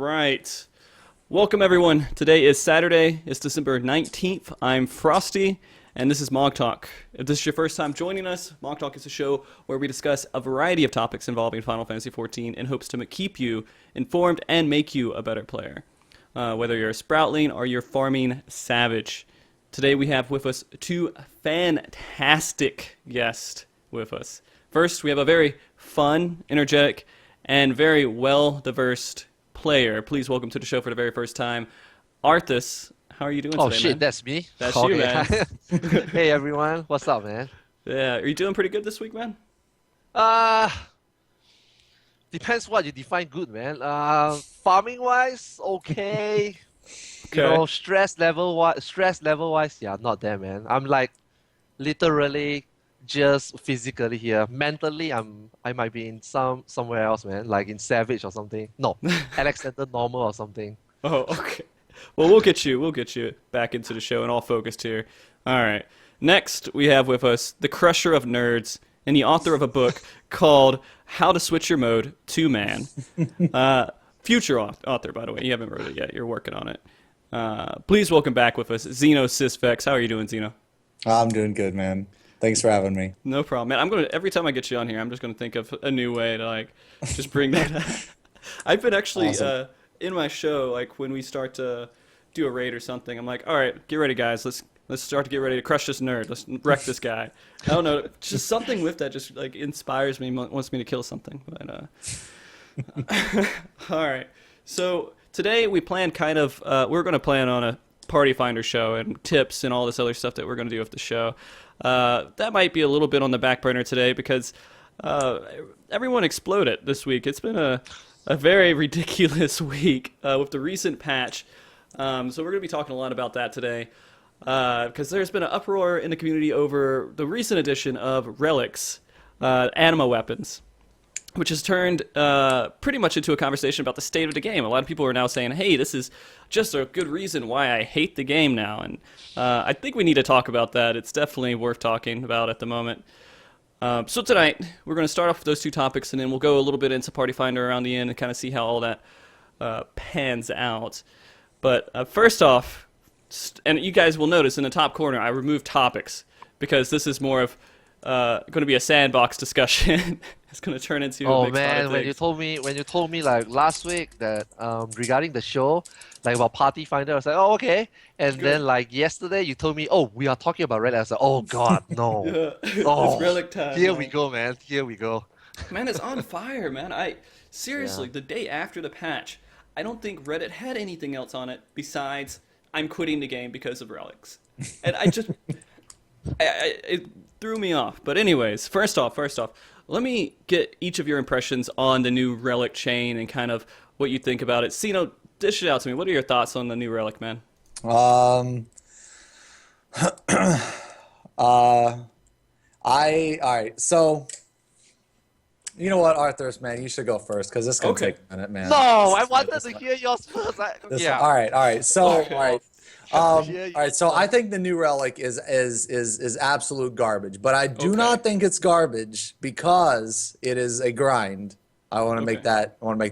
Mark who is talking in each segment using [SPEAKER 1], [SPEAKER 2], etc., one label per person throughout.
[SPEAKER 1] right. Welcome, everyone. Today is Saturday. It's December 19th. I'm Frosty, and this is MogTalk. If this is your first time joining us, MogTalk is a show where we discuss a variety of topics involving Final Fantasy XIV in hopes to keep you informed and make you a better player, whether you're a Sproutling or you're farming Savage. Today we have with us two fantastic guests with us. First, we have a very fun, energetic, and very well-diversed player. Please welcome to the show for the very first time, Arthars. How are you doing today,
[SPEAKER 2] Oh shit,
[SPEAKER 1] man?
[SPEAKER 2] that's me.
[SPEAKER 1] That's
[SPEAKER 2] Okay.
[SPEAKER 1] you, man.
[SPEAKER 2] Hey everyone, what's up, man?
[SPEAKER 1] Yeah, are you doing pretty good this week, man?
[SPEAKER 2] Uh Depends what you define good, man. Farming wise, okay. You
[SPEAKER 1] Okay.
[SPEAKER 2] know, stress level wise, yeah, not there, man. I'm like literally just physically here. Mentally, I might be in somewhere else, man. Like in Savage or something. No, Alexander Normal or something.
[SPEAKER 1] Oh, okay. Well, we'll get you back into the show and all focused here. All right. Next, we have with us the crusher of nerds and the author of a book called How to Switch Your Mode to Man. Future author, by the way. You haven't wrote it yet. You're working on it. Please welcome back with us, XenosysVex. How are you doing, Xeno?
[SPEAKER 3] I'm doing good, man. Thanks for having me.
[SPEAKER 1] No problem, man. Every time I get you on here, I'm just gonna think of a new way to like just bring that up. I've been actually
[SPEAKER 3] Awesome.
[SPEAKER 1] in my show, like when we start to do a raid or something, I'm like, all right, get ready, guys. Let's start to get ready to crush this nerd. Let's wreck this guy. I don't know, just something with that just like inspires me, wants me to kill something. But all right. So today we plan we're gonna plan on a party finder show and tips and all this other stuff that we're gonna do with the show. That might be a little bit on the back burner today because everyone exploded this week. It's been a very ridiculous week with the recent patch. So we're going to be talking a lot about that today because there's been an uproar in the community over the recent addition of Relics, anima weapons, which has turned pretty much into a conversation about the state of the game. A lot of people are now saying, hey, this is just a good reason why I hate the game now. And I think we need to talk about that. It's definitely worth talking about at the moment. So tonight, we're going to start off with those two topics, and then we'll go a little bit into Party Finder around the end and kind of see how all that pans out. But first off, and you guys will notice in the top corner, I removed topics because this is more of going to be a sandbox discussion. It's going to turn into a
[SPEAKER 2] Oh
[SPEAKER 1] mixed pot
[SPEAKER 2] man,
[SPEAKER 1] of
[SPEAKER 2] when you told me like last week that regarding the show, like about Party Finder, I was like, oh okay. And
[SPEAKER 1] Good.
[SPEAKER 2] then like yesterday you told me, oh we are talking about Relic. I was like, oh god, no.
[SPEAKER 1] Yeah.
[SPEAKER 2] Oh,
[SPEAKER 1] It's Relic time.
[SPEAKER 2] here
[SPEAKER 1] man.
[SPEAKER 2] we go, man. Here we go.
[SPEAKER 1] Man, it's on fire, man. Seriously,
[SPEAKER 2] Yeah.
[SPEAKER 1] the day after the patch, I don't think Reddit had anything else on it besides I'm quitting the game because of relics. And it threw me off. But anyways, first off, let me get each of your impressions on the new relic chain and kind of what you think about it. Sino, dish it out to me. What are your thoughts on the new relic, man?
[SPEAKER 3] Um, uh, all right. So, you know what, Arthurs, man, you should go first because this is gonna
[SPEAKER 1] Okay.
[SPEAKER 3] take a minute, man.
[SPEAKER 2] No, I
[SPEAKER 3] This-
[SPEAKER 2] wanted
[SPEAKER 3] this-
[SPEAKER 2] to hear yours first. Yeah.
[SPEAKER 3] All right, all right. So,
[SPEAKER 1] Okay.
[SPEAKER 3] all right.
[SPEAKER 2] Yeah,
[SPEAKER 3] All right, so I think the new relic is absolute garbage, but I do
[SPEAKER 1] Okay.
[SPEAKER 3] not think it's garbage because it is a grind. I want to
[SPEAKER 1] Okay.
[SPEAKER 3] make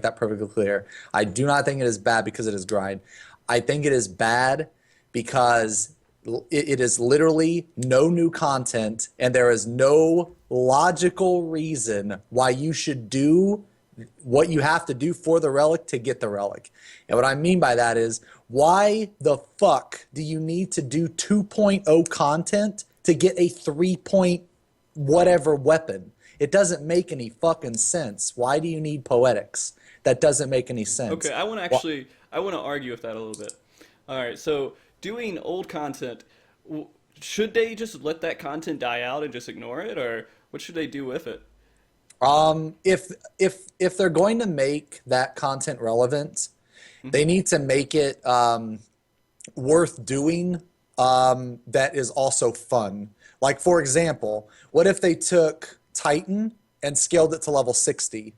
[SPEAKER 3] that perfectly clear. I do not think it is bad because it is grind. I think it is bad because it is literally no new content and there is no logical reason why you should do what you have to do for the relic to get the relic. And what I mean by that is, why the fuck do you need to do 2.0 content to get a 3 point whatever weapon? It doesn't make any fucking sense. Why do you need poetics? That doesn't make any sense.
[SPEAKER 1] Okay, I want to argue with that a little bit. All right, so doing old content, should they just let that content die out and just ignore it, or what should they do with it?
[SPEAKER 3] If they're going to make that content relevant, they need to make it worth doing. That is also fun. Like for example, what if they took Titan and scaled it to level 60,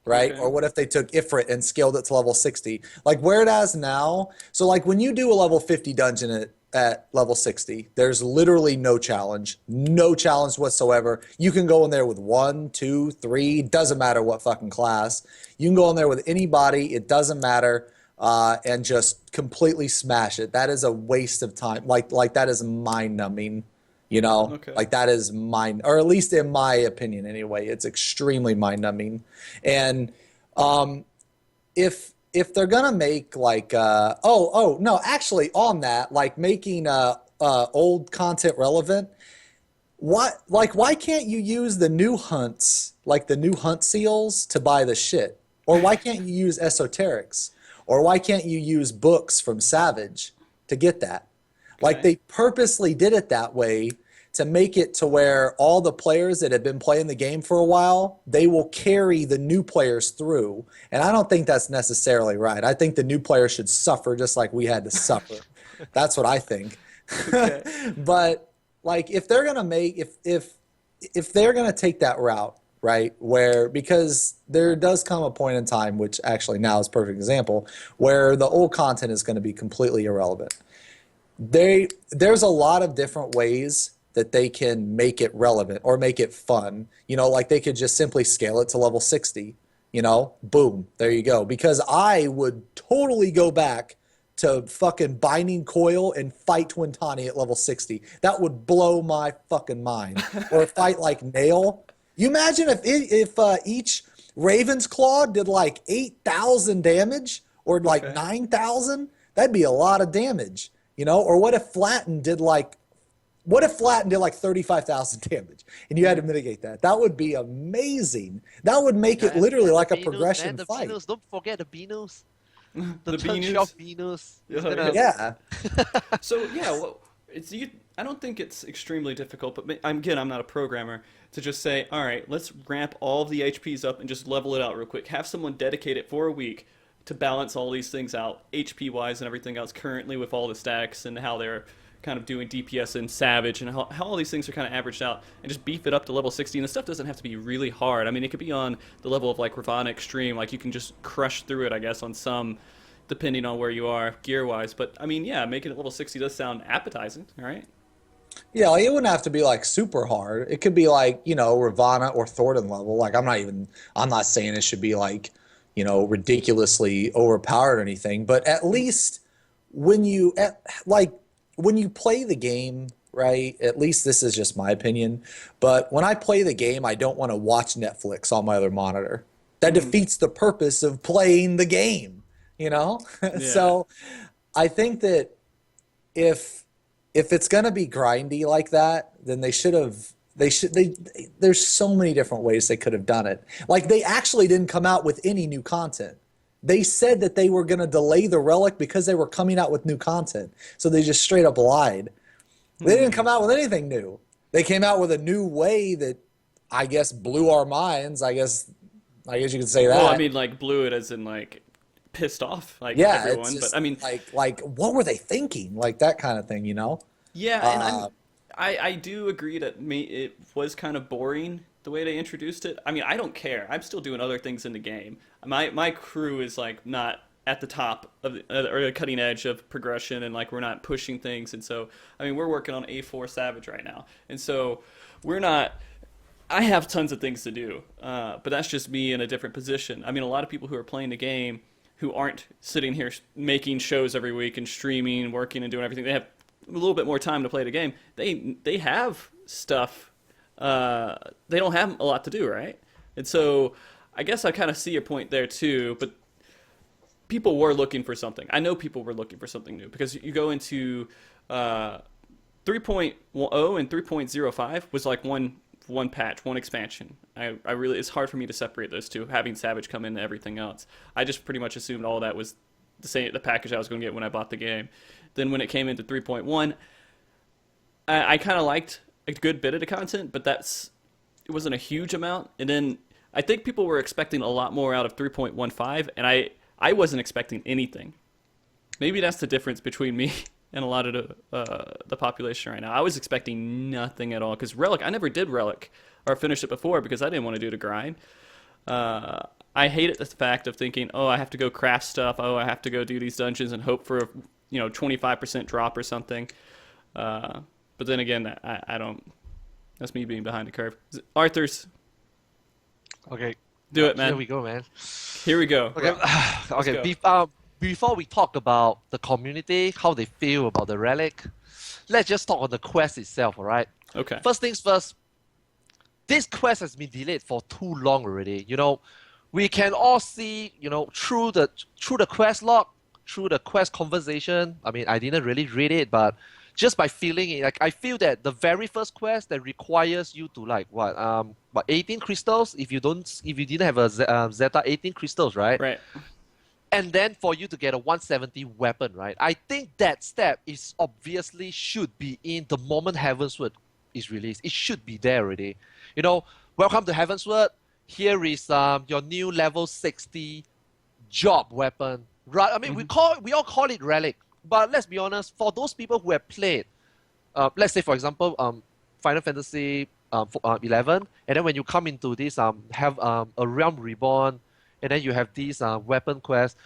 [SPEAKER 3] right?
[SPEAKER 1] Okay.
[SPEAKER 3] Or what if they took Ifrit and scaled it to level 60? Like where it is now. So like when you do a level 50 dungeon at level 60. There's literally no challenge whatsoever. You can go in there with 1, 2, 3, doesn't matter what fucking class. You can go in there with anybody, it doesn't matter, and just completely smash it. That is a waste of time. Like that is mind numbing. You know,
[SPEAKER 1] Okay.
[SPEAKER 3] like that is mind, or at least in my opinion anyway, it's extremely mind numbing. And if they're gonna make like no, actually on that, like making old content relevant, why can't you use the new hunts, like the new hunt seals, to buy the shit? Or why can't you use esoterics? Or why can't you use books from Savage to get that? Like they purposely did it that way to make it to where all the players that have been playing the game for a while, they will carry the new players through. And I don't think that's necessarily right. I think the new players should suffer just like we had to suffer. That's what I think.
[SPEAKER 1] Okay.
[SPEAKER 3] But like if they're gonna make if they're gonna take that route, right, where because there does come a point in time, which actually now is a perfect example, where the old content is going to be completely irrelevant. There's a lot of different ways that they can make it relevant or make it fun. You know, like they could just simply scale it to level 60, you know, boom, there you go. Because I would totally go back to fucking Binding Coil and fight Twintani at level 60. That would blow my fucking mind. Or fight like Nail. You imagine if each Raven's Claw did like 8,000 damage or like 9,000? That'd be a lot of damage, you know? Or what if Flatten did like 35,000 damage and you had to mitigate that? That would be amazing. That would make it literally like a progression fight.
[SPEAKER 2] Beanos, don't forget the Beanos.
[SPEAKER 1] The
[SPEAKER 2] turn
[SPEAKER 1] Beanos?
[SPEAKER 2] shot Beanos.
[SPEAKER 3] Yeah.
[SPEAKER 1] So yeah, well, I don't think it's extremely difficult, but again, I'm not a programmer, to just say, all right, let's ramp all of the HPs up and just level it out real quick. Have someone dedicate it for a week to balance all these things out, HP wise and everything else currently with all the stacks and how they're kind of doing DPS and Savage and how all these things are kind of averaged out, and just beef it up to level 60. And the stuff doesn't have to be really hard. I mean, it could be on the level of like Ravana Extreme, like you can just crush through it, I guess, on some, depending on where you are gear wise. But I mean, yeah, making it level 60 does sound appetizing, right?
[SPEAKER 3] Yeah, like it wouldn't have to be like super hard. It could be like, you know, Ravana or Thornton level. Like I'm not saying it should be like, you know, ridiculously overpowered or anything, but at least when you play the game, right? At least this is just my opinion, but when I play the game, I don't want to watch Netflix on my other monitor. That defeats the purpose of playing the game, you know?
[SPEAKER 1] Yeah.
[SPEAKER 3] So I think that if it's going to be grindy like that, then there's so many different ways they could have done it. Like they actually didn't come out with any new content. They said that they were going to delay the Relic because they were coming out with new content. So they just straight up lied. They didn't come out with anything new. They came out with a new way that I guess blew our minds. I guess you could say that.
[SPEAKER 1] Well, I mean, like blew it as in like pissed off like everyone.
[SPEAKER 3] It's just,
[SPEAKER 1] but I mean,
[SPEAKER 3] like what were they thinking? Like that kind of thing, you know?
[SPEAKER 1] yeah, and I do agree that it was kind of boring the way they introduced it. I mean, I don't care. I'm still doing other things in the game. My crew is like not at the top of or the cutting edge of progression, and like we're not pushing things. And so, I mean, we're working on A4 Savage right now, and so we're not. I have tons of things to do, but that's just me in a different position. I mean, a lot of people who are playing the game who aren't sitting here making shows every week and streaming, working, and doing everything. They have a little bit more time to play the game. They have stuff. They don't have a lot to do, right? And so I guess I kind of see your point there too, but people were looking for something. I know people were looking for something new because you go into 3.0 and 3.05 was like one patch, one expansion. I really, it's hard for me to separate those two, having Savage come into everything else. I just pretty much assumed all that was the package I was going to get when I bought the game. Then when it came into 3.1, I kind of liked a good bit of the content, but it wasn't a huge amount. And then I think people were expecting a lot more out of 3.15, and I wasn't expecting anything. Maybe that's the difference between me and a lot of the population right now. I was expecting nothing at all, because Relic, I never did Relic or finished it before because I didn't want to do the grind. I hated the fact of thinking, oh, I have to go craft stuff. Oh, I have to go do these dungeons and hope for 25% drop or something. But then again, I don't. That's me being behind the curve. Arthars,
[SPEAKER 2] Okay.
[SPEAKER 1] do it, man.
[SPEAKER 2] Here we go, man.
[SPEAKER 1] Here we go.
[SPEAKER 2] Okay. Okay. Before we talk about the community, how they feel about the relic, let's just talk on the quest itself, all right?
[SPEAKER 1] Okay.
[SPEAKER 2] First things first, this quest has been delayed for too long already. You know, we can all see, you know, through the quest log, through the quest conversation. I mean, I didn't really read it, but just by feeling it, like I feel that the very first quest that requires you to like what 18 crystals if you didn't have a Zeta 18 crystals, right?
[SPEAKER 1] Right.
[SPEAKER 2] And then for you to get a 170 weapon, right? I think that step is obviously should be in the moment Heavensward is released. It should be there already. You know, welcome to Heavensward. Here is your new level 60 job weapon. Right? I mean, we all call it Relic, but let's be honest. For those people who have played, let's say for example, Final Fantasy 11, and then when you come into this have a Realm Reborn. And then you have these weapon quests.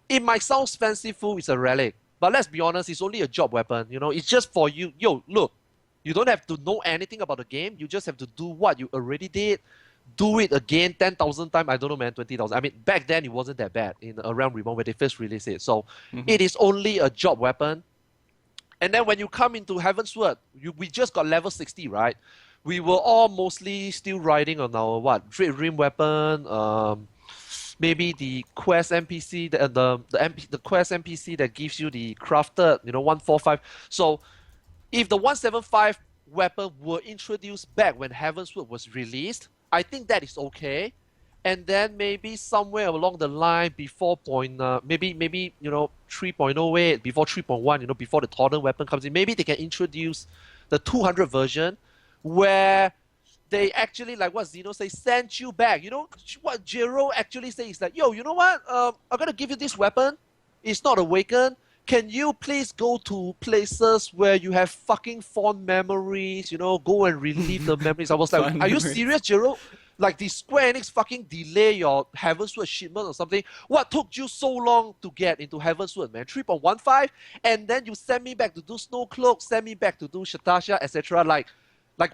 [SPEAKER 2] It might sound fanciful, it's a relic. But let's be honest, it's only a job weapon. You know, it's just for you. Yo, look, you don't have to know anything about the game. You just have to do what you already did. Do it again 10,000 times. I don't know, man, 20,000. I mean, back then it wasn't that bad in a Realm Reborn when they first released it. So it is only a job weapon. And then when you come into Heavensward, we just got level 60, right? We were all mostly still riding on our, Dread Rim weapon, maybe the quest NPC, the quest NPC that gives you the crafted, 145. So if the 175 weapon were introduced back when Heavensward was released, I think that is okay. And then maybe somewhere along the line before maybe 3.08, before 3.1, before the Torrent weapon comes in, maybe they can introduce the 200 version where they actually, like what Xeno says, send you back. You know what Jiro actually says is like, yo, you know what? I'm gonna give you this weapon. It's not awakened. Can you please go to places where you have fucking fond memories? Go and relive the memories. I was like, are you serious, Jiro? Like, the Square Enix fucking delay your Heavensward shipment or something? What took you so long to get into Heavensward, man? 3.15, and then you send me back to do Snowcloak, send me back to do Shatasha, etc. Like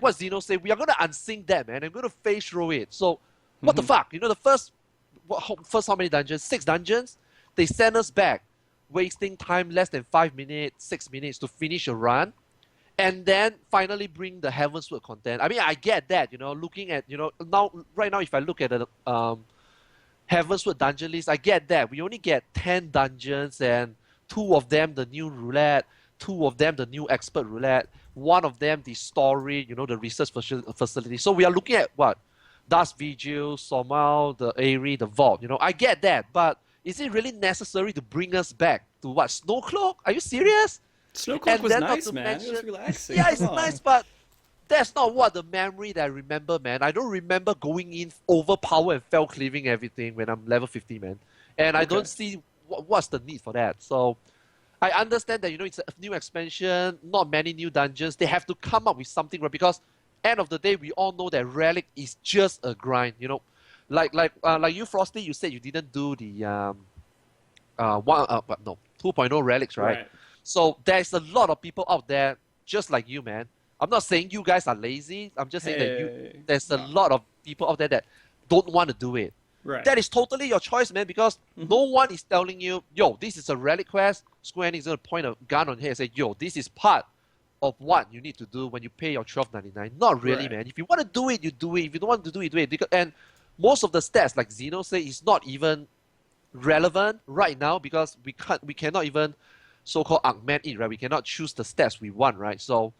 [SPEAKER 2] what Xeno said, we are gonna unsync that, man. I'm gonna phase throw it. So, what the fuck? The first how many dungeons? 6 dungeons. They send us back, wasting time less than 5 minutes, 6 minutes to finish a run, and then finally bring the Heavensward content. I mean, I get that. Looking at right now, if I look at the Heavensward dungeon list, I get that we only get 10 dungeons, and 2 of them the new roulette, 2 of them the new expert roulette, 1 of them the story, the research facility. So we are looking at what? Dust Vigil, Somal, the Aerie, the Vault. I get that, but is it really necessary to bring us back to what? Snowcloak? Are you serious?
[SPEAKER 1] Snowcloak was nice, man. It was relaxing.
[SPEAKER 2] Yeah, it's nice, but that's not what the memory that I remember, man. I don't remember going in overpower and fell cleaving everything when I'm level 50, man. And I don't see what's the need for that. So I understand that, it's a new expansion, not many new dungeons. They have to come up with something, right? Because end of the day, we all know that Relic is just a grind, Like you, Frosty, you said you didn't do the 2.0 Relics, right? So there's a lot of people out there just like you, man. I'm not saying you guys are lazy. I'm just saying there's a lot of people out there that don't want to do it.
[SPEAKER 1] Right.
[SPEAKER 2] That is totally your choice, man, because no one is telling you, yo, this is a relic quest. Square Enix is going to point a gun on here and say, yo, this is part of what you need to do when you pay your $12.99. Not really, man. If you want to do it, you do it. If you don't want to do it, do it. And most of the stats, like Xeno say, is not even relevant right now because we cannot even so-called augment it, right? We cannot choose the stats we want, right? So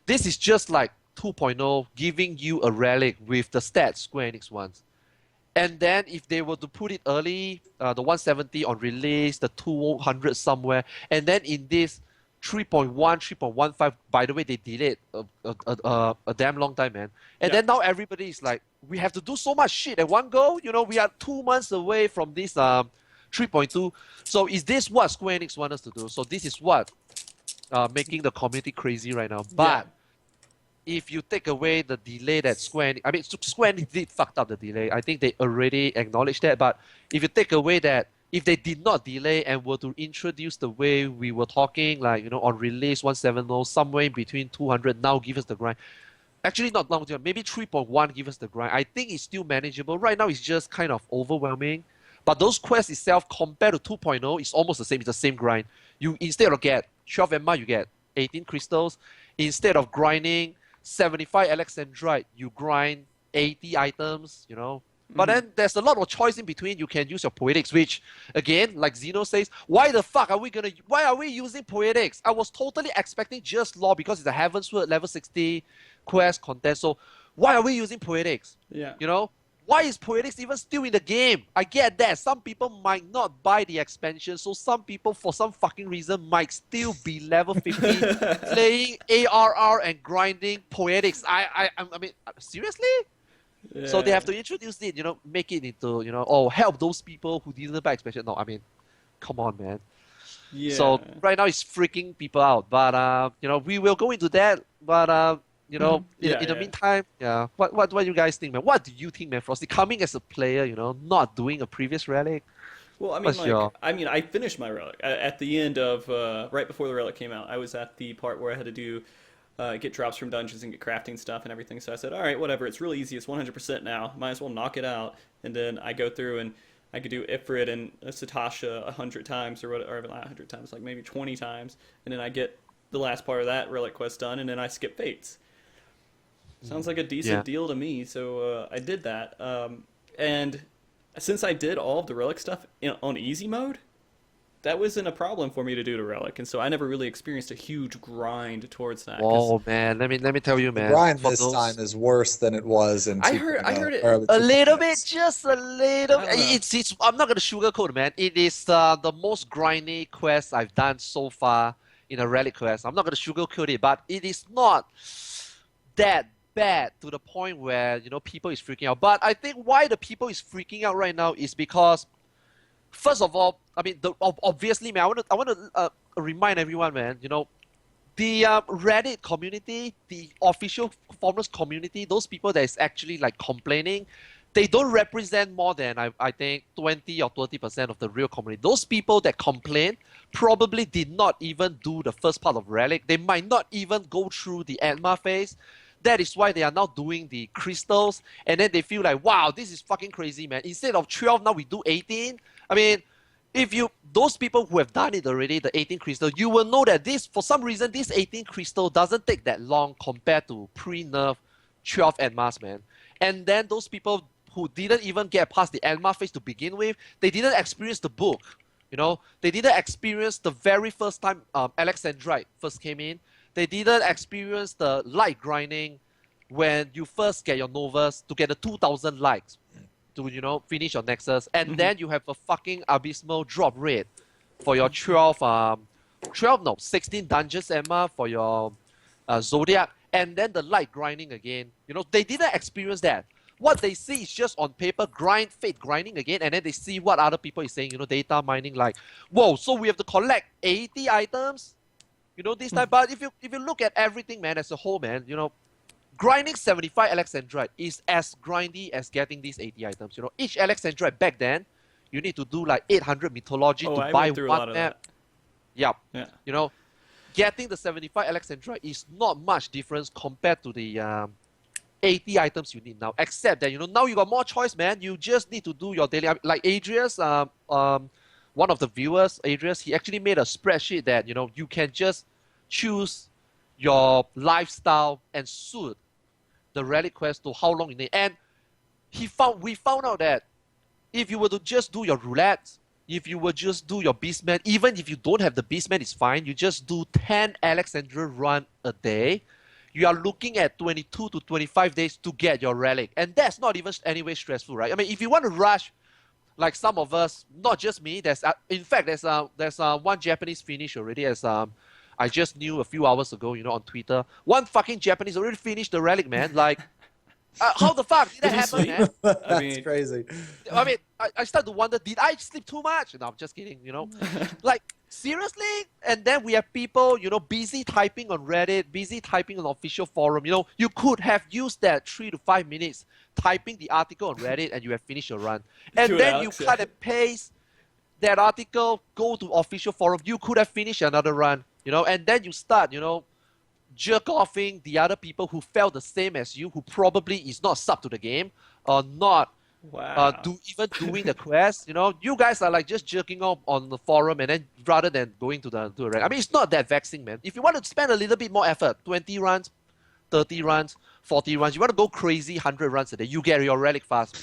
[SPEAKER 2] this is just like 2.0 giving you a relic with the stats Square Enix wants. And then if they were to put it early, the 170 on release, the 200 somewhere, and then in this 3.1, 3.15, by the way, they delayed a damn long time, man. And then now everybody is like, we have to do so much shit at one go. We are 2 months away from this 3.2. So is this what Square Enix want us to do? So this is what making the community crazy right now. But if you take away the delay that Square Enix did fucked up the delay. I think they already acknowledged that. But if you take away that if they did not delay and were to introduce the way we were talking, like, you know, on release 170, somewhere in between 200, now give us the grind. Actually, not now, maybe 3.1 give us the grind. I think it's still manageable. Right now, it's just kind of overwhelming. But those quests itself, compared to 2.0, it's almost the same. It's the same grind. You, instead of get 12 Emma, you get 18 crystals. Instead of grinding 75 Alexandrite, you grind 80 items, you know. But then there's a lot of choice in between. You can use your poetics, which, again, like Xeno says, why are we using poetics? I was totally expecting just law because it's a Heavensward level 60 quest content. So why are we using poetics?
[SPEAKER 1] Yeah.
[SPEAKER 2] You know, why is poetics even still in the game? I get that. Some people might not buy the expansion, so some people, for some fucking reason, might still be level 50 playing ARR and grinding poetics. I mean, seriously?
[SPEAKER 1] Yeah.
[SPEAKER 2] So they have to introduce it, you know, make it into, you know, oh, help those people who didn't buy expansion. No, I mean, come on, man.
[SPEAKER 1] Yeah.
[SPEAKER 2] So right now it's freaking people out. But, you know, we will go into that. But, you know, in the meantime, yeah. What do you guys think, man? What do you think, man, Frosty? Coming as a player, you know, not doing a previous Relic.
[SPEAKER 1] Well, I mean, I finished my Relic at the end of right before the Relic came out. I was at the part where I had to do get drops from dungeons and get crafting stuff and everything. So I said, all right, whatever. It's really easy. It's 100% now. Might as well knock it out. And then I go through and I could do Ifrit and Satasha 100 times or whatever, not 100 times, like maybe 20 times. And then I get the last part of that Relic quest done, and then I skip Fates. Sounds like a decent deal to me. So I did that. And since I did all of the Relic stuff on easy mode, that wasn't a problem for me to do to Relic, and so I never really experienced a huge grind towards that.
[SPEAKER 2] Oh man, let me tell you, man.
[SPEAKER 3] The grind this time is worse than it was in 2.0.
[SPEAKER 1] I heard it
[SPEAKER 2] a little bit, just a little. It's. I'm not gonna sugarcoat, man. It is the most grindy quest I've done so far in a Relic quest. I'm not gonna sugarcoat it, but it is not that bad to the point where, you know, people is freaking out. But I think why the people is freaking out right now is because, first of all, I mean, obviously, man, I want to remind everyone, man, you know, the Reddit community, the official forums community, those people that is actually like complaining, they don't represent more than, I think, 20 or 30% of the real community. Those people that complain probably did not even do the first part of Relic. They might not even go through the Atma phase. That is why they are now doing the crystals, and then they feel like, wow, this is fucking crazy, man. Instead of 12, now we do 18. I mean, if you, those people who have done it already, the 18 crystal, you will know that this, for some reason, this 18 crystal doesn't take that long compared to pre-nerf 12 Enmas, man. And then those people who didn't even get past the Enma phase to begin with, they didn't experience the book, you know. They didn't experience the very first time Alexandrite first came in. They didn't experience the light grinding when you first get your Novas to get the 2,000 likes to, you know, finish your Nexus. And then you have a fucking abysmal drop rate for your 16 dungeons, Emma, for your Zodiac. And then the light grinding again. You know, they didn't experience that. What they see is just on paper, fate grinding again, and then they see what other people is saying, you know, data mining, like, whoa, so we have to collect 80 items? You know, this time. But if you look at everything, man, as a whole, man, you know, grinding 75 Alexandrite is as grindy as getting these 80 items. You know, each Alexandrite back then, you need to do like 800 mythology to buy one map. Yeah. You know, getting the 75 Alexandrite is not much difference compared to the 80 items you need now. Except that, you know, now you got more choice, man. You just need to do your daily. Like Adrius, one of the viewers, Adrius, he actually made a spreadsheet that, you know, you can just choose your lifestyle and suit the Relic quest to how long you need. And we found out that if you were to just do your roulette, if you were just do your Beastman, even if you don't have the Beastman, it's fine. You just do 10 Alexandra run a day. You are looking at 22 to 25 days to get your Relic. And that's not even anyway stressful, right? I mean, if you want to rush, like some of us, not just me, in fact, there's one Japanese finish already, as I just knew a few hours ago, you know, on Twitter. One fucking Japanese already finished the Relic, man. Like, how the fuck did that happen, man?
[SPEAKER 3] That's crazy.
[SPEAKER 2] I mean, I start to wonder, did I sleep too much? No, I'm just kidding, you know. Like, seriously? And then we have people, you know, busy typing on Reddit, busy typing on official forum. You know, you could have used that 3 to 5 minutes typing the article on Reddit and you have finished your run. And then you cut and paste that article, go to official forum, you could have finished another run, and then you start, jerk offing the other people who felt the same as you, who probably is not sub to the game or not
[SPEAKER 1] Wow.
[SPEAKER 2] even doing the quest. You guys are like just jerking off on the forum, and then rather than going to the rank. I mean, it's not that vexing, man. If you want to spend a little bit more effort, 20 runs, 30 runs, 40 runs, you want to go crazy 100 runs a day, you get your relic fast.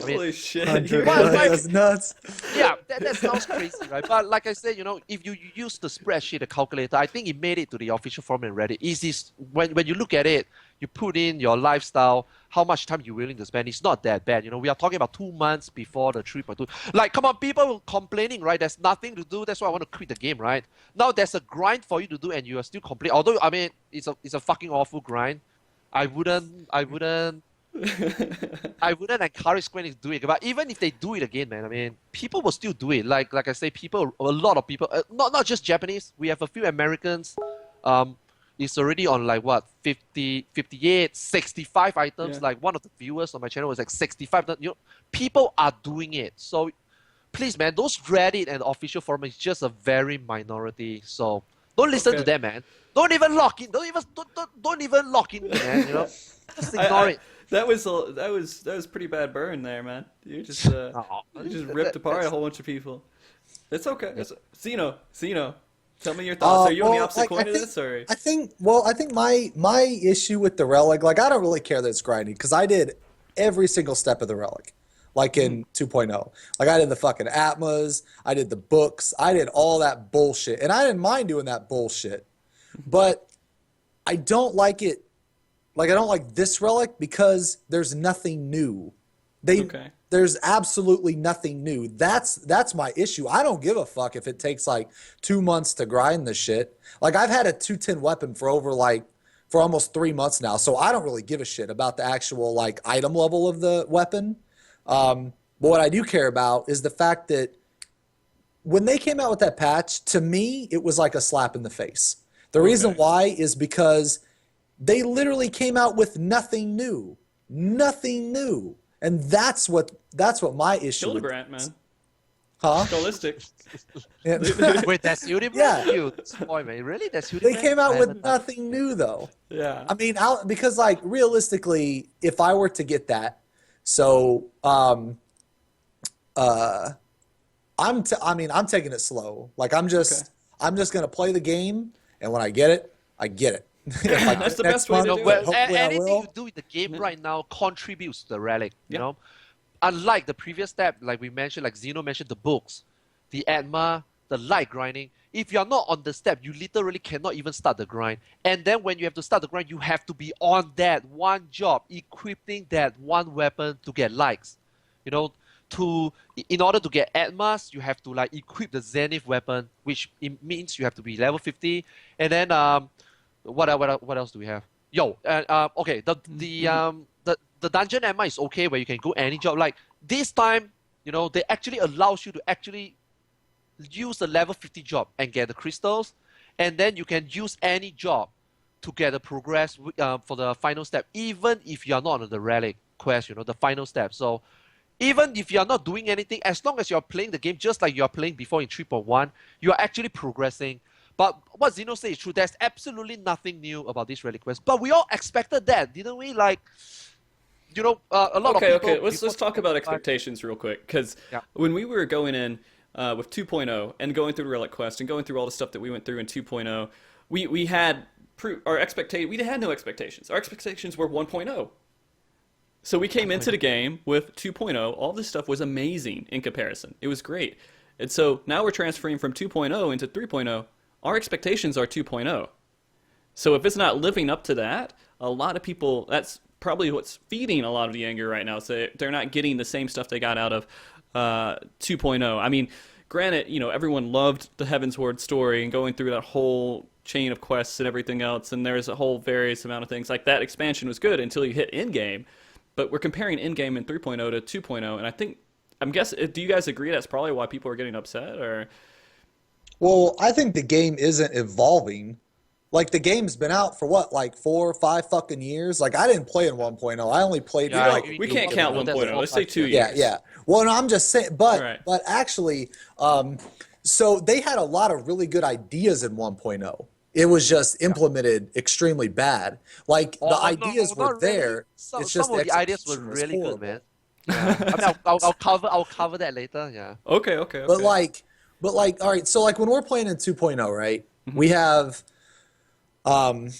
[SPEAKER 2] I mean,
[SPEAKER 1] Holy shit.
[SPEAKER 3] 100
[SPEAKER 2] Well,
[SPEAKER 3] runs,
[SPEAKER 2] like-
[SPEAKER 3] that's nuts.
[SPEAKER 2] yeah, that sounds crazy, right? But like I said, if you use the spreadsheet, the calculator, I think it made it to the official forum and Reddit. Is when you look at it, you put in your lifestyle, how much time you're willing to spend. It's not that bad. We are talking about 2 months before the 3.2. Like, come on, people were complaining, right? There's nothing to do. That's why I want to quit the game, right? Now there's a grind for you to do, and you are still complaining. Although, I mean, it's a fucking awful grind. I wouldn't encourage Square Enix to do it. But even if they do it again, man, I mean, people will still do it. Like I say, a lot of people, not just Japanese. We have a few Americans. It's already on like what 50, 58, 65 items.
[SPEAKER 1] Yeah.
[SPEAKER 2] Like one of the viewers on my channel was like 65. People are doing it. So please, man, those Reddit and official forum is just a very minority. So don't listen to them, man. Don't even lock in. Don't even lock in, man. Just ignore it.
[SPEAKER 1] That was pretty bad burn there, man. You just you just ripped apart a whole bunch of people. It's okay. Xeno, tell me your thoughts. Are you on the opposite coin of this, or?
[SPEAKER 3] I think my issue with the relic, like, I don't really care that it's grinding, because I did every single step of the relic, like in 2.0. Like, I did the fucking Atmas, I did the books, I did all that bullshit, and I didn't mind doing that bullshit. But I don't like it. Like, I don't like this relic because there's nothing new. There's absolutely nothing new. That's my issue. I don't give a fuck if it takes like 2 months to grind the shit. Like, I've had a 210 weapon for almost 3 months now, so I don't really give a shit about the actual like item level of the weapon. But what I do care about is the fact that when they came out with that patch, to me, it was like a slap in the face. The reason why is because they literally came out with nothing new. Nothing new. And that's what my issue is.
[SPEAKER 1] Hildebrandt, man.
[SPEAKER 3] Huh?
[SPEAKER 1] Scholastic.
[SPEAKER 2] Wait, that's Hildebrandt?
[SPEAKER 3] Yeah.
[SPEAKER 2] You boy, man. Really? That's
[SPEAKER 3] They
[SPEAKER 2] Hildebrandt?
[SPEAKER 3] came out
[SPEAKER 2] I
[SPEAKER 3] with
[SPEAKER 2] haven't-
[SPEAKER 3] nothing new, though.
[SPEAKER 1] Yeah.
[SPEAKER 3] I mean, because, like, realistically, if I were to get that, so I'm taking it slow. Like, I'm just gonna play the game, and when I get it, I get it. If I
[SPEAKER 1] That's
[SPEAKER 3] get
[SPEAKER 1] the
[SPEAKER 3] it
[SPEAKER 1] best way to do it.
[SPEAKER 2] Well,
[SPEAKER 3] hopefully I
[SPEAKER 2] anything
[SPEAKER 3] will.
[SPEAKER 2] you do in the game right now contributes to the relic.
[SPEAKER 1] Yeah.
[SPEAKER 2] Unlike the previous step, like we mentioned, like Xeno mentioned, the books, the Atma, the light grinding. If you're not on the step, you literally cannot even start the grind. And then when you have to start the grind, you have to be on that one job, equipping that one weapon to get likes. In order to get Atmas, you have to like equip the Zenith weapon, which it means you have to be level 50. And then what else do we have? Okay, the dungeon Atma is okay where you can go any job. Like this time, they actually allows you to actually use the level 50 job and get the crystals, and then you can use any job to get the progress for the final step, even if you're not on the relic quest, the final step. So even if you're not doing anything, as long as you're playing the game just like you're playing before in 3.1, you're actually progressing. But what Xeno says is true. There's absolutely nothing new about this relic quest. But we all expected that, didn't we? Like, a lot of people...
[SPEAKER 1] Okay. Let's talk about expectations real quick. Because when we were going in with 2.0 and going through the relic quest and going through all the stuff that we went through in 2.0, we had we had no expectations. Our expectations were 1.0. So we came into the game with 2.0. All this stuff was amazing in comparison. It was great. And so now we're transferring from 2.0 into 3.0. Our expectations are 2.0. So if it's not living up to that, a lot of people, that's probably what's feeding a lot of the anger right now. So they're not getting the same stuff they got out of 2.0. I mean, granted, everyone loved the Heavensward story and going through that whole chain of quests and everything else, and there's a whole various amount of things. Like, that expansion was good until you hit in-game. But we're comparing in-game in 3.0 to 2.0, and I'm guessing, do you guys agree that's probably why people are getting upset, or?
[SPEAKER 3] Well, I think the game isn't evolving. like the game's been out for what, like 4 or 5 fucking years. Like I didn't play in 1.0. I only played
[SPEAKER 2] Yeah,
[SPEAKER 3] like
[SPEAKER 1] We can't count 1.0. Let's say 2
[SPEAKER 3] yeah,
[SPEAKER 1] years.
[SPEAKER 3] yeah. Well, no, I'm just saying, but
[SPEAKER 1] Right.
[SPEAKER 3] but actually, so they had a lot of really good ideas in 1.0. It was just implemented extremely bad. Like the ideas were
[SPEAKER 2] not really.
[SPEAKER 3] there.
[SPEAKER 2] Some
[SPEAKER 3] It's just
[SPEAKER 2] of the ideas were
[SPEAKER 3] execution was
[SPEAKER 2] really good,
[SPEAKER 3] horrible.
[SPEAKER 2] man. Yeah. I mean, I'll cover that later. Yeah.
[SPEAKER 1] Okay, okay, okay.
[SPEAKER 3] But like, all right. So like when we're playing in 2.0, right?
[SPEAKER 1] Mm-hmm.
[SPEAKER 3] Um,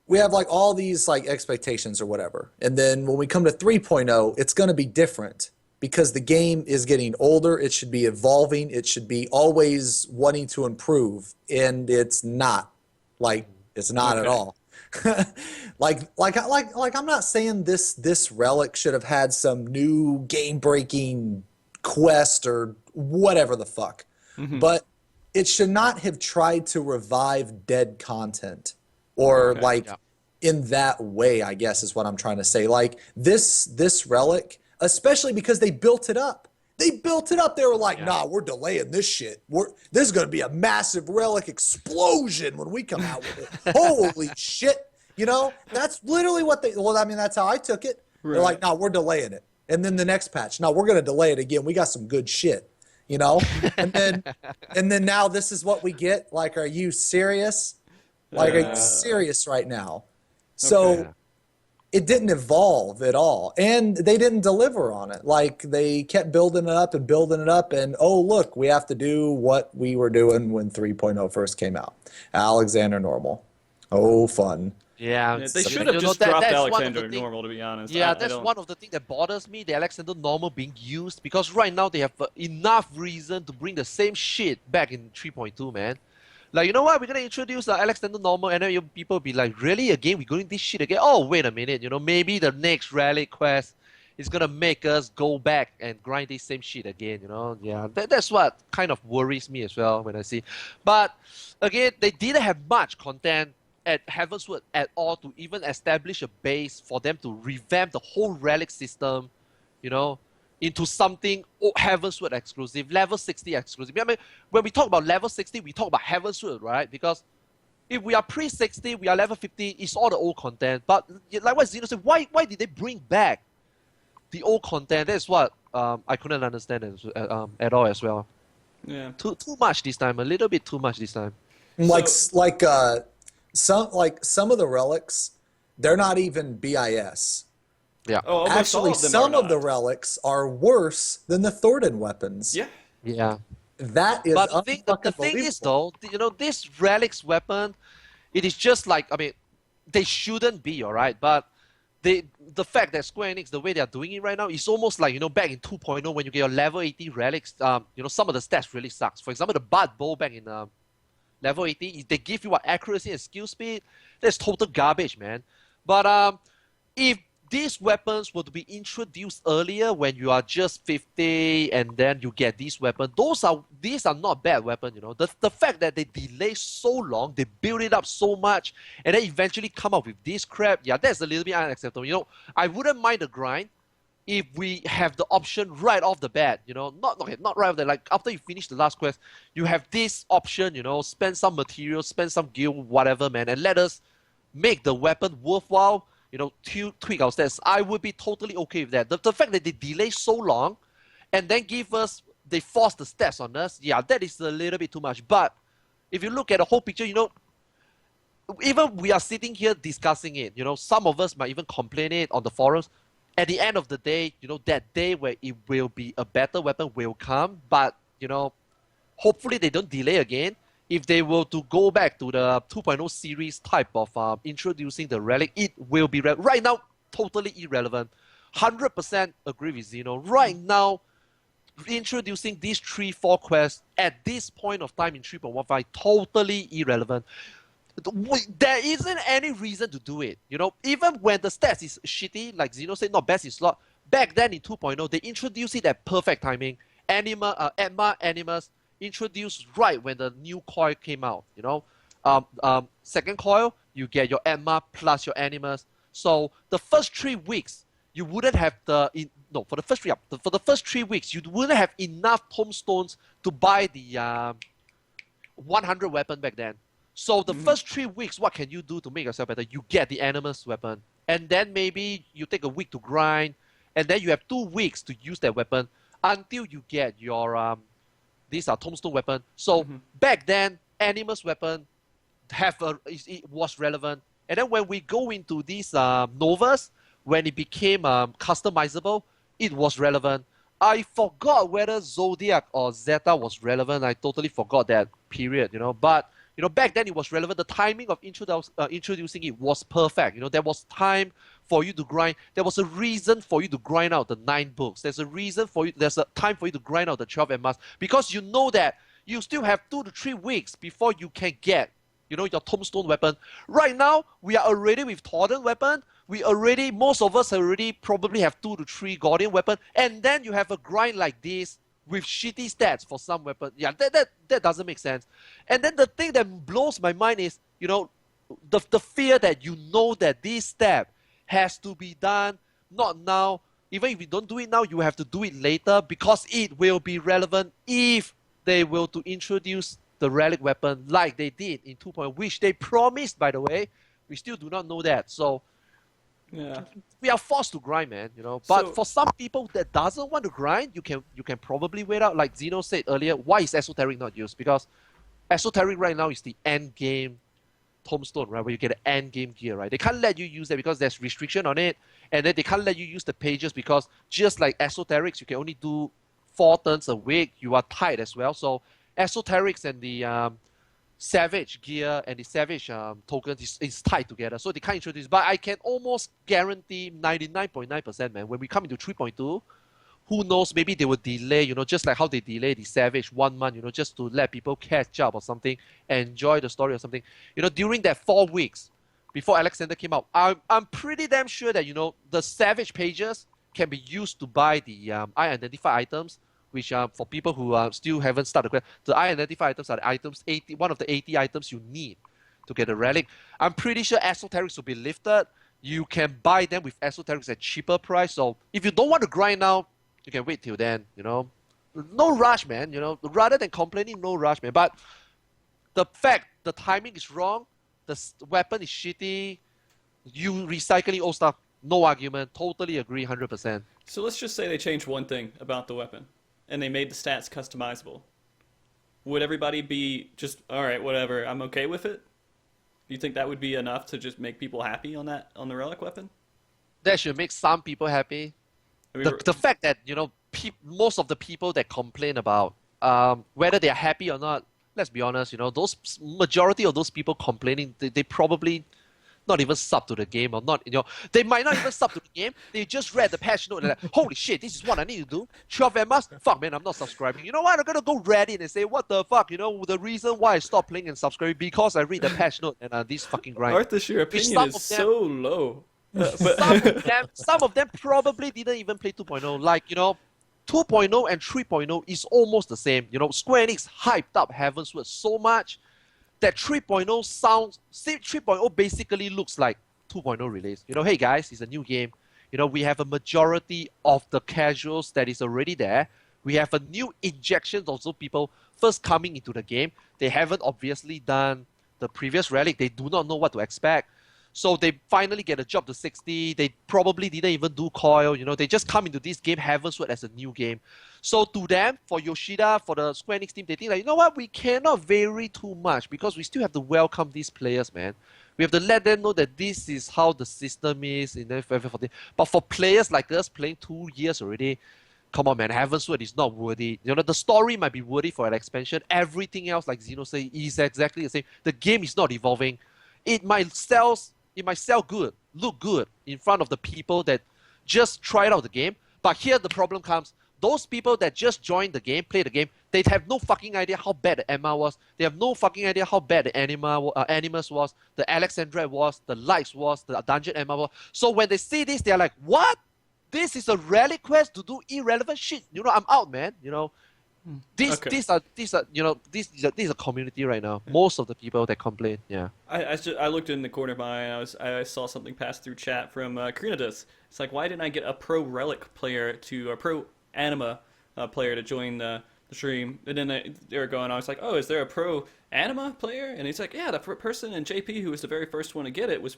[SPEAKER 3] we have like all these like expectations or whatever. And then when we come to 3.0, it's going to be different because the game is getting older. It should be evolving. It should be always wanting to improve. And it's not. Like, it's not at
[SPEAKER 1] Okay.
[SPEAKER 3] all. like I'm not saying this relic should have had some new game-breaking quest or whatever the fuck. But it should not have tried to revive dead content or
[SPEAKER 1] Okay.
[SPEAKER 3] like
[SPEAKER 2] Yeah.
[SPEAKER 3] in that way, I guess is what I'm trying to say. Like this relic, especially because they built it up. They built it up. They were like, nah, we're delaying this shit. This is going to be a massive relic explosion when we come out with it. Holy shit. You know, that's literally what well, I mean, that's how I took it. They're
[SPEAKER 1] Right.
[SPEAKER 3] like, no, we're delaying it. And then the next patch, no, we're going to delay it again. We got some good shit, you know? And then now this is what we get. Like, are you serious? Like, are you serious right now? So
[SPEAKER 1] Okay.
[SPEAKER 3] it didn't evolve at all. And they didn't deliver on it. Like, they kept building it up and building it up. And, oh, look, we have to do what we were doing when 3.0 first came out. Alexander Normal. Oh, fun.
[SPEAKER 2] Yeah.
[SPEAKER 1] Yeah, they
[SPEAKER 2] so,
[SPEAKER 1] should
[SPEAKER 2] you
[SPEAKER 1] have
[SPEAKER 2] know,
[SPEAKER 1] just dropped
[SPEAKER 2] that's one of
[SPEAKER 1] Alexander
[SPEAKER 2] the thing-
[SPEAKER 1] Normal, to be honest.
[SPEAKER 2] Yeah,
[SPEAKER 1] I
[SPEAKER 2] that's
[SPEAKER 1] don't-
[SPEAKER 2] one of the things that bothers me, the Alexander Normal being used, because right now they have enough reason to bring the same shit back in 3.2, man. Like, you know what, we're going to introduce Alexander Normal, and then people be like, really, again, we're going this shit again? Oh, wait a minute, you know, maybe the next Relic quest is going to make us go back and grind this same shit again, you know? Yeah, that's what kind of worries me as well when I see. But, again, they didn't have much content at Heavensward at all to even establish a base for them to revamp the whole Relic system, you know, into something Heavensward exclusive, level 60 exclusive. I mean, when we talk about level 60, we talk about Heavensward, right? Because if we are pre-60, we are level 50, it's all the old content. But like what Xeno said, why did they bring back the old content? That's what I couldn't understand at all as well.
[SPEAKER 1] Yeah.
[SPEAKER 2] Too much this time, a little bit too much this time.
[SPEAKER 3] Some of the relics, they're not even BIS.
[SPEAKER 2] Yeah.
[SPEAKER 1] Oh, almost
[SPEAKER 3] Actually,
[SPEAKER 1] all of them
[SPEAKER 3] some
[SPEAKER 1] are
[SPEAKER 3] of the
[SPEAKER 1] not.
[SPEAKER 3] relics are worse than the Thornton weapons.
[SPEAKER 1] Yeah.
[SPEAKER 2] Yeah.
[SPEAKER 3] That is
[SPEAKER 2] But the thing is, though, you know, this Relic's weapon, it is just like, I mean, they shouldn't be, all right? But the fact that Square Enix, the way they are doing it right now, is almost like, you know, back in 2.0 when you get your level 80 Relics, you know, some of the stats really sucks. For example, the Bud Bow back in level 80, they give you what accuracy and skill speed. That's total garbage, man. But if these weapons were to be introduced earlier when you are just 50 and then you get these weapons, these are not bad weapons, you know. The fact that they delay so long, they build it up so much, and then eventually come up with this crap, yeah, that's a little bit unacceptable. You know, I wouldn't mind the grind if we have the option right off the bat, you know, not right off the, like after you finish the last quest, you have this option, you know, spend some material, spend some gear, whatever, man, and let us make the weapon worthwhile, you know, tweak our stats. I would be totally okay with that. The fact that they delay so long and then they force the stats on us, yeah, that is a little bit too much. But if you look at the whole picture, you know, even we are sitting here discussing it, you know, some of us might even complain it on the forums. At the end of the day, you know, that day where it will be a better weapon will come, but, you know, hopefully they don't delay again. If they were to go back to the 2.0 series type of introducing the Relic, it will be, right now, totally irrelevant. 100% agree with Xeno. Right now, introducing these 3-4 quests at this point of time in 3.15, totally irrelevant. There isn't any reason to do it, you know. Even when the stats is shitty, like Xeno said, not best in slot. Back then in 2.0, they introduced it at perfect timing. Edma Animus introduced right when the new coil came out, you know. Second coil, you get your Edma plus your Animus. So the first 3 weeks, you wouldn't have for the first 3 weeks, you wouldn't have enough tombstones to buy the 100 weapon back then. So the first 3 weeks, what can you do to make yourself better? You get the Animus weapon. And then maybe you take a week to grind. And then you have 2 weeks to use that weapon until you get your these are tombstone weapon. So back then, Animus weapon it was relevant. And then when we go into these Novas, when it became customizable, it was relevant. I forgot whether Zodiac or Zeta was relevant. I totally forgot that period, But, back then it was relevant. The timing of introducing it was perfect. There was time for you to grind. There was a reason for you to grind out the 9 books. There's a time for you to grind out the 12 MRs. Because you know that you still have 2 to 3 weeks before you can get, your tombstone weapon. Right now, we are already with Torden weapon. Most of us already probably have 2 to 3 Guardian weapon. And then you have a grind like this with shitty stats for some weapon. Yeah, that doesn't make sense. And then the thing that blows my mind is, the fear that that this step has to be done, not now. Even if you don't do it now, you have to do it later because it will be relevant if they will to introduce the relic weapon like they did in 2.0, which they promised, by the way. We still do not know that. So
[SPEAKER 1] yeah,
[SPEAKER 2] we are forced to grind, man. But
[SPEAKER 1] So-
[SPEAKER 2] for some people that doesn't want to grind, you can probably wait out. Like Zeno said earlier, why is esoteric not used? Because esoteric right now is the end game tombstone, right? Where you get an end game gear, right? They can't let you use that because there's restriction on it, and then they can't let you use the pages because just like esoterics, you can only do 4 turns a week. You are tied as well. So esoterics and the savage gear and the savage tokens is tied together, so they can't introduce. But I can almost guarantee 99.9%, man, when we come into 3.2, who knows, maybe they will delay, just like how they delay the savage 1 month, just to let people catch up or something, enjoy the story or something. During that 4 weeks before Alexander came out, I'm pretty damn sure that, the savage pages can be used to buy the I-identify items, which for people who still haven't started, the I-identify items are the items, one of the 80 items you need to get a relic. I'm pretty sure esoterics will be lifted. You can buy them with esoterics at cheaper price. So if you don't want to grind now, you can wait till then, No rush, man, Rather than complaining, no rush, man. But the fact the timing is wrong, the weapon is shitty, you recycling old stuff, no argument. Totally agree, 100%.
[SPEAKER 1] So let's just say they changed one thing about the weapon, and they made the stats customizable. Would everybody be just, all right, whatever, I'm okay with it? Do you think that would be enough to just make people happy on the relic weapon?
[SPEAKER 2] That should make some people happy.
[SPEAKER 1] I mean,
[SPEAKER 2] The fact that, most of the people that complain about whether they're happy or not, let's be honest, those majority of those people complaining, they probably not even sub to the game or not, they might not even sub to the game. They just read the patch note and like, holy shit, this is what I need to do. 12 MRs? Fuck, man, I'm not subscribing. You know what? I'm going to go Reddit and say, what the fuck? The reason why I stopped playing and subscribing because I read the patch note and this fucking grind.
[SPEAKER 1] Arthas, your opinion is so low.
[SPEAKER 2] Some of them probably didn't even play 2.0. Like, 2.0 and 3.0 is almost the same. Square Enix hyped up Heavensward so much that 3.0 basically looks like 2.0 release. Hey guys, it's a new game. We have a majority of the casuals that is already there. We have a new injection of those people first coming into the game. They haven't obviously done the previous Relic. They do not know what to expect. So they finally get a job to 60. They probably didn't even do coil. They just come into this game, Heavensward, as a new game. So to them, for Yoshida, for the Square Enix team, they think like, you know what, we cannot vary too much because we still have to welcome these players, man. We have to let them know that this is how the system is in FF14. But for players like us playing 2 years already, come on, man, Heavensward is not worthy. The story might be worthy for an expansion. Everything else, like Zeno said, is exactly the same. The game is not evolving. It might sell good, look good in front of the people that just tried out the game. But here the problem comes. Those people that just joined the game, play the game, they have no fucking idea how bad the MR was. They have no fucking idea how bad the Animus was, the Alexandra was, the Lights was, the Dungeon MR was. So when they see this, they're like, what? This is a relic quest to do irrelevant shit. I'm out, man. This is a community right now. Most of the people that complain, yeah.
[SPEAKER 1] I looked in the corner of my eye and I saw something pass through chat from Karinadus. It's like, why didn't I get a pro relic player a pro anima player to join the the stream, and then they were going. I was like, "Oh, is there a pro anima player?" And he's like, "Yeah, the person in JP who was the very first one to get it was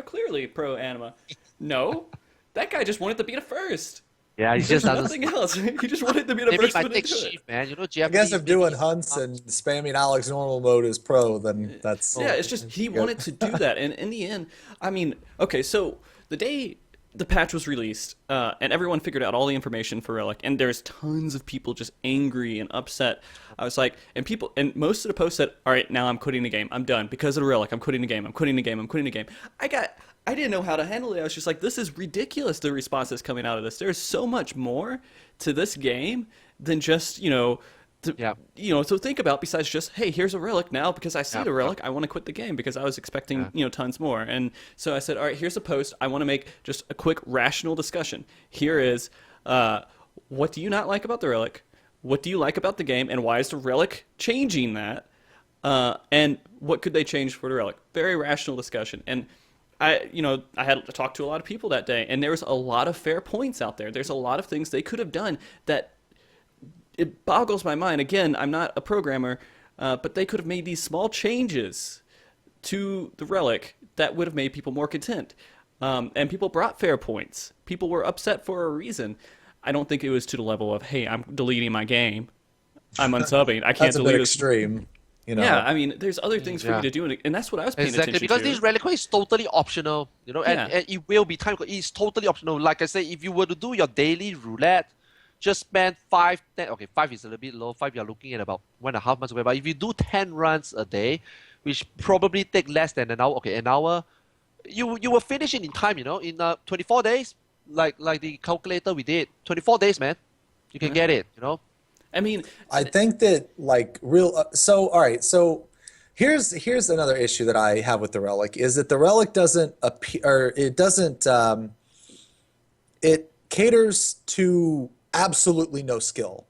[SPEAKER 1] clearly pro anima." No, that guy just wanted to be the first.
[SPEAKER 2] Yeah, he
[SPEAKER 1] There's
[SPEAKER 2] just
[SPEAKER 1] nothing else. He just wanted to be the
[SPEAKER 2] Maybe
[SPEAKER 1] first
[SPEAKER 2] my
[SPEAKER 1] one to
[SPEAKER 2] next
[SPEAKER 1] do it.
[SPEAKER 2] shift, man. You know,
[SPEAKER 3] I
[SPEAKER 2] Japanese.
[SPEAKER 3] guess if doing
[SPEAKER 2] maybe-
[SPEAKER 3] hunts and spamming Alex normal mode is pro, then that's
[SPEAKER 1] Yeah, it's just he wanted to do that, and in the end, I mean, okay, so the day the patch was released, and everyone figured out all the information for Relic, and there's tons of people just angry and upset. I was like, and most of the posts said, "All right, now I'm quitting the game. I'm done because of the Relic. I'm quitting the game. I'm quitting the game. I'm quitting the game." I didn't know how to handle it. I was just like, this is ridiculous. The response that's coming out of this. There's so much more to this game than just so think about besides just, hey, here's a Relic now because I see the Relic. I want to quit the game because I was expecting tons more. And so I said, all right, here's a post. I want to make just a quick rational discussion. Here is what do you not like about the Relic? What do you like about the game? And why is the Relic changing that? And what could they change for the Relic? Very rational discussion. And I had to talk to a lot of people that day, and there was a lot of fair points out there. There's a lot of things they could have done that it boggles my mind. Again, I'm not a programmer, but they could have made these small changes to the Relic that would have made people more content. And people brought fair points. People were upset for a reason. I don't think it was to the level of, hey, I'm deleting my game. I'm unsubbing. I can't
[SPEAKER 3] that's a
[SPEAKER 1] delete
[SPEAKER 3] bit
[SPEAKER 1] it.
[SPEAKER 3] extreme. You know.
[SPEAKER 1] Yeah, I mean, there's other things for you to do, and that's what I was paying
[SPEAKER 2] Exactly,
[SPEAKER 1] attention
[SPEAKER 2] because
[SPEAKER 1] to.
[SPEAKER 2] this reliquary is totally optional, and
[SPEAKER 1] Yeah.
[SPEAKER 2] it will be time. It's totally optional. Like I say, if you were to do your daily roulette, just spend 5, 10. Okay, 5 is a little bit low. 5, you're looking at about 1.5 months away. But if you do 10 runs a day, which probably take less than an hour. Okay, an hour, you will finish it in time. In 24 days, like the calculator we did. 24 days, man, you can get it.
[SPEAKER 1] I mean,
[SPEAKER 3] I think that like all right, so here's another issue that I have with the Relic is that the Relic doesn't appear, or it doesn't it caters to absolutely no skill.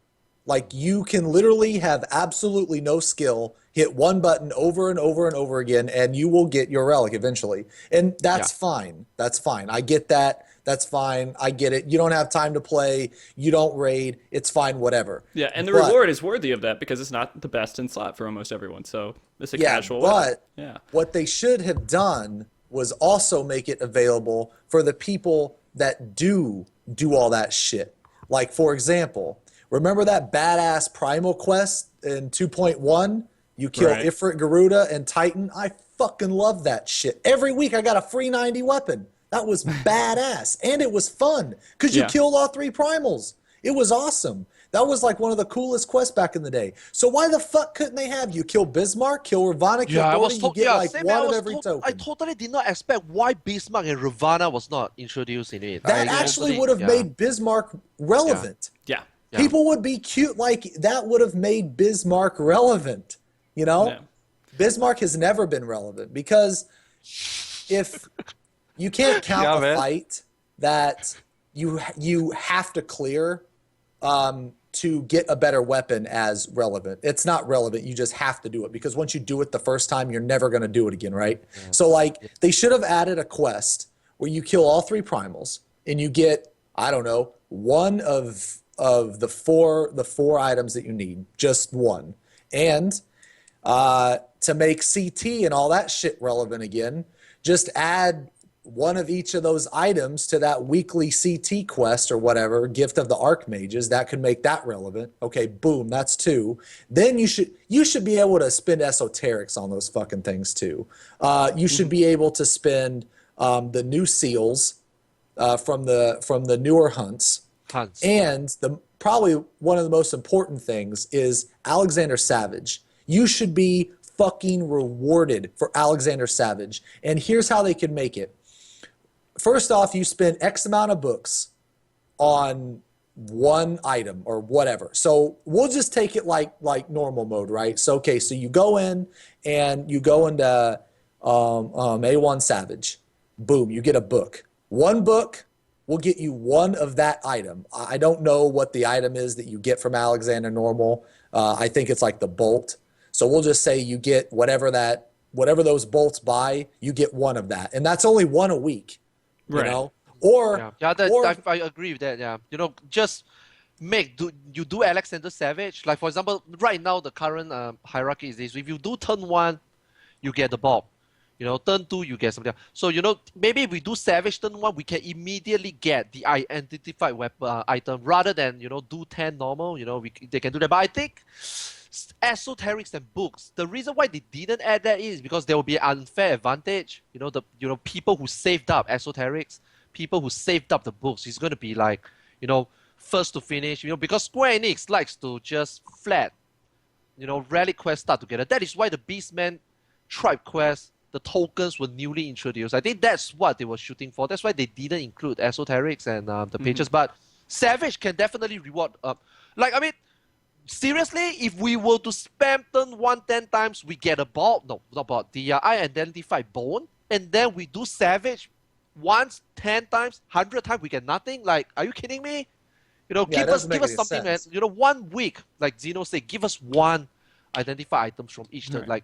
[SPEAKER 3] Like you can literally have absolutely no skill, hit one button over and over and over again, and you will get your Relic eventually. And that's fine. That's fine. I get that. That's fine. I get it. You don't have time to play. You don't raid. It's fine, whatever.
[SPEAKER 1] yeah, and the reward is worthy of that because it's not the best in slot for almost everyone. So it's a casual.
[SPEAKER 3] But
[SPEAKER 1] yeah,
[SPEAKER 3] what they should have done was also make it available for the people that do all that shit. Like, for example, remember that badass Primal quest in 2.1? You kill Ifrit, Garuda, and Titan? I fucking love that shit. Every week I got a free 90 weapon. That was badass. And it was fun because you killed all 3 primals. It was awesome. That was like one of the coolest quests back in the day. So why the fuck couldn't they have you kill Bismarck, kill Ravana, kill Thorny, you get like one of every token?
[SPEAKER 2] I totally did not expect why Bismarck and Ravana was not introduced in it.
[SPEAKER 3] That actually would have made Bismarck relevant.
[SPEAKER 1] yeah.
[SPEAKER 3] People would be cute. Like, that would have made Bismarck relevant.
[SPEAKER 1] Yeah.
[SPEAKER 3] Bismarck has never been relevant because if you can't count a fight that you have to clear to get a better weapon as relevant. It's not relevant. You just have to do it because once you do it the first time, you're never going to do it again, right? So, like, they should have added a quest where you kill all 3 primals and you get, I don't know, one of the four items that you need, just one. And to make CT and all that shit relevant again, just add one of each of those items to that weekly CT quest or whatever, Gift of the Archmages. That could make that relevant. Okay, boom, that's 2. Then you should be able to spend esoterics on those fucking things too. You should be able to spend the new seals from the newer hunts. And probably one of the most important things is Alexander Savage. You should be fucking rewarded for Alexander Savage. And here's how they can make it. First off, you spend X amount of books on one item or whatever. So we'll just take it like normal mode, right? So, okay, so you go in and you go into A1 Savage. Boom, you get a book. One book will get you one of that item. I don't know what the item is that you get from Alexander Normal. I think it's like the bolt. So we'll just say you get whatever those bolts buy, you get one of that. And that's only one a week. You know? Or
[SPEAKER 2] I agree with that. Yeah, just you do Alexander Savage. Like for example, right now the current hierarchy is this: if you do turn 1, you get the bomb. You know, turn 2 you get something else. So you know, maybe if we do Savage turn 1, we can immediately get the identified weapon item rather than do 10 normal. You know, they can do that. But I think esoterics and books, the reason why they didn't add that is because there will be an unfair advantage. You know, people who saved up esoterics, people who saved up the books, is going to be like, first to finish. Because Square Enix likes to just flat, relic quest start together. That is why the Beastman tribe quest, the tokens were newly introduced. I think that's what they were shooting for. That's why they didn't include esoterics and the pages. But Savage can definitely reward. Seriously, if we were to spam turn 1 10 times, we get a ball. No, not ball. The identified bone, and then we do Savage once 10 times, 100 times, we get nothing. Like, are you kidding me? Give us something, man. 1 week, like Zeno said, give us 1 identified items from each turn. Like,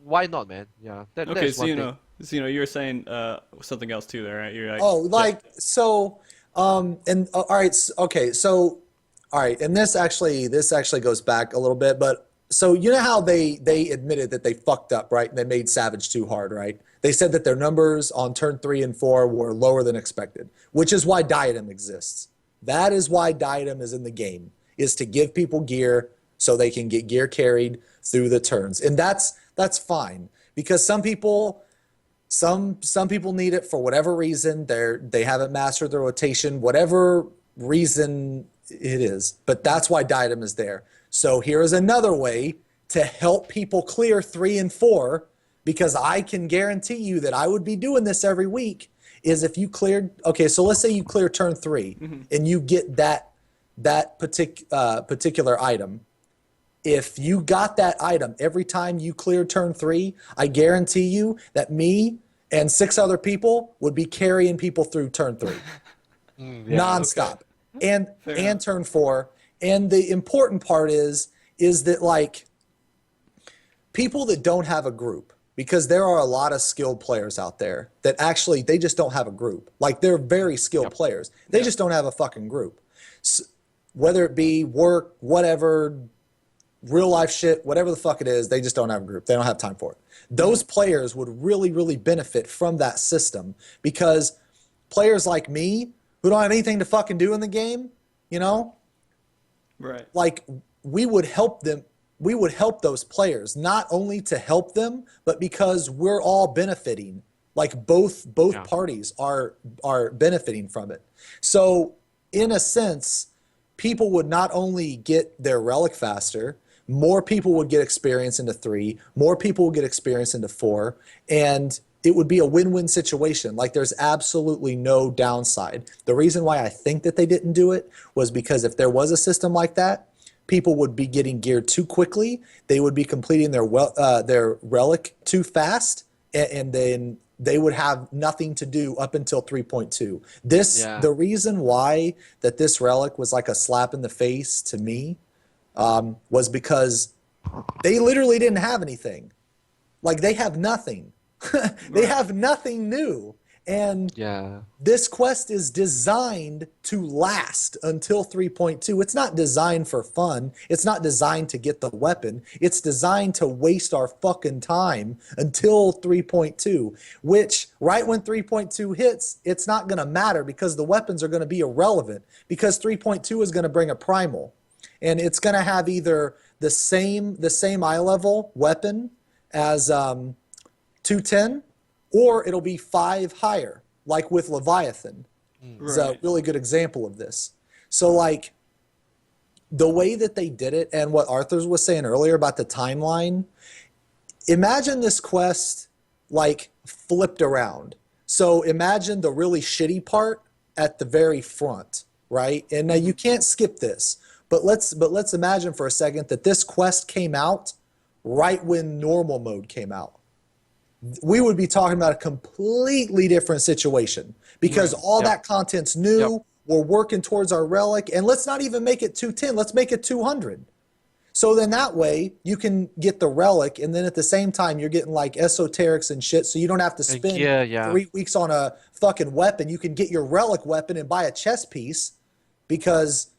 [SPEAKER 2] why not, man? Yeah.
[SPEAKER 1] Okay, Zeno, you were saying something else too, there, right? You're like,
[SPEAKER 3] all right, okay, so. All right, and this actually goes back a little bit, but so you know how they admitted that they fucked up, right? And they made Savage too hard, right? They said that their numbers on turn 3 and 4 were lower than expected, which is why Diadem exists. That is why Diadem is in the game, is to give people gear so they can get gear carried through the turns. And that's fine, because some people need it for whatever reason. They haven't mastered the rotation, whatever reason it is, but that's why Diadem is there. So here is another way to help people clear 3 and 4, because I can guarantee you that I would be doing this every week, is if you cleared, okay, so let's say you clear turn 3 and you get that particular item. If you got that item every time you cleared turn 3, I guarantee you that me and 6 other people would be carrying people through turn 3 nonstop. Okay. And turn 4. And the important part is that, like, people that don't have a group, because there are a lot of skilled players out there that actually, they just don't have a group. Like, they're very skilled players. They just don't have a fucking group. So, whether it be work, whatever, real life shit, whatever the fuck it is, they just don't have a group. They don't have time for it. Those players would really, really benefit from that system, because players like me, who don't have anything to fucking do in the game,
[SPEAKER 1] right?
[SPEAKER 3] Like, we would help them. We would help those players, not only to help them, but because we're all benefiting. Like, both parties are benefiting from it. So, in a sense, people would not only get their relic faster, more people would get experience into 3, more people would get experience into 4, and it would be a win-win situation. Like, there's absolutely no downside. The reason why I think that they didn't do it was because if there was a system like that, people would be getting geared too quickly. They would be completing their relic too fast, and then they would have nothing to do up until 3.2. The reason why that this relic was like a slap in the face to me was because they literally didn't have anything. Like, they have nothing. They have nothing new. And this quest is designed to last until 3.2. It's not designed for fun. It's not designed to get the weapon. It's designed to waste our fucking time until 3.2, which right when 3.2 hits, it's not going to matter, because the weapons are going to be irrelevant, because 3.2 is going to bring a primal. And it's going to have either the same eye level weapon as 210, or it'll be 5 higher, like with Leviathan. It's a really good example of this. So, like, the way that they did it, and what Arthurs was saying earlier about the timeline, imagine this quest, like, flipped around. So imagine the really shitty part at the very front, right? And now you can't skip this, but let's imagine for a second that this quest came out right when normal mode came out. We would be talking about a completely different situation, because all that content's new. We're working towards our relic, and let's not even make it 210. Let's make it 200. So then that way you can get the relic, and then at the same time you're getting like esoterics and shit, so you don't have to spend 3 weeks on a fucking weapon. You can get your relic weapon and buy a chess piece, because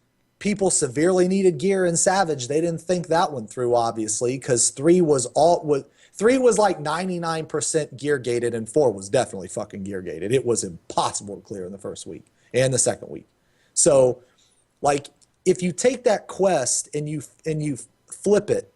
[SPEAKER 3] people severely needed gear in Savage. They didn't think that one through, obviously, because 3 was like 99% gear gated, and 4 was definitely fucking gear gated. It was impossible to clear in the first week and the second week. So, like, if you take that quest and you flip it,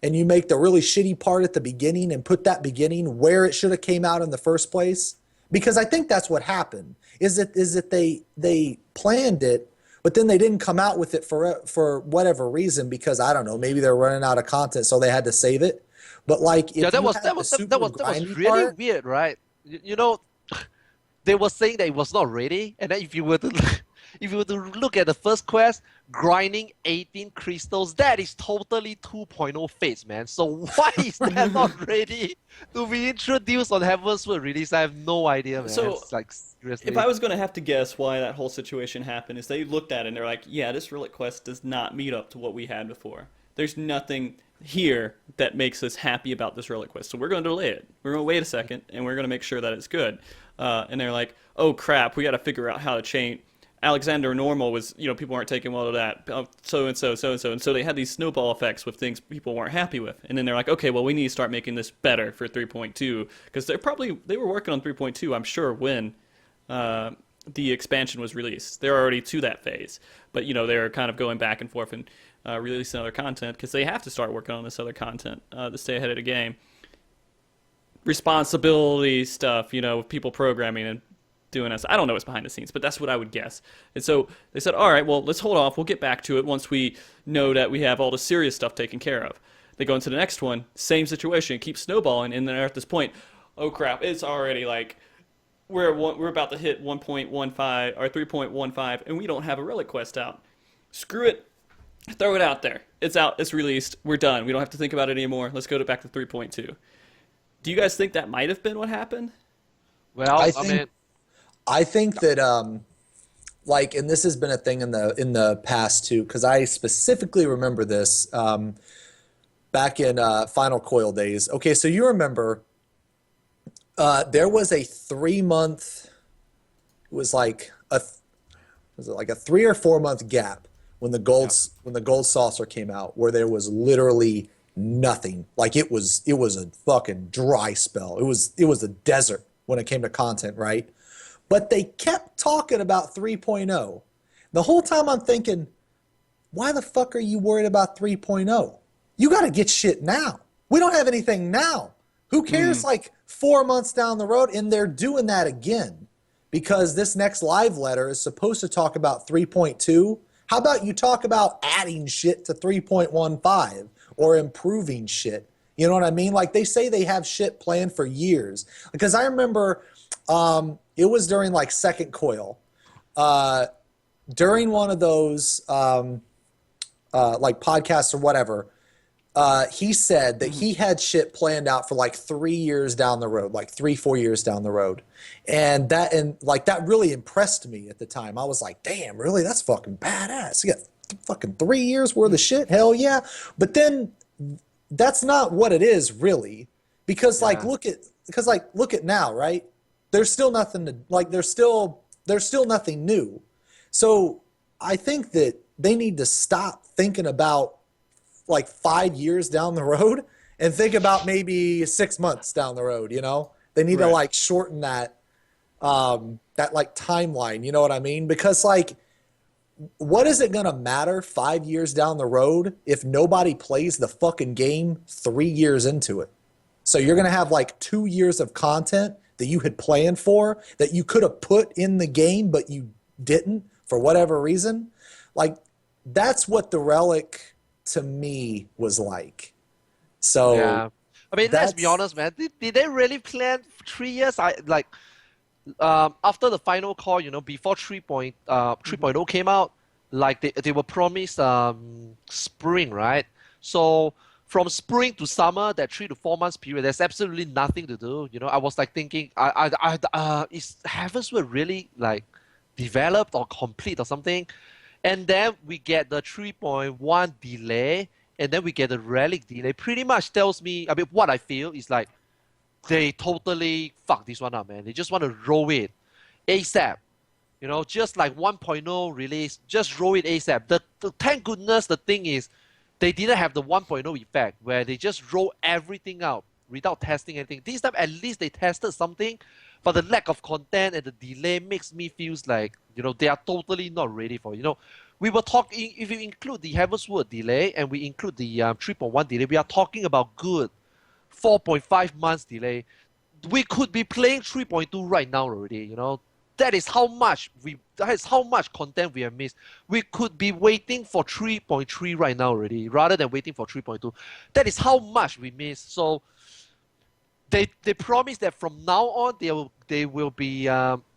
[SPEAKER 3] and you make the really shitty part at the beginning and put that beginning where it should have came out in the first place, because I think that's what happened. Is that they planned it, but then they didn't come out with it for whatever reason, because I don't know, maybe they're running out of content, so they had to save it. But like, if
[SPEAKER 2] that was really weird, right? You know, they were saying that it was not ready, and then if you were to look at the first quest, grinding 18 crystals, that is totally 2.0 phase, man. So why is that not ready to be introduced on Heavensward release? I have no idea, man.
[SPEAKER 1] So,
[SPEAKER 2] it's like, seriously.
[SPEAKER 1] If I was going to have to guess why that whole situation happened, is they looked at it and they're like, yeah, this Relic quest does not meet up to what we had before. There's nothing here that makes us happy about this Relic quest, so we're going to delay it. We're going to wait a second, and we're going to make sure that it's good. And they're like, oh crap, we got to figure out how to change. Alexander Normal was, people weren't taking well to that, so-and-so, so-and-so, and so they had these snowball effects with things people weren't happy with. And then they're like, okay, well, we need to start making this better for 3.2, because they were working on 3.2, I'm sure, when the expansion was released. They're already to that phase, but, they're kind of going back and forth and releasing other content, because they have to start working on this other content to stay ahead of the game. Responsibility stuff, with people programming and doing this. I don't know what's behind the scenes, but that's what I would guess. And so they said, all right, well, let's hold off. We'll get back to it once we know that we have all the serious stuff taken care of. They go into the next one, same situation, keep snowballing, and then they're at this point, oh crap, it's already like, we're about to hit 1.15 or 3.15, and we don't have a Relic quest out. Screw it. Throw it out there. It's out. It's released. We're done. We don't have to think about it anymore. Let's go back to 3.2. Do you guys think that might have been what happened?
[SPEAKER 2] Well,
[SPEAKER 3] I think that, and this has been a thing in the past too, because I specifically remember this back in Final Coil days. Okay, so you remember there was a 3-month, it was like a 3 or 4 month gap when the gold saucer came out, where there was literally nothing. Like it was a fucking dry spell. It was a desert when it came to content, right? But they kept talking about 3.0. The whole time I'm thinking, why the fuck are you worried about 3.0? You got to get shit now. We don't have anything now. Who cares like 4 months down the road? And they're doing that again, because this next live letter is supposed to talk about 3.2. How about you talk about adding shit to 3.15 or improving shit? You know what I mean? Like, they say they have shit planned for years. Because I remember it was during like second coil. During one of those like podcasts or whatever, he said that he had shit planned out for like 3 years down the road, like 3-4 years down the road. And that really impressed me at the time. I was like, damn, really? That's fucking badass. You got fucking 3 years worth of shit? Hell yeah. But then that's not what it is, really. Because look at now, right? There's still nothing to there's still nothing new. So I think that they need to stop thinking about like 5 years down the road and think about maybe 6 months down the road. They need to like shorten that that like timeline. You know what I mean? Because like, what is it gonna matter 5 years down the road if nobody plays the fucking game 3 years into it? So you're gonna have like 2 years of content that you had planned for, that you could have put in the game, but you didn't for whatever reason. Like, that's what the Relic to me was like. So
[SPEAKER 2] yeah. I mean, let's be honest, man. Did they really plan 3 years? After the final call, before 3.0 came out, like they were promised spring, right? So from spring to summer, that 3 to 4 months period, there's absolutely nothing to do. I was like thinking, is Heavensward really like developed or complete or something? And then we get the 3.1 delay, and then we get the Relic delay. Pretty much tells me, I mean, what I feel is like they totally fucked this one up, man. They just want to roll it ASAP. You know, just like 1.0 release, just roll it ASAP. Thank goodness the thing is, they didn't have the 1.0 effect where they just roll everything out without testing anything. This time, at least they tested something, but the lack of content and the delay makes me feels like, you know, they are totally not ready for it. You know, we were talking, if you include the Heavensward delay and we include the 3.1 delay, we are talking about good 4.5 months delay. We could be playing 3.2 right now already, you know. That is how much content we have missed. We could be waiting for 3.3 right now already, rather than waiting for 3.2. That is how much we missed. So they promise that from now on they will be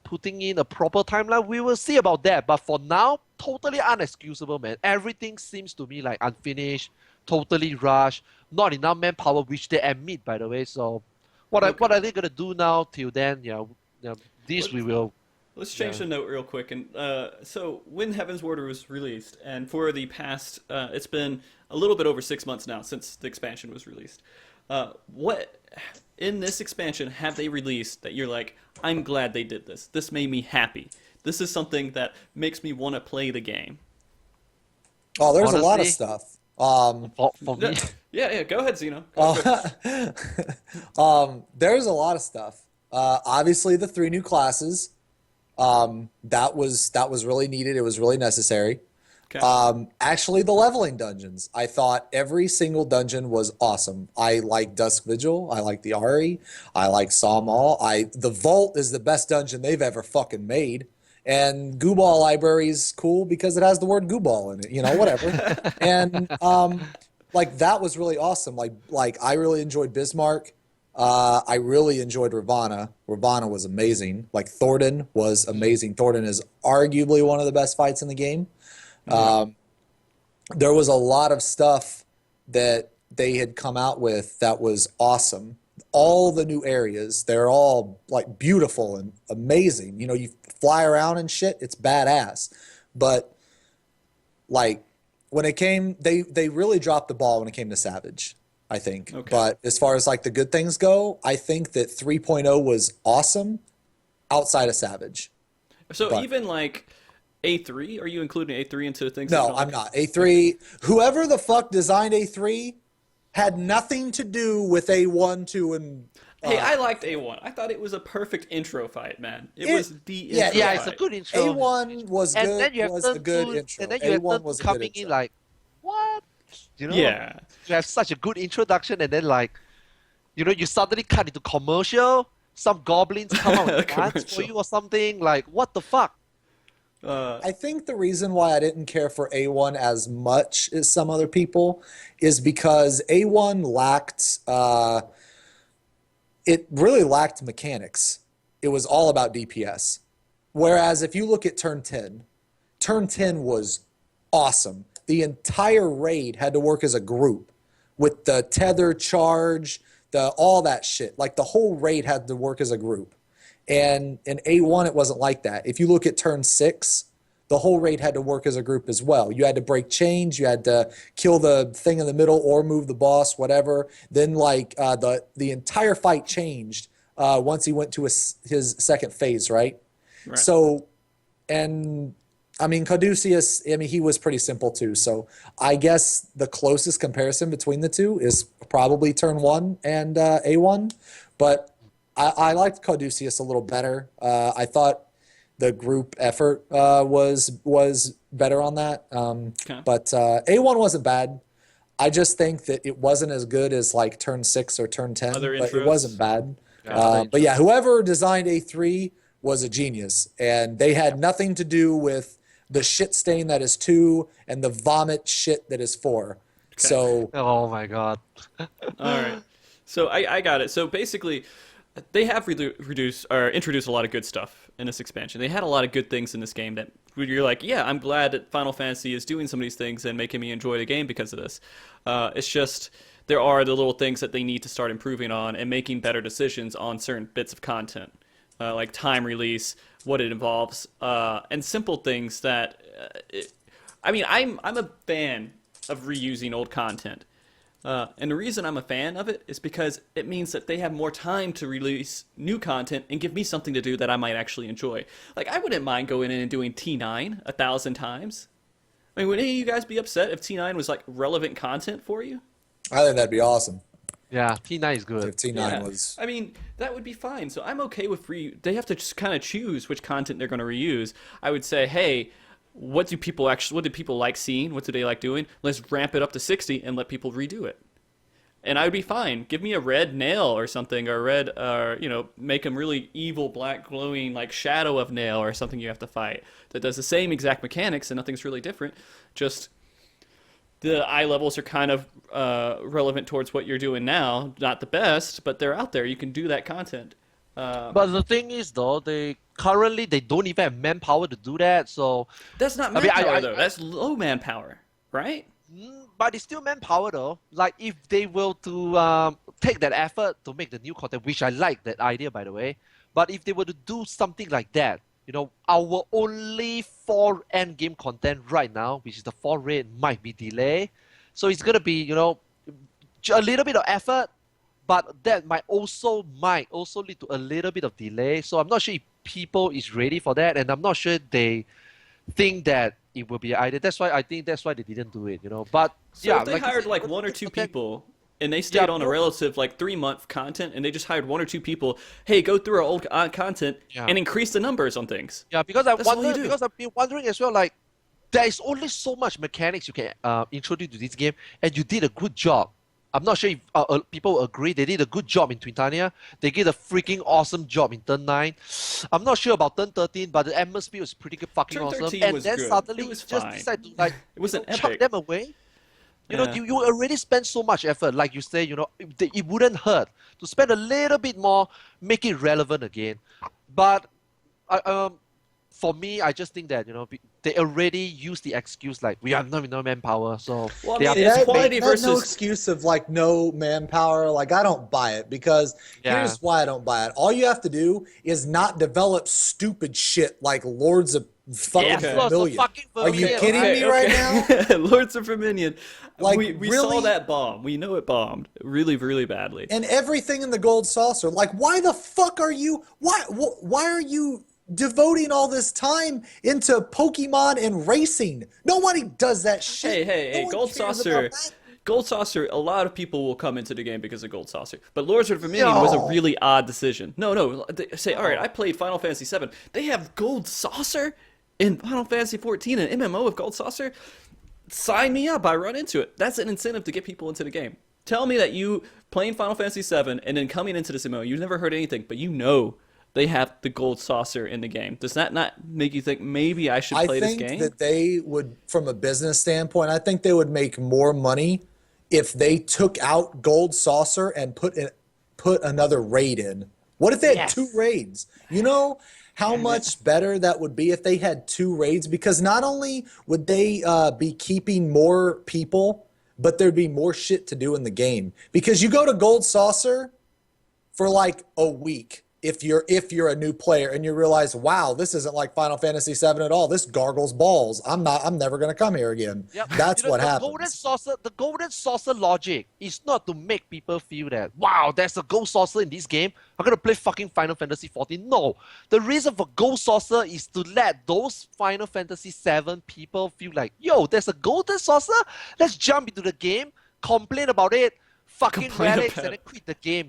[SPEAKER 2] putting in a proper timeline. We will see about that. But for now, totally unexcusable, man. Everything seems to me like unfinished, totally rushed, not enough manpower, which they admit, by the way. So what are they gonna do now till then? This we will.
[SPEAKER 1] Let's change the note real quick. And so when Heavensward was released, and for the past, it's been a little bit over 6 months now since the expansion was released. What in this expansion have they released that you're like, I'm glad they did this. This made me happy. This is something that makes me want to play the game.
[SPEAKER 3] Oh, there's a lot of
[SPEAKER 2] Honestly,
[SPEAKER 3] stuff.
[SPEAKER 2] For me,
[SPEAKER 1] Yeah, go ahead, Zeno.
[SPEAKER 3] There's a lot of stuff. Obviously, the 3 new classes. That was really needed. It was really necessary.
[SPEAKER 1] Okay.
[SPEAKER 3] Actually, the leveling dungeons. I thought every single dungeon was awesome. I like Dusk Vigil. I like the Ari. I like Sawmaul. The Vault is the best dungeon they've ever fucking made. And Gooball Library is cool because it has the word Gooball in it. You know, whatever. And like that was really awesome. Like I really enjoyed Bismarck. I really enjoyed Ravana. Ravana was amazing. Like Thornton was amazing. Thornton is arguably one of the best fights in the game. There was a lot of stuff that they had come out with that was awesome. All the new areas, they're all like beautiful and amazing. You know, you fly around and shit, it's badass. But like when it came, they really dropped the ball when it came to Savage, I think.
[SPEAKER 1] Okay.
[SPEAKER 3] But as far as like the good things go, I think that 3.0 was awesome outside of Savage.
[SPEAKER 1] So
[SPEAKER 3] But
[SPEAKER 1] even like A3, are you including A3 into things that you
[SPEAKER 3] no,
[SPEAKER 1] don't
[SPEAKER 3] I'm
[SPEAKER 1] like?
[SPEAKER 3] not. A3, whoever the fuck designed A3 had nothing to do with A1, 2, and
[SPEAKER 1] Hey, I liked A1. I thought it was a perfect intro fight, man. It
[SPEAKER 3] It-
[SPEAKER 1] was the
[SPEAKER 3] yeah,
[SPEAKER 1] intro
[SPEAKER 2] yeah,
[SPEAKER 1] fight.
[SPEAKER 2] it's a good intro.
[SPEAKER 3] A1 was
[SPEAKER 2] And
[SPEAKER 3] good,
[SPEAKER 2] then you have
[SPEAKER 3] was a
[SPEAKER 2] turn
[SPEAKER 3] good
[SPEAKER 2] two,
[SPEAKER 3] intro.
[SPEAKER 2] and then you have
[SPEAKER 3] A1
[SPEAKER 2] turn
[SPEAKER 3] was a good
[SPEAKER 2] coming in
[SPEAKER 3] intro.
[SPEAKER 2] like, what? You know,
[SPEAKER 1] Yeah.
[SPEAKER 2] you have such a good introduction, and then like, you know, you suddenly cut into commercial. Some goblins come out and dance for
[SPEAKER 1] Commercial.
[SPEAKER 2] you or something. Like, what the fuck?
[SPEAKER 3] I think the reason why I didn't care for A1 as much as some other people is because A1 lacked, it really lacked mechanics. It was all about DPS. Whereas if you look at turn 10 was awesome. The entire raid had to work as a group with the tether charge, all that shit. Like the whole raid had to work as a group. And in A1, it wasn't like that. If you look at turn 6, the whole raid had to work as a group as well. You had to break chains, you had to kill the thing in the middle or move the boss, whatever. Then like the entire fight changed once he went to his second phase, right?
[SPEAKER 1] Right.
[SPEAKER 3] So, and I mean, Caduceus, I mean, he was pretty simple too. So I guess the closest comparison between the two is probably turn 1 and A1. But I liked Caduceus a little better. I thought the group effort was better on that.
[SPEAKER 1] Okay.
[SPEAKER 3] But A1 wasn't bad. I just think that it wasn't as good as like turn 6 or turn 10,
[SPEAKER 1] Other
[SPEAKER 3] but it
[SPEAKER 1] intros?
[SPEAKER 3] wasn't bad.
[SPEAKER 2] Yeah, other
[SPEAKER 3] But yeah, whoever designed A3 was a genius, and they had nothing to do with the shit stain that is 2 and the vomit shit that is 4. So
[SPEAKER 2] Oh my god.
[SPEAKER 1] All right. So I got it. So basically, they have reduced or introduced a lot of good stuff in this expansion. They had a lot of good things in this game that you're like, yeah, I'm glad that Final Fantasy is doing some of these things and making me enjoy the game because of this. It's just there are the little things that they need to start improving on and making better decisions on certain bits of content, like time release, what it involves, and simple things that. I mean, I'm a fan of reusing old content. And the reason I'm a fan of it is because it means that they have more time to release new content and give me something to do that I might actually enjoy. Like, I wouldn't mind going in and doing T9 1,000 times. I mean, would any of you guys be upset if T9 was like relevant content for you?
[SPEAKER 3] I think that'd be awesome
[SPEAKER 2] Yeah, T9 is good.
[SPEAKER 3] if T9 was.
[SPEAKER 1] I mean, that would be fine. So I'm okay with they have to just kind of choose which content they're going to reuse. I would say, hey, what do people like seeing? What do they like doing? Let's ramp it up to 60 and let people redo it. And I would be fine. Give me a red nail or something, or make them really evil, black, glowing, like shadow of nail or something you have to fight that does the same exact mechanics and nothing's really different. Just the eye levels are kind of relevant towards what you're doing now. Not the best, but they're out there. You can do that content.
[SPEAKER 2] But the thing is, though, they don't even have manpower to do that. So
[SPEAKER 1] that's not
[SPEAKER 2] I mean,
[SPEAKER 1] manpower, though. That's low manpower, right?
[SPEAKER 2] but it's still manpower, though. Like if they were to take that effort to make the new content, which I like that idea, by the way. But if they were to do something like that, our only 4 end game content right now, which is the 4 raid, might be delayed. So it's gonna be, a little bit of effort, but that might also lead to a little bit of delay. So I'm not sure if people is ready for that, and I'm not sure they think that it will be an idea. That's why they didn't do it. But
[SPEAKER 1] so
[SPEAKER 2] yeah,
[SPEAKER 1] if they hired like 1 or 2 people. And they stayed on a relative like 3-month content, and they just hired 1 or 2 people. Hey, go through our old content and increase the numbers on things.
[SPEAKER 2] Yeah, because I've been wondering as well. Like, there is only so much mechanics you can introduce to this game, and you did a good job. I'm not sure if people agree. They did a good job in Twintania. They did a freaking awesome job in Turn 9. I'm not sure about Turn 13, but the atmosphere was pretty fucking
[SPEAKER 1] Turn
[SPEAKER 2] awesome.
[SPEAKER 1] 13
[SPEAKER 2] And
[SPEAKER 1] was
[SPEAKER 2] then
[SPEAKER 1] good.
[SPEAKER 2] suddenly
[SPEAKER 1] It was
[SPEAKER 2] just
[SPEAKER 1] fine.
[SPEAKER 2] decide to
[SPEAKER 1] It wasn't
[SPEAKER 2] chuck
[SPEAKER 1] epic.
[SPEAKER 2] them away. You already spent so much effort. Like you say, it wouldn't hurt to spend a little bit more, make it relevant again. But for me, I just think that they already use the excuse like we have no manpower. So
[SPEAKER 1] Well, I
[SPEAKER 2] they
[SPEAKER 1] mean,
[SPEAKER 2] are
[SPEAKER 1] it's
[SPEAKER 3] That-
[SPEAKER 1] quality
[SPEAKER 3] that's no
[SPEAKER 1] versus.
[SPEAKER 3] excuse of like no manpower. Like I don't buy it because here's why I don't buy it. All you have to do is not develop stupid shit like Lords of fucking
[SPEAKER 1] Okay.
[SPEAKER 2] Lords of
[SPEAKER 3] Vermilion.
[SPEAKER 2] fucking
[SPEAKER 3] Are you
[SPEAKER 2] Vermilion,
[SPEAKER 3] kidding
[SPEAKER 2] right?
[SPEAKER 3] me right now?
[SPEAKER 1] Lords of Vermilion.
[SPEAKER 3] Like,
[SPEAKER 1] we saw
[SPEAKER 3] really?
[SPEAKER 1] that bomb. We know it bombed really, really badly.
[SPEAKER 3] And everything in the gold saucer. Like, why the fuck are you? Why are you devoting all this time into Pokemon and racing? Nobody does that shit.
[SPEAKER 1] Hey,
[SPEAKER 3] No one
[SPEAKER 1] Gold
[SPEAKER 3] cares
[SPEAKER 1] Saucer.
[SPEAKER 3] about that.
[SPEAKER 1] Gold Saucer, a lot of people will come into the game because of Gold Saucer. But Lords of Vermilion was a really odd decision. No. They say, all right, I played Final Fantasy VII. They have Gold Saucer in Final Fantasy XIV, an MMO of Gold Saucer? Sign me up. I run into it. That's an incentive to get people into the game. Tell me that you playing Final Fantasy VII and then coming into this MMO, you've never heard anything, but they have the Gold Saucer in the game. Does that not make you think maybe I should play this game?
[SPEAKER 3] I think that they would, from a business standpoint, I think they would make more money if they took out Gold Saucer and put another raid in. What if they had 2 raids? You know how much better that would be if they had 2 raids? Because not only would they be keeping more people, but there'd be more shit to do in the game. Because you go to Gold Saucer for like a week. If you're a new player and you realize, wow, this isn't like Final Fantasy VII at all. This gargles balls. I'm never gonna come here again.
[SPEAKER 2] Yep.
[SPEAKER 3] That's what happens.
[SPEAKER 2] The golden saucer logic is not to make people feel that, wow, there's a gold saucer in this game. I'm gonna play fucking Final Fantasy XIV. No. The reason for gold saucer is to let those Final Fantasy VII people feel like, yo, there's a golden saucer. Let's jump into the game, complain about it, fucking relics, and then quit the game,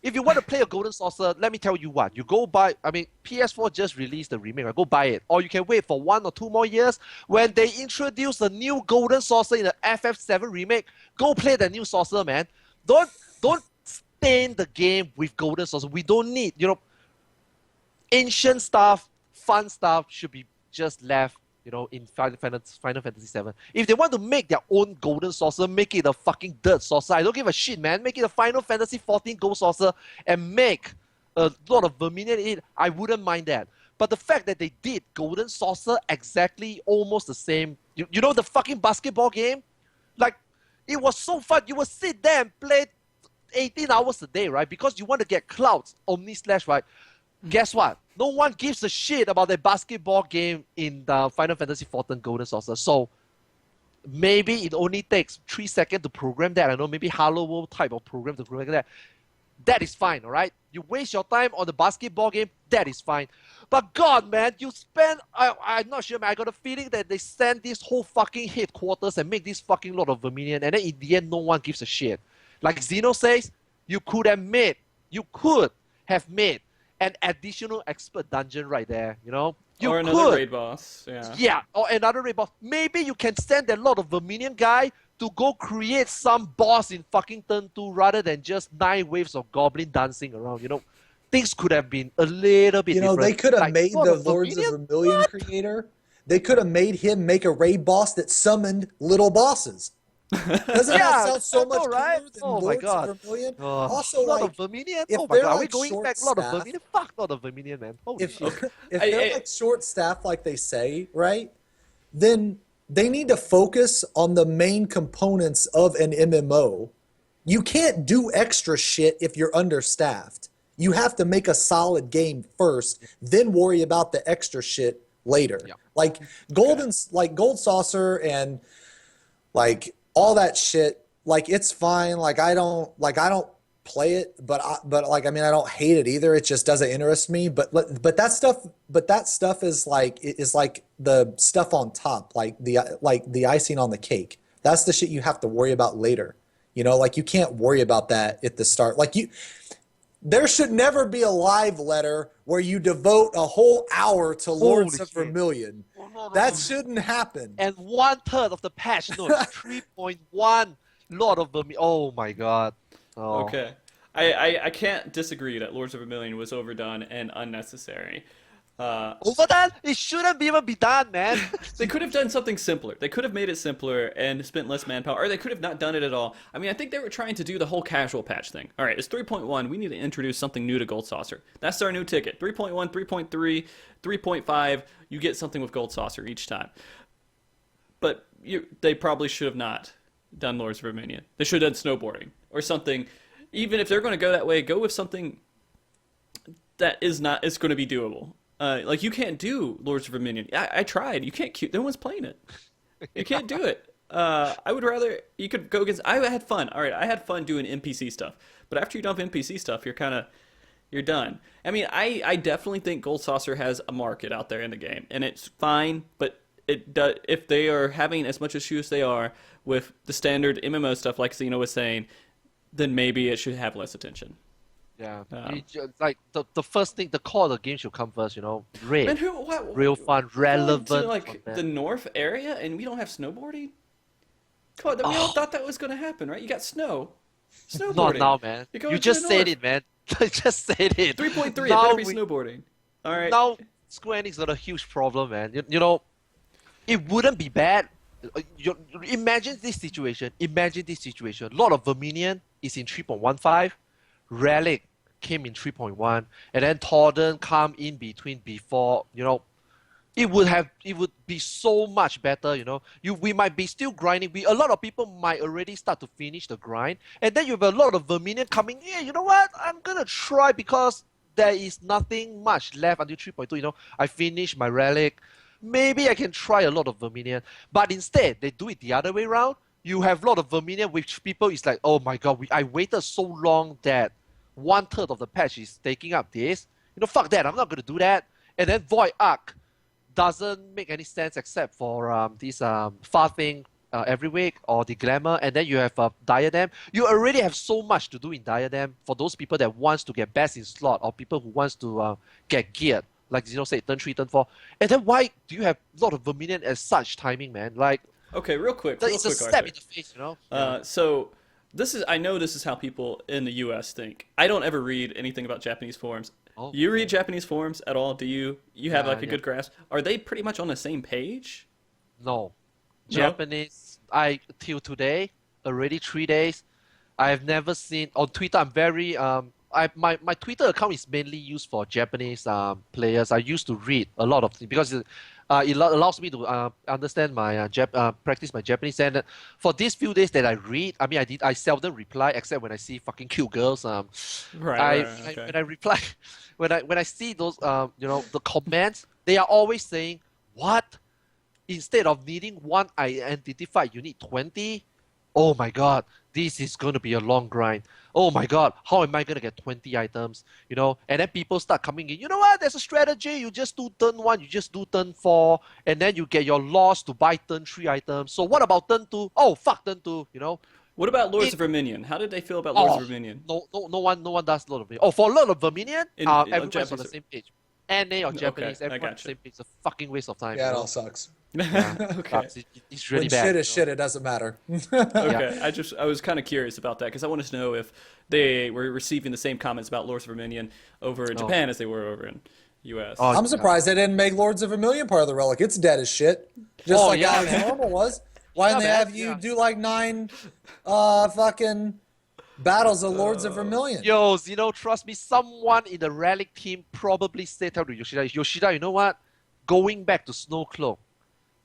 [SPEAKER 2] If you want to play a golden saucer, let me tell you what. You go buy, PS4 just released the remake, right? Go buy it. Or you can wait for 1 or 2 more years when they introduce the new golden saucer in the FF7 remake. Go play the new saucer, man. Don't stain the game with golden saucer. We don't need, ancient stuff, fun stuff should be just left in Final Fantasy VII. If they want to make their own golden saucer, make it a fucking dirt saucer. I don't give a shit, man. Make it a Final Fantasy XIV gold saucer and make a lot of Vermilion in it. I wouldn't mind that. But the fact that they did golden saucer exactly almost the same, you know the fucking basketball game? Like, it was so fun. You would sit there and play 18 hours a day, right? Because you want to get clouds, Omni Slash, right? Guess what? No one gives a shit about the basketball game in the Final Fantasy XIV Golden Saucer. So, maybe it only takes 3 seconds to program that. I know maybe Hello World type of program to program that. That is fine, all right? You waste your time on the basketball game, that is fine. But God, man, you spend, I'm not sure, man, I got a feeling that they send this whole fucking headquarters and make this fucking lot of Verminion, and then in the end, no one gives a shit. Like Xeno says, you could have made an additional expert dungeon right there, you know?
[SPEAKER 1] Or another raid boss,
[SPEAKER 2] Yeah, or another raid boss. Maybe you can send that lot of Verminion guy to go create some boss in fucking turn 2 rather than just 9 waves of goblin dancing around, you know? Things could have been a little bit different.
[SPEAKER 3] They could have
[SPEAKER 2] Like,
[SPEAKER 3] made
[SPEAKER 2] Lord
[SPEAKER 3] the
[SPEAKER 2] of
[SPEAKER 3] Lords of
[SPEAKER 2] Verminion?
[SPEAKER 3] Vermilion
[SPEAKER 2] What?
[SPEAKER 3] creator. They could have made him make a raid boss that summoned little bosses. Doesn't that sound so much
[SPEAKER 2] right?
[SPEAKER 3] cooler than
[SPEAKER 2] Oh my
[SPEAKER 3] Lords
[SPEAKER 2] God.
[SPEAKER 3] of Vermilion?
[SPEAKER 2] Oh,
[SPEAKER 3] Also,
[SPEAKER 2] Lord
[SPEAKER 3] like,
[SPEAKER 2] of Verminion?
[SPEAKER 3] if
[SPEAKER 2] Oh my
[SPEAKER 3] they're
[SPEAKER 2] God, are we
[SPEAKER 3] like
[SPEAKER 2] going back Lord of
[SPEAKER 3] short-staffed-
[SPEAKER 2] Verminion? Fuck Lord of Verminion, man. Holy
[SPEAKER 3] if
[SPEAKER 2] shit.
[SPEAKER 3] they're like short staffed like they say, right? Then they need to focus on the main components of an MMO. You can't do extra shit if you're understaffed. You have to make a solid game first, then worry about the extra shit later.
[SPEAKER 2] Yeah.
[SPEAKER 3] Like Gold Saucer and like all that shit, like it's fine. Like I don't play it, but like I mean I don't hate it either. It just doesn't interest me. But that stuff is like the stuff on top, like the icing on the cake. That's the shit you have to worry about later. You know, like you can't worry about that at the start. There should never be a live letter where you devote a whole hour to Lords
[SPEAKER 2] Holy
[SPEAKER 3] of
[SPEAKER 2] shit.
[SPEAKER 3] Vermilion.
[SPEAKER 2] no,
[SPEAKER 3] That
[SPEAKER 2] no.
[SPEAKER 3] shouldn't happen.
[SPEAKER 2] And 1/3 of the patch notes, 3.1 Lord of Verminion. Oh my God. Oh.
[SPEAKER 1] Okay. I can't disagree that Lords of Vermilion was overdone and unnecessary.
[SPEAKER 2] Overdone? It shouldn't even be done, man.
[SPEAKER 1] They could have done something simpler. They could have made it simpler and spent less manpower, or they could have not done it at all. I mean, I think they were trying to do the whole casual patch thing. All right, it's 3.1. We need to introduce something new to Gold Saucer. That's our new ticket. 3.1, 3.3, 3.5, you get something with Gold Saucer each time. But they probably should have not done Lords of Verminion. They should have done snowboarding or something. Even if they're going to go that way, go with something that is going to be doable. Like you can't do Lords of Verminion. I tried. You can't. No one's playing it. You can't do it. I would rather you could go against. I had fun. All right, I had fun doing NPC stuff. But after you dump NPC stuff, you're done. I mean, I definitely think Gold Saucer has a market out there in the game, and it's fine. But it does, if they are having as much issues they are with the standard MMO stuff, like Xeno was saying, then maybe it should have less attention.
[SPEAKER 2] Yeah.
[SPEAKER 1] Um,
[SPEAKER 2] Like the first thing, the core of the game should come first, you know. Raid.
[SPEAKER 1] Man,
[SPEAKER 2] Real fun, relevant.
[SPEAKER 1] to like
[SPEAKER 2] content.
[SPEAKER 1] the north area, and we don't have snowboarding. Come on, we all thought that was going to happen, right? You got snowboarding.
[SPEAKER 2] Not now, man.
[SPEAKER 1] You're going
[SPEAKER 2] You
[SPEAKER 1] to
[SPEAKER 2] just
[SPEAKER 1] the
[SPEAKER 2] said
[SPEAKER 1] north.
[SPEAKER 2] it, man. You just said it.
[SPEAKER 1] 3.3, it
[SPEAKER 2] Now
[SPEAKER 1] better be
[SPEAKER 2] we-
[SPEAKER 1] snowboarding. All right.
[SPEAKER 2] Now Square Enix got a huge problem, man. You know, it wouldn't be bad. Imagine this situation. Lord of Verminion is in 3.15. Relic came in 3.1, and then Torden come in between before. You know, it would be so much better. You know, we might be still grinding. A lot of people might already start to finish the grind, and then you have a lot of Verminion coming. Yeah, you know what? I'm gonna try because there is nothing much left until 3.2. You know, I finished my Relic. Maybe I can try a lot of Verminion. But instead, they do it the other way around. You have a lot of Verminion, which people is like, oh my God, I waited so long that 1/3 of the patch is taking up this. You know, fuck that. I'm not going to do that. And then Void Arc doesn't make any sense except for this far thing every week or the Glamour. And then you have Diadem. You already have so much to do in Diadem for those people that wants to get best in slot or people who wants to get geared. Like Xeno said, turn 3, turn 4. And then why do you have a lot of Verminion at such timing, man? Like,
[SPEAKER 1] Okay, real quick,
[SPEAKER 2] it's a step
[SPEAKER 1] Arthur.
[SPEAKER 2] in the face, you know?
[SPEAKER 1] So I know this is how people in the U.S. think. I don't ever read anything about Japanese forums.
[SPEAKER 2] Oh.
[SPEAKER 1] You read Japanese forums at all? Do you? You have like a
[SPEAKER 2] Yeah.
[SPEAKER 1] good grasp? Are they pretty much on the same page?
[SPEAKER 2] No.
[SPEAKER 1] No?
[SPEAKER 2] Japanese, till today, already 3 days, I've never seen, on Twitter, I'm very, my Twitter account is mainly used for Japanese players. I used to read a lot of things because it allows me to understand my practice my Japanese. And for these few days that I read, I mean, I seldom reply except when I see fucking cute girls.
[SPEAKER 1] Right. Okay.
[SPEAKER 2] When I reply, when I see those, you know, the comments, they are always saying, "What? instead of needing one identified, you need 20. Oh my god, this is going to be a long grind. Oh my god, how am I going to get 20 items? You know, and then people start coming in. You know what? There's a strategy. You just do turn 1, you just do turn 4, and then you get your loss to buy turn 3 items. So what about turn 2? Oh, fuck turn 2, you know?
[SPEAKER 1] What about Lords of Verminion? How did they feel about Lords of Verminion?
[SPEAKER 2] No one does Lord of Verminion. Oh, for Lord of Verminion, everyone's on the same page. NA or Japanese, everyone's on the same page. It's a fucking waste of time.
[SPEAKER 3] Yeah, it all sucks.
[SPEAKER 2] Yeah,
[SPEAKER 1] Okay.
[SPEAKER 2] It's really
[SPEAKER 3] When
[SPEAKER 2] bad.
[SPEAKER 3] shit is shit, it doesn't matter.
[SPEAKER 1] Okay, I was kind of curious about that because I wanted to know if they were receiving the same comments about Lords of Verminion over in Japan as they were over in U.S.
[SPEAKER 2] Oh,
[SPEAKER 3] I'm surprised they didn't make Lords of Vermilion part of the Relic. It's dead as shit. Just like how normal was. Why didn't they have you do like 9 fucking battles of Lords of Vermilion?
[SPEAKER 2] Yo, you know, trust me, someone in the Relic team probably said to Yoshida, you know what? Going back to Snowcloak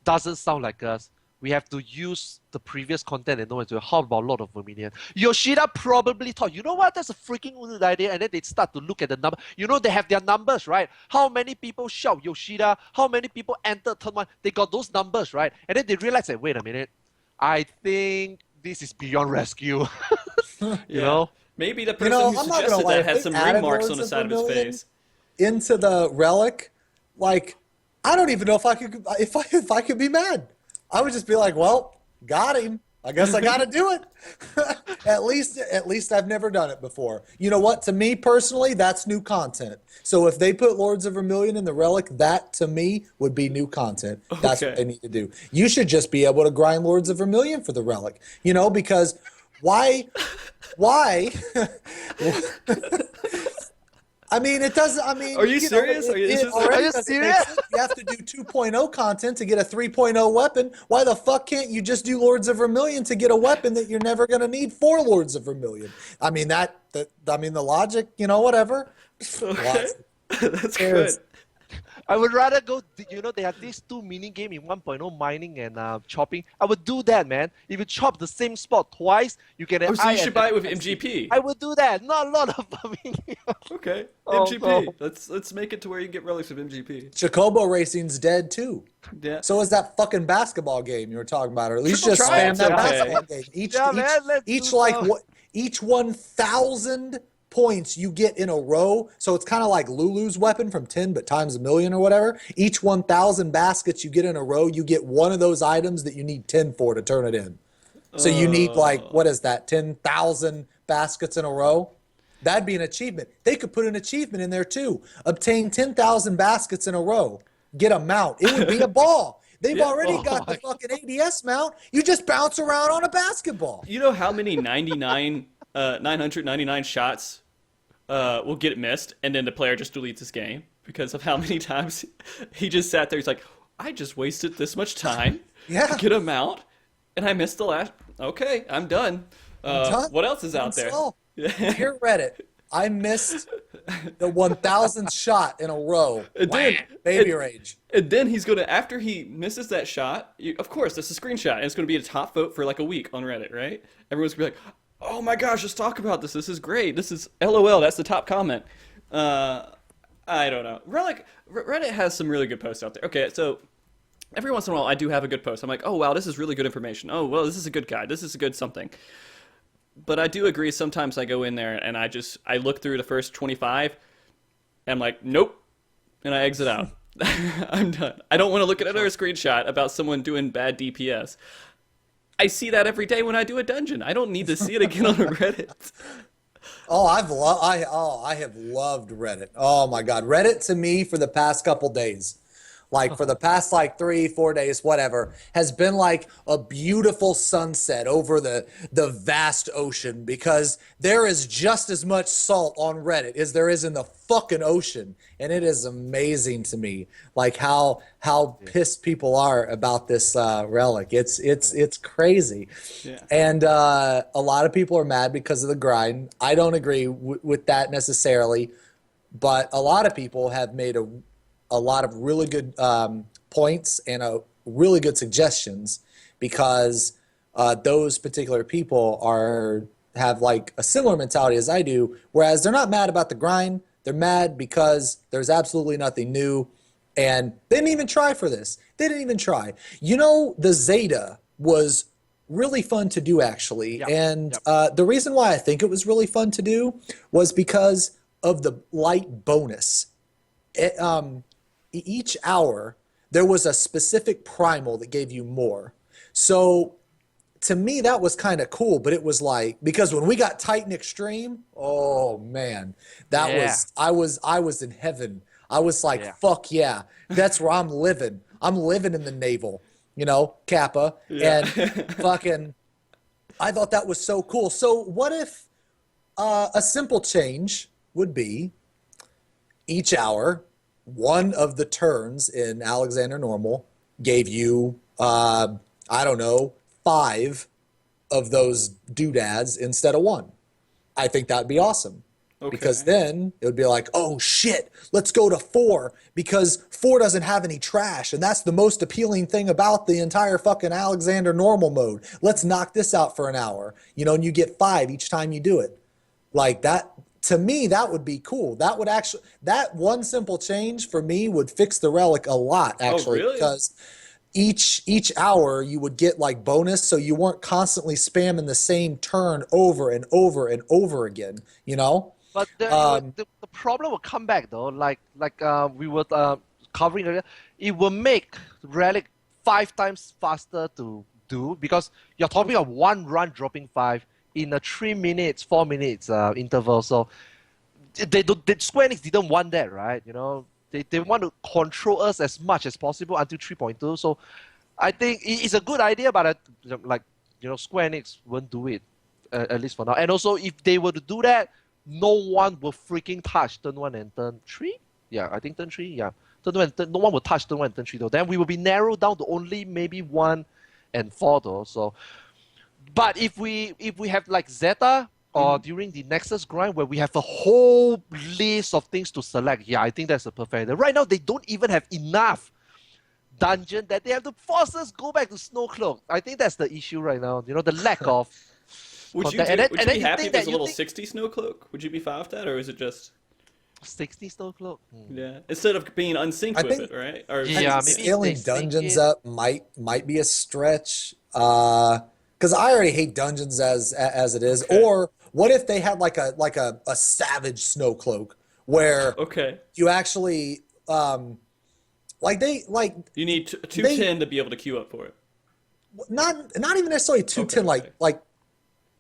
[SPEAKER 2] doesn't sound like us. We have to use the previous content and know what to do. How about Lord of Verminion? Yoshida probably thought, you know what, that's a freaking good idea. And then they start to look at the number. You know, they have their numbers, right? How many people shout Yoshida? How many people entered turn 1? They got those numbers, right? And then they realize that, wait a minute, I think this is beyond rescue. You know?
[SPEAKER 1] Maybe the person who suggested that had some ring marks on the side of his face.
[SPEAKER 3] Into the Relic, like, I don't even know if I could be mad. I would just be like, well, got him. I guess I got to do it. At least I've never done it before. You know what? To me personally, that's new content. So if they put Lords of Vermilion in the Relic, that to me would be new content. That's what they need to do. You should just be able to grind Lords of Vermilion for the Relic. You know, because why? I mean, it doesn't. I mean,
[SPEAKER 1] are you serious? Are you
[SPEAKER 2] serious?
[SPEAKER 3] You have to do 2.0 content to get a 3.0 weapon. Why the fuck can't you just do Lords of Vermilion to get a weapon that you're never gonna need for Lords of Vermilion? I mean the logic, you know, whatever.
[SPEAKER 1] Okay. That's good.
[SPEAKER 2] I would rather go, you know, they have these 2 mini game in 1.0, mining and chopping. I would do that, man. If you chop the same spot twice, you get an
[SPEAKER 1] so you should buy it with MGP.
[SPEAKER 2] I would do that. Not a lot of
[SPEAKER 1] Okay,
[SPEAKER 2] Oh,
[SPEAKER 1] MGP.
[SPEAKER 2] no.
[SPEAKER 1] Let's make it to where you can get relics of MGP.
[SPEAKER 3] Chocobo Racing's dead too.
[SPEAKER 1] Yeah.
[SPEAKER 3] So is that fucking basketball game you were talking about, or at least
[SPEAKER 1] Triple
[SPEAKER 3] just spam
[SPEAKER 1] Triumph's
[SPEAKER 3] that
[SPEAKER 1] okay.
[SPEAKER 3] basketball game. Each
[SPEAKER 2] do
[SPEAKER 3] like
[SPEAKER 2] some.
[SPEAKER 3] what? Each 1,000 points you get in a row. So it's kind of like Lulu's weapon from 10, but times a million or whatever. Each 1,000 baskets you get in a row, you get one of those items that you need 10 for to turn it in. So you need like, what is that? 10,000 baskets in a row. That'd be an achievement. They could put an achievement in there too. Obtain 10,000 baskets in a row. Get a mount. It would be a ball. They've already got the fucking ADS mount. You just bounce around on a basketball.
[SPEAKER 1] You know how many 999 shots will get missed, and then the player just deletes this game because of how many times he just sat there. He's like, I just wasted this much time to get a mount, and I missed the last. Okay, I'm done. What else is out there?
[SPEAKER 3] Dear Reddit, I missed the 1,000th shot in a row. Baby rage.
[SPEAKER 1] And then he's going to, after he misses that shot, of course, that's a screenshot, and it's going to be a top vote for like a week on Reddit, right? Everyone's going to be like, oh my gosh, let's talk about this. This is great. This is LOL. That's the top comment. I don't know. Reddit has some really good posts out there. Okay, so every once in a while I do have a good post. I'm like, oh wow, this is really good information. Oh, well, this is a good guide. This is a good something. But I do agree, sometimes I go in there and I look through the first 25 and I'm like, nope. And I exit out. I'm done. I don't want to look at another screenshot about someone doing bad DPS. I see that every day when I do a dungeon. I don't need to see it again on Reddit.
[SPEAKER 3] I have loved Reddit. Oh my God. Reddit to me for the past couple days, like for the past like 3-4 days, whatever, has been like a beautiful sunset over the vast ocean, because there is just as much salt on Reddit as there is in the fucking ocean. And it is amazing to me, like how pissed people are about this relic. It's crazy. Yeah. And a lot of people are mad because of the grind. I don't agree with that necessarily, but a lot of people have made a lot of really good points and really good suggestions, because those particular people have like a similar mentality as I do, whereas they're not mad about the grind. They're mad because there's absolutely nothing new, And they didn't even try for this. They didn't even try. You know, the Zeta was really fun to do, actually.
[SPEAKER 2] Yep.
[SPEAKER 3] And
[SPEAKER 2] Yep.
[SPEAKER 3] the reason why I think it was really fun to do was because of the light bonus. Each hour, there was a specific primal that gave you more. So to me, that was kind of cool, but it was like, because when we got Titan Extreme, oh man, that
[SPEAKER 2] Yeah.
[SPEAKER 3] I was in heaven. I was like,
[SPEAKER 2] Yeah.
[SPEAKER 3] fuck yeah, that's where I'm living. I'm living in the naval, you know, Kappa.
[SPEAKER 1] Yeah.
[SPEAKER 3] And fucking, I thought that was so cool. So what if a simple change would be each hour, one of the turns in Alexander Normal gave you, I don't know, 5 of those doodads instead of 1. I think that'd be awesome. Because
[SPEAKER 1] Okay.
[SPEAKER 3] then it would be like, oh shit, let's go to 4 because 4 doesn't have any trash. And that's the most appealing thing about the entire fucking Alexander Normal mode. Let's knock this out for an hour, you know, and you get 5 each time you do it. Like that, to me, that would be cool. That would actually, that one simple change for me would fix the Relic a lot, actually,
[SPEAKER 1] really?
[SPEAKER 3] because each hour you would get like bonus, so you weren't constantly spamming the same turn over and over and over again, you know?
[SPEAKER 2] But the problem will come back though, like we were covering earlier. It will make Relic 5 times faster to do because you're talking about one run dropping 5 in a 3 minutes, 4 minutes interval. So Square Enix didn't want that, right? You know, they want to control us as much as possible until 3.2. So I think it's a good idea, but like, you know, Square Enix won't do it, at least for now. And also, if they were to do that, no one will freaking touch turn 1 and turn 3. Yeah, I think turn 3. Yeah, turn 1 and no one will touch turn 1 and turn 3 though. Then we will be narrowed down to only maybe 1 and 4 though. So, but if we have like Zeta or during the Nexus grind where we have a whole list of things to select, yeah, I think that's a perfect idea. Right now they don't even have enough dungeon that they have to force us go back to Snowcloak. I think that's the issue right now. You know, the lack of.
[SPEAKER 1] Would you,
[SPEAKER 2] content.
[SPEAKER 1] would you be
[SPEAKER 2] you
[SPEAKER 1] happy
[SPEAKER 2] think
[SPEAKER 1] if there's
[SPEAKER 2] that
[SPEAKER 1] a
[SPEAKER 2] you
[SPEAKER 1] little
[SPEAKER 2] think
[SPEAKER 1] 60 snow cloak? Would you be fine with that, or is it just
[SPEAKER 2] 60 Snowcloak?
[SPEAKER 1] yeah? Instead of being unsynced
[SPEAKER 3] I
[SPEAKER 1] with
[SPEAKER 3] think-
[SPEAKER 1] it, right? Or
[SPEAKER 2] Yeah,
[SPEAKER 3] I think
[SPEAKER 2] maybe
[SPEAKER 3] scaling
[SPEAKER 2] they sync
[SPEAKER 3] dungeons
[SPEAKER 2] it.
[SPEAKER 3] up might be a stretch. Because I already hate dungeons as it is.
[SPEAKER 1] Okay.
[SPEAKER 3] Or what if they had like a savage snow cloak where
[SPEAKER 1] Okay.
[SPEAKER 3] you actually like
[SPEAKER 1] You need 210 to be able to queue up for it.
[SPEAKER 3] not even necessarily 210
[SPEAKER 1] Okay.
[SPEAKER 3] like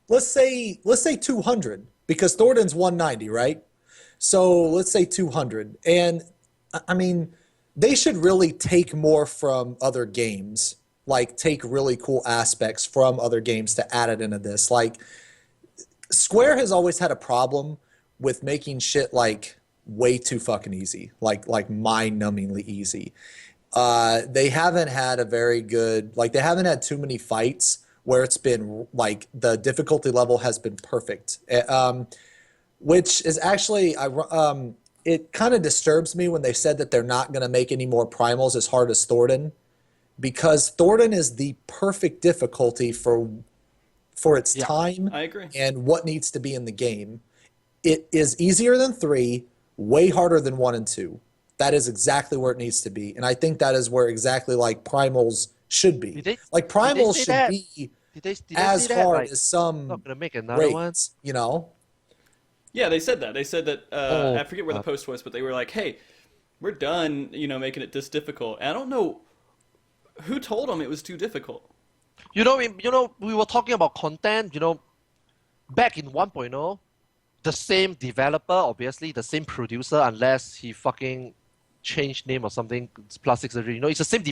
[SPEAKER 3] let's say 200 because Thornton's 190, right? So let's say 200. And I mean, they should really take more from other games, like take really cool aspects from other games to add it into this. Like Square has always had a problem with making shit like way too fucking easy, like mind-numbingly easy. They haven't had a very good, like they haven't had too many fights where it's been like the difficulty level has been perfect. Which is actually, it kind of disturbs me when they said that they're not going to make any more primals as hard as Thornton, because Thornton is the perfect difficulty for its
[SPEAKER 2] Yeah.
[SPEAKER 3] time
[SPEAKER 1] I agree.
[SPEAKER 3] and what needs to be in the game. It is easier than 3, way harder than 1 and 2. That is exactly where it needs to be, and I think that is where exactly like primals should be. Like primals
[SPEAKER 2] say
[SPEAKER 3] should
[SPEAKER 2] that?
[SPEAKER 3] be
[SPEAKER 2] Did they
[SPEAKER 3] as
[SPEAKER 2] say that?
[SPEAKER 3] hard
[SPEAKER 2] Like,
[SPEAKER 3] as some
[SPEAKER 2] not gonna make another one.
[SPEAKER 3] raids, you know?
[SPEAKER 1] Yeah, they said that. They said that.
[SPEAKER 2] Oh,
[SPEAKER 1] I forget where the post was, but they were like, "Hey, we're done. You know, making it this difficult." And I don't know who told them it was too difficult.
[SPEAKER 2] You know, we were talking about content. You know, back in 1.0, the same developer, obviously the same producer, unless he fucking changed name or something, plastic surgery. You know, it's the same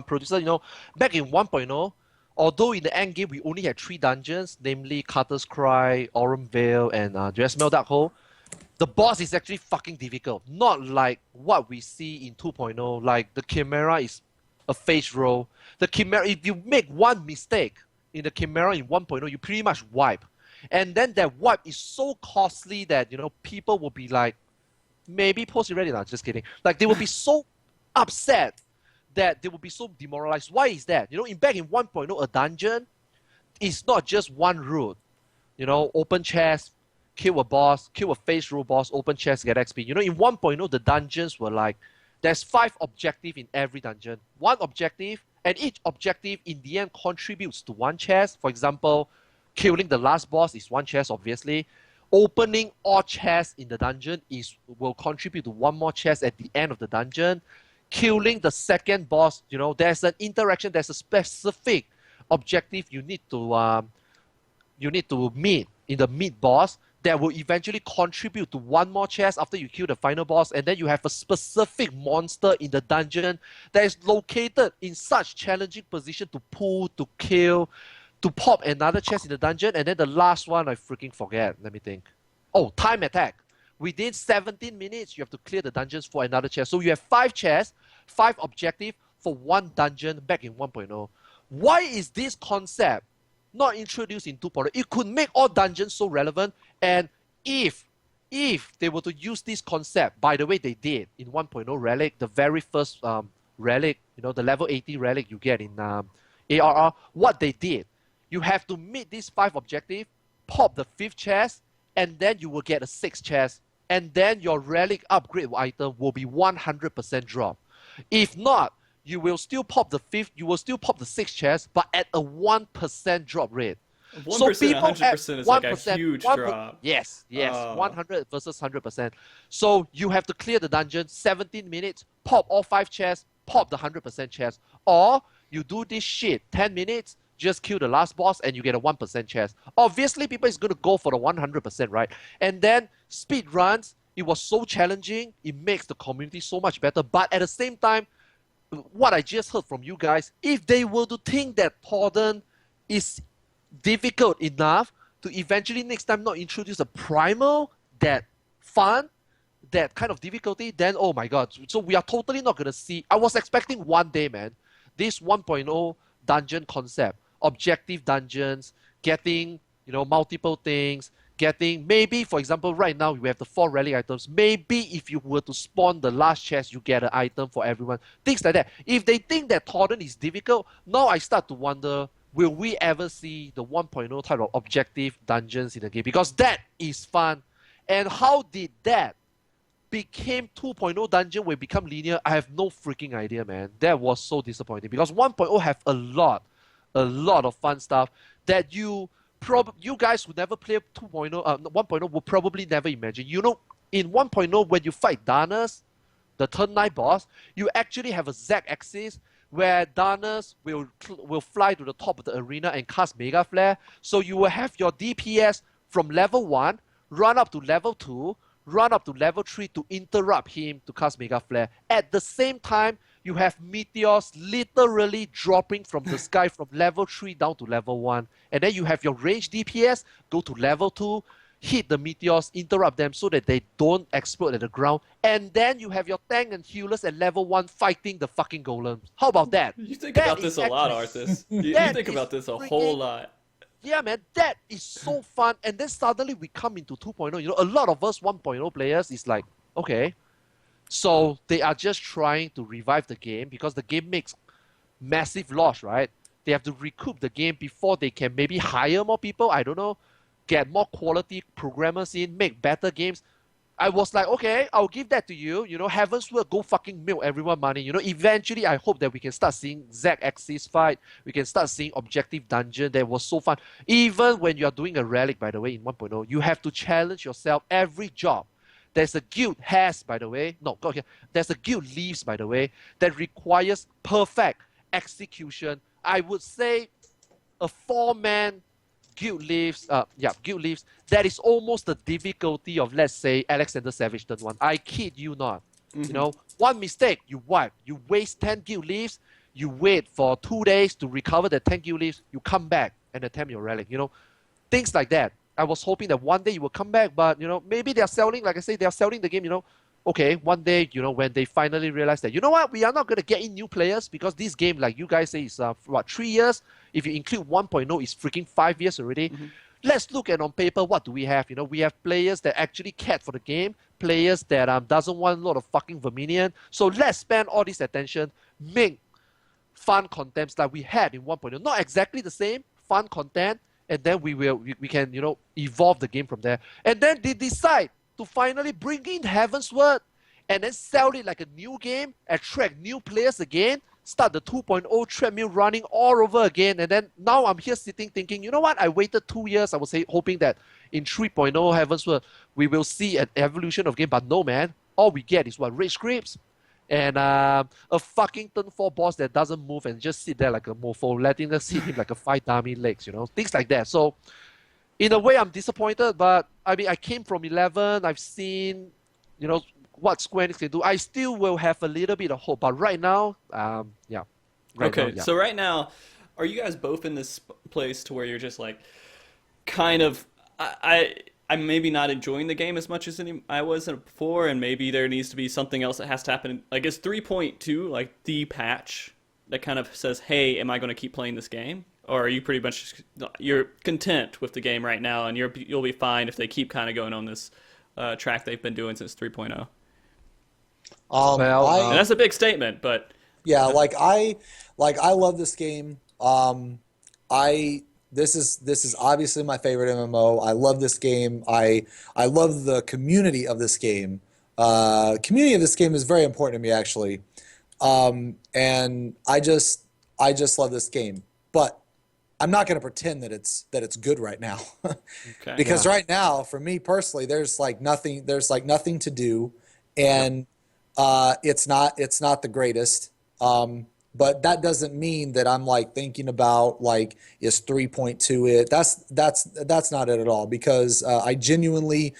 [SPEAKER 2] producer. You know, back in 1.0, although in the end game we only had 3 dungeons, namely Carter's Cry, Aurum Vale, and Dressmel Dark the boss is actually fucking difficult. Not like what we see in 2.0, like the Chimera is a face roll. The Chimera, if you make one mistake in the Chimera in 1.0, you pretty much wipe. And then that wipe is so costly that, you know, people will be like, maybe post it ready now, just kidding. Like, they will be so upset that they will be so demoralized. Why is that? You know, back in 1.0, a dungeon is not just one route. You know, open chest, kill a boss, kill a face roll boss, open chest, get XP. You know, in 1.0, the dungeons were like There's 5 objectives in every dungeon. 1 objective, and each objective in the end contributes to 1 chest. For example, killing the last boss is 1 chest, obviously. Opening all chests in the dungeon will contribute to 1 more chest at the end of the dungeon. Killing the second boss, there's an interaction, there's a specific objective you need to meet in the mid boss that will eventually contribute to 1 more chest after you kill the final boss, and then you have a specific monster in the dungeon that is located in such challenging position to pull, to kill, to pop another chest in the dungeon, and then the last one I freaking forget. Let me think. Oh, time attack. Within 17 minutes, you have to clear the dungeons for another chest. So you have 5 chests, 5 objectives for 1 dungeon back in 1.0. Why is this concept not introduced in 2.0? It could make all dungeons so relevant, and if they were to use this concept, by the way, they did in 1.0 Relic, the very first Relic, the level 80 Relic you get in ARR, what they did, you have to meet these 5 objectives, pop the 5th chest, and then you will get a 6th chest, and then your Relic upgrade item will be 100% drop. If not, you will still pop the 5th, you will still pop the 6th chest, but at a 1% drop rate.
[SPEAKER 1] 1%,
[SPEAKER 2] so people
[SPEAKER 1] 100% is like a huge drop.
[SPEAKER 2] Yes, 100 versus 100%. So you have to clear the dungeon, 17 minutes, pop all 5 chests, pop the 100% chest. Or you do this shit, 10 minutes, just kill the last boss and you get a 1% chest. Obviously, people is going to go for the 100%, right? And then speed runs, it was so challenging, it makes the community so much better. But at the same time, what I just heard from you guys, if they were to think that Torden is difficult enough to eventually next time not introduce a Primal that fun, that kind of difficulty, then oh my god. So we are totally not going to see. I was expecting one day, man, this 1.0 dungeon concept, objective dungeons, getting, multiple things, getting, maybe, for example, right now we have the 4 relic items. Maybe if you were to spawn the last chest, you get an item for everyone. Things like that. If they think that Torden is difficult, now I start to wonder, will we ever see the 1.0 type of objective dungeons in the game? Because that is fun. And how did that became 2.0 dungeon will become linear? I have no freaking idea, man. That was so disappointing because 1.0 have a lot of fun stuff that you guys who never play 2.0, 1.0 will probably never imagine. In 1.0 when you fight Darnus, the turn 9 boss, you actually have a Z-axis where Darnus will fly to the top of the arena and cast Mega Flare. So you will have your DPS from level 1, run up to level 2, run up to level 3 to interrupt him to cast Mega Flare. At the same time, you have meteors literally dropping from the sky from level 3 down to level 1. And then you have your range DPS go to level 2, hit the meteors, interrupt them so that they don't explode at the ground. And then you have your tank and healers at level 1 fighting the fucking golems. How about that?
[SPEAKER 1] You think about this a lot, Arthas. You think about this a whole lot.
[SPEAKER 2] Yeah, man, that is so fun. And then suddenly we come into 2.0. A lot of us 1.0 players is like, okay, so they are just trying to revive the game because the game makes massive loss, right? They have to recoup the game before they can maybe hire more people, I don't know, get more quality programmers in, make better games. I was like, okay, I'll give that to you. Heavensward, go fucking milk everyone money. Eventually I hope that we can start seeing Z-axis fight. We can start seeing objective dungeon. That was so fun. Even when you're doing a relic, by the way, in 1.0, you have to challenge yourself every job. There's a guild has, by the way, no, go here. There's a guild leaves, by the way, that requires perfect execution. I would say a 4-man guild leaves, that is almost the difficulty of, let's say, Alexander Savage Turn 1. I kid you not. One mistake, you wipe. You waste 10 guild leaves, you wait for 2 days to recover the 10 guild leaves, you come back and attempt your relic, things like that. I was hoping that one day you will come back, but, maybe they are selling, like I say, they are selling the game, Okay, one day, when they finally realize that, we are not going to get in new players because this game, like you guys say, is, 3 years? If you include 1.0, it's freaking 5 years already. Let's look at on paper, what do we have? We have players that actually cared for the game, players that doesn't want a lot of fucking verminion. So let's spend all this attention, make fun contents like we had in 1.0. Not exactly the same, fun content, and then we can, evolve the game from there. And then they decide to finally bring in Heavensward and then sell it like a new game, attract new players again, start the 2.0 treadmill running all over again, and then now I'm here sitting thinking, you know what? I waited 2 years. I was hoping that in 3.0 Heavensward we will see an evolution of game, but no, man. All we get is what, rage scripts and a fucking turn 4 boss that doesn't move and just sit there like a mofo, letting us hit him like a 5 dummy legs, you know, things like that. So in a way, I'm disappointed, but I mean, I came from 11. I've seen, you know, what Square Enix can do. I still will have a little bit of hope, but right now, yeah.
[SPEAKER 1] Okay, so right now, are you guys both in this place to where you're just like, kind of, I'm maybe not enjoying the game as much as I was before, and maybe there needs to be something else that has to happen. Like, is 3.2 like the patch that kind of says, hey, am I going to keep playing this game? Or are you pretty much, you're content with the game right now, and you'll be fine if they keep kind of going on this track they've been doing since 3.0? And that's a big statement, but
[SPEAKER 3] yeah, I love this game. This is obviously my favorite MMO. I love this game. I love the community of this game. Community of this game is very important to me, actually, and I just love this game. But I'm not going to pretend that it's good right now,
[SPEAKER 1] okay.
[SPEAKER 3] Because right now, for me personally, there's nothing to do, and it's not the greatest. But that doesn't mean that I'm like thinking about like, is 3.2 it? That's not it at all, because I genuinely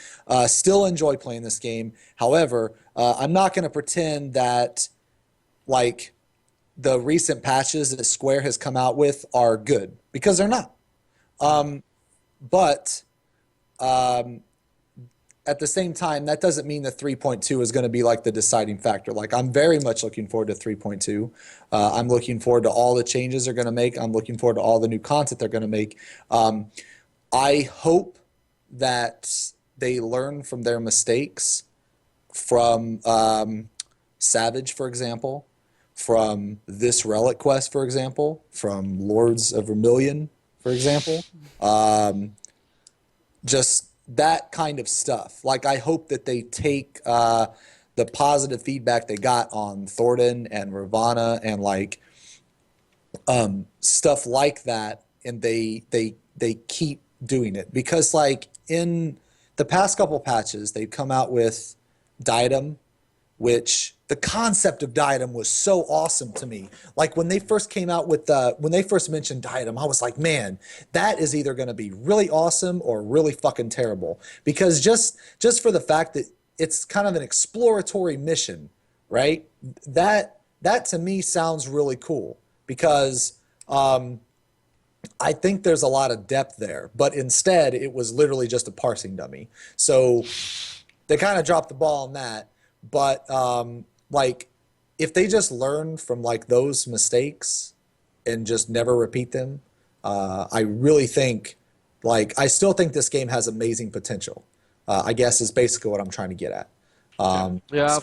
[SPEAKER 3] still enjoy playing this game. However, I'm not going to pretend that like the recent patches that Square has come out with are good, because they're not. But at the same time, that doesn't mean that 3.2 is going to be like the deciding factor. Like, I'm very much looking forward to 3.2. I'm looking forward to all the changes they're going to make. I'm looking forward to all the new content they're going to make. I hope that they learn from their mistakes from Savage, for example, from this Relic quest, for example, from Lords of Vermilion, for example. Just that kind of stuff. Like, I hope that they take the positive feedback they got on Thornton and Ravana and like stuff like that, and they keep doing it, because like in the past couple patches they've come out with Diadem, which the concept of Diadem was so awesome to me. Like, when they first came out with when they first mentioned Diadem, I was like, man, that is either going to be really awesome or really fucking terrible. Because just for the fact that it's kind of an exploratory mission, right? That to me sounds really cool, because I think there's a lot of depth there. But instead, it was literally just a parsing dummy. So they kind of dropped the ball on that. But like, if they just learn from like those mistakes and just never repeat them, I really think, like, I still think this game has amazing potential. I guess is basically what I'm trying to get at.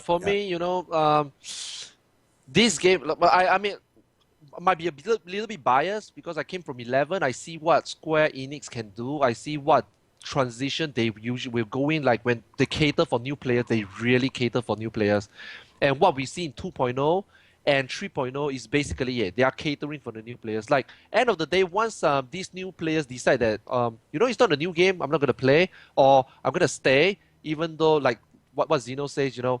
[SPEAKER 2] For me, you know, this game, I mean, might be a little bit biased because I came from 11. I see what Square Enix can do. I see what transition they usually will go in, like when they cater for new players, they really cater for new players. And what we see in 2.0 and 3.0 is basically it. They are catering for the new players. Like, end of the day, once these new players decide that, you know, it's not a new game, I'm not going to play, or I'm going to stay, even though, like what Zeno says, you know,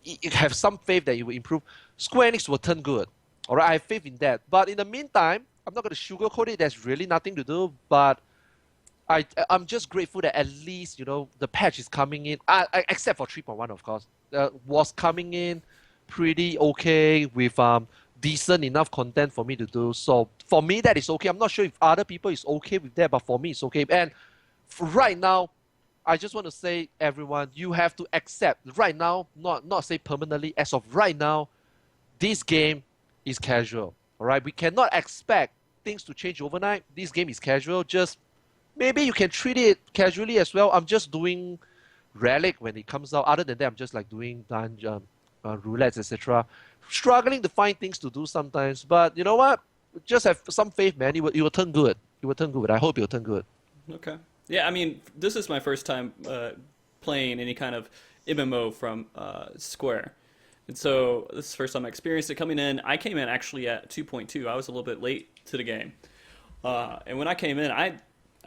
[SPEAKER 2] you have some faith that it will improve, Square Enix will turn good. All right, I have faith in that. But in the meantime, I'm not going to sugarcoat it. There's really nothing to do. But I'm just grateful that at least, you know, the patch is coming in, except for 3.1, of course, was coming in pretty okay with decent enough content for me to do. So for me, that is okay. I'm not sure if other people is okay with that, but for me, it's okay. And right now, I just want to say, everyone, you have to accept right now, not say permanently, as of right now, this game is casual. All right, we cannot expect things to change overnight. This game is casual. Just maybe you can treat it casually as well. I'm just doing Relic when it comes out. Other than that, I'm just like doing dungeon, roulettes, etc. Struggling to find things to do sometimes. But you know what? Just have some faith, man. It will turn good. It will turn good. I hope it will turn good.
[SPEAKER 1] Okay. Yeah, I mean, this is my first time playing any kind of MMO from Square. And so this is the first time I experienced it coming in. I came in actually at 2.2. I was a little bit late to the game. And when I came in, I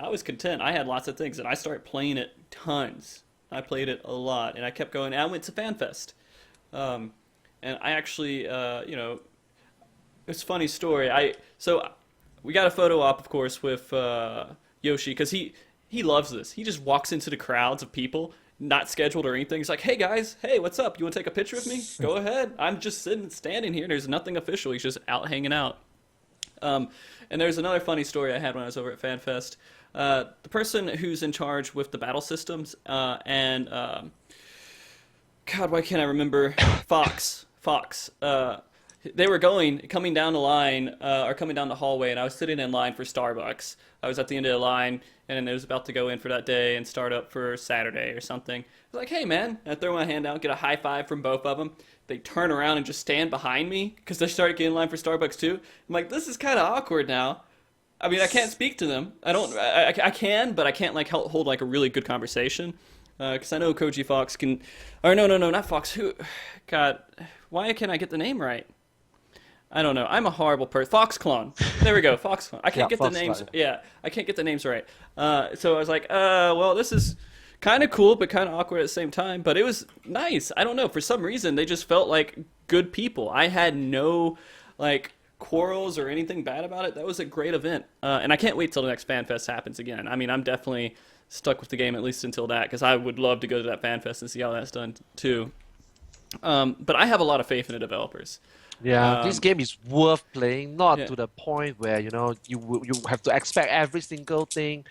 [SPEAKER 1] was content. I had lots of things, and I started playing it tons. I played it a lot, and I kept going. And I went to FanFest. And I actually, it's a funny story. So we got a photo op, of course, with Yoshi, because he loves this. He just walks into the crowds of people, not scheduled or anything. He's like, hey guys, hey, what's up? You want to take a picture with me? Go ahead. I'm just standing here. There's nothing official. He's just out hanging out. And there's another funny story I had when I was over at FanFest. The person who's in charge with the battle systems and God, why can't I remember? Fox. They were coming down the line, or coming down the hallway, and I was sitting in line for Starbucks. I was at the end of the line, and I was about to go in for that day and start up for Saturday or something. I was like, hey, man. I throw my hand out, get a high five from both of them. They turn around and just stand behind me because they started getting in line for Starbucks, too. I'm like, this is kind of awkward now. I mean, I can't speak to them. I can, but I can't, like, hold, like, a really good conversation. Because I know Koji Fox can... Or no, not Fox. Who... God, why can't I get the name right? I don't know. I'm a horrible person. Foxclone. There we go. Foxclone. I can't get the names. Yeah, I can't get the names right. So I was like, well, this is kind of cool, but kind of awkward at the same time. But it was nice. I don't know. For some reason, they just felt like good people. I had no, like, quarrels or anything bad about it. That was a great event. And I can't wait till the next FanFest happens again. I mean, I'm definitely stuck with the game at least until that, because I would love to go to that FanFest and see how that's done, too. But I have a lot of faith in the developers.
[SPEAKER 2] Yeah, this game is worth playing, not to the point where you have to expect every single thing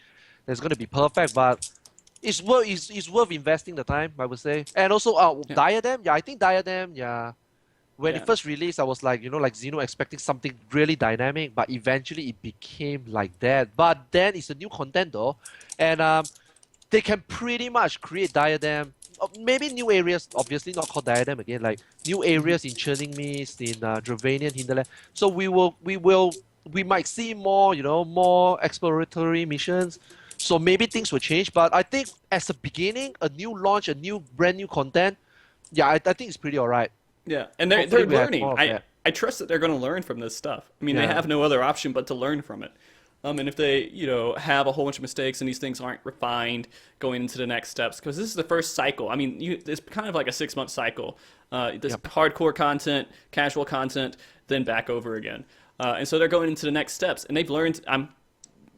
[SPEAKER 2] that's going to be perfect, but it's worth investing the time, I would say. And also, Diadem, I think Diadem, when it first released, I was like, like Xeno, expecting something really dynamic, but eventually it became like that. But then it's a new content though, and they can pretty much create Diadem. Maybe new areas, obviously not called Diadem again, like new areas in Churning Mist, in Dravanian Hinterland. So we might see more, more exploratory missions. So maybe things will change. But I think as a beginning, a new launch, brand new content, I think it's pretty alright.
[SPEAKER 1] Yeah, and they're learning. I trust that they're going to learn from this stuff. I mean, they have no other option but to learn from it. And if they, have a whole bunch of mistakes and these things aren't refined going into the next steps, because this is the first cycle. I mean, it's kind of like a 6-month cycle. This hardcore content, casual content, then back over again. And so they're going into the next steps, and they've learned. I'm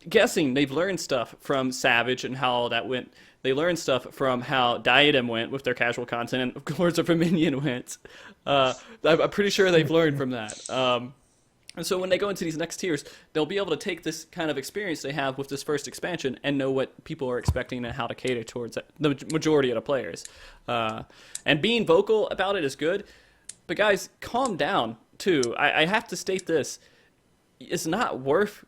[SPEAKER 1] guessing they've learned stuff from Savage and how that went. They learned stuff from how Diadem went with their casual content, and Lords of Dominion went. I'm pretty sure they've learned from that. And so when they go into these next tiers, they'll be able to take this kind of experience they have with this first expansion and know what people are expecting and how to cater towards the majority of the players. And being vocal about it is good, but guys, calm down too. I have to state this. It's not worth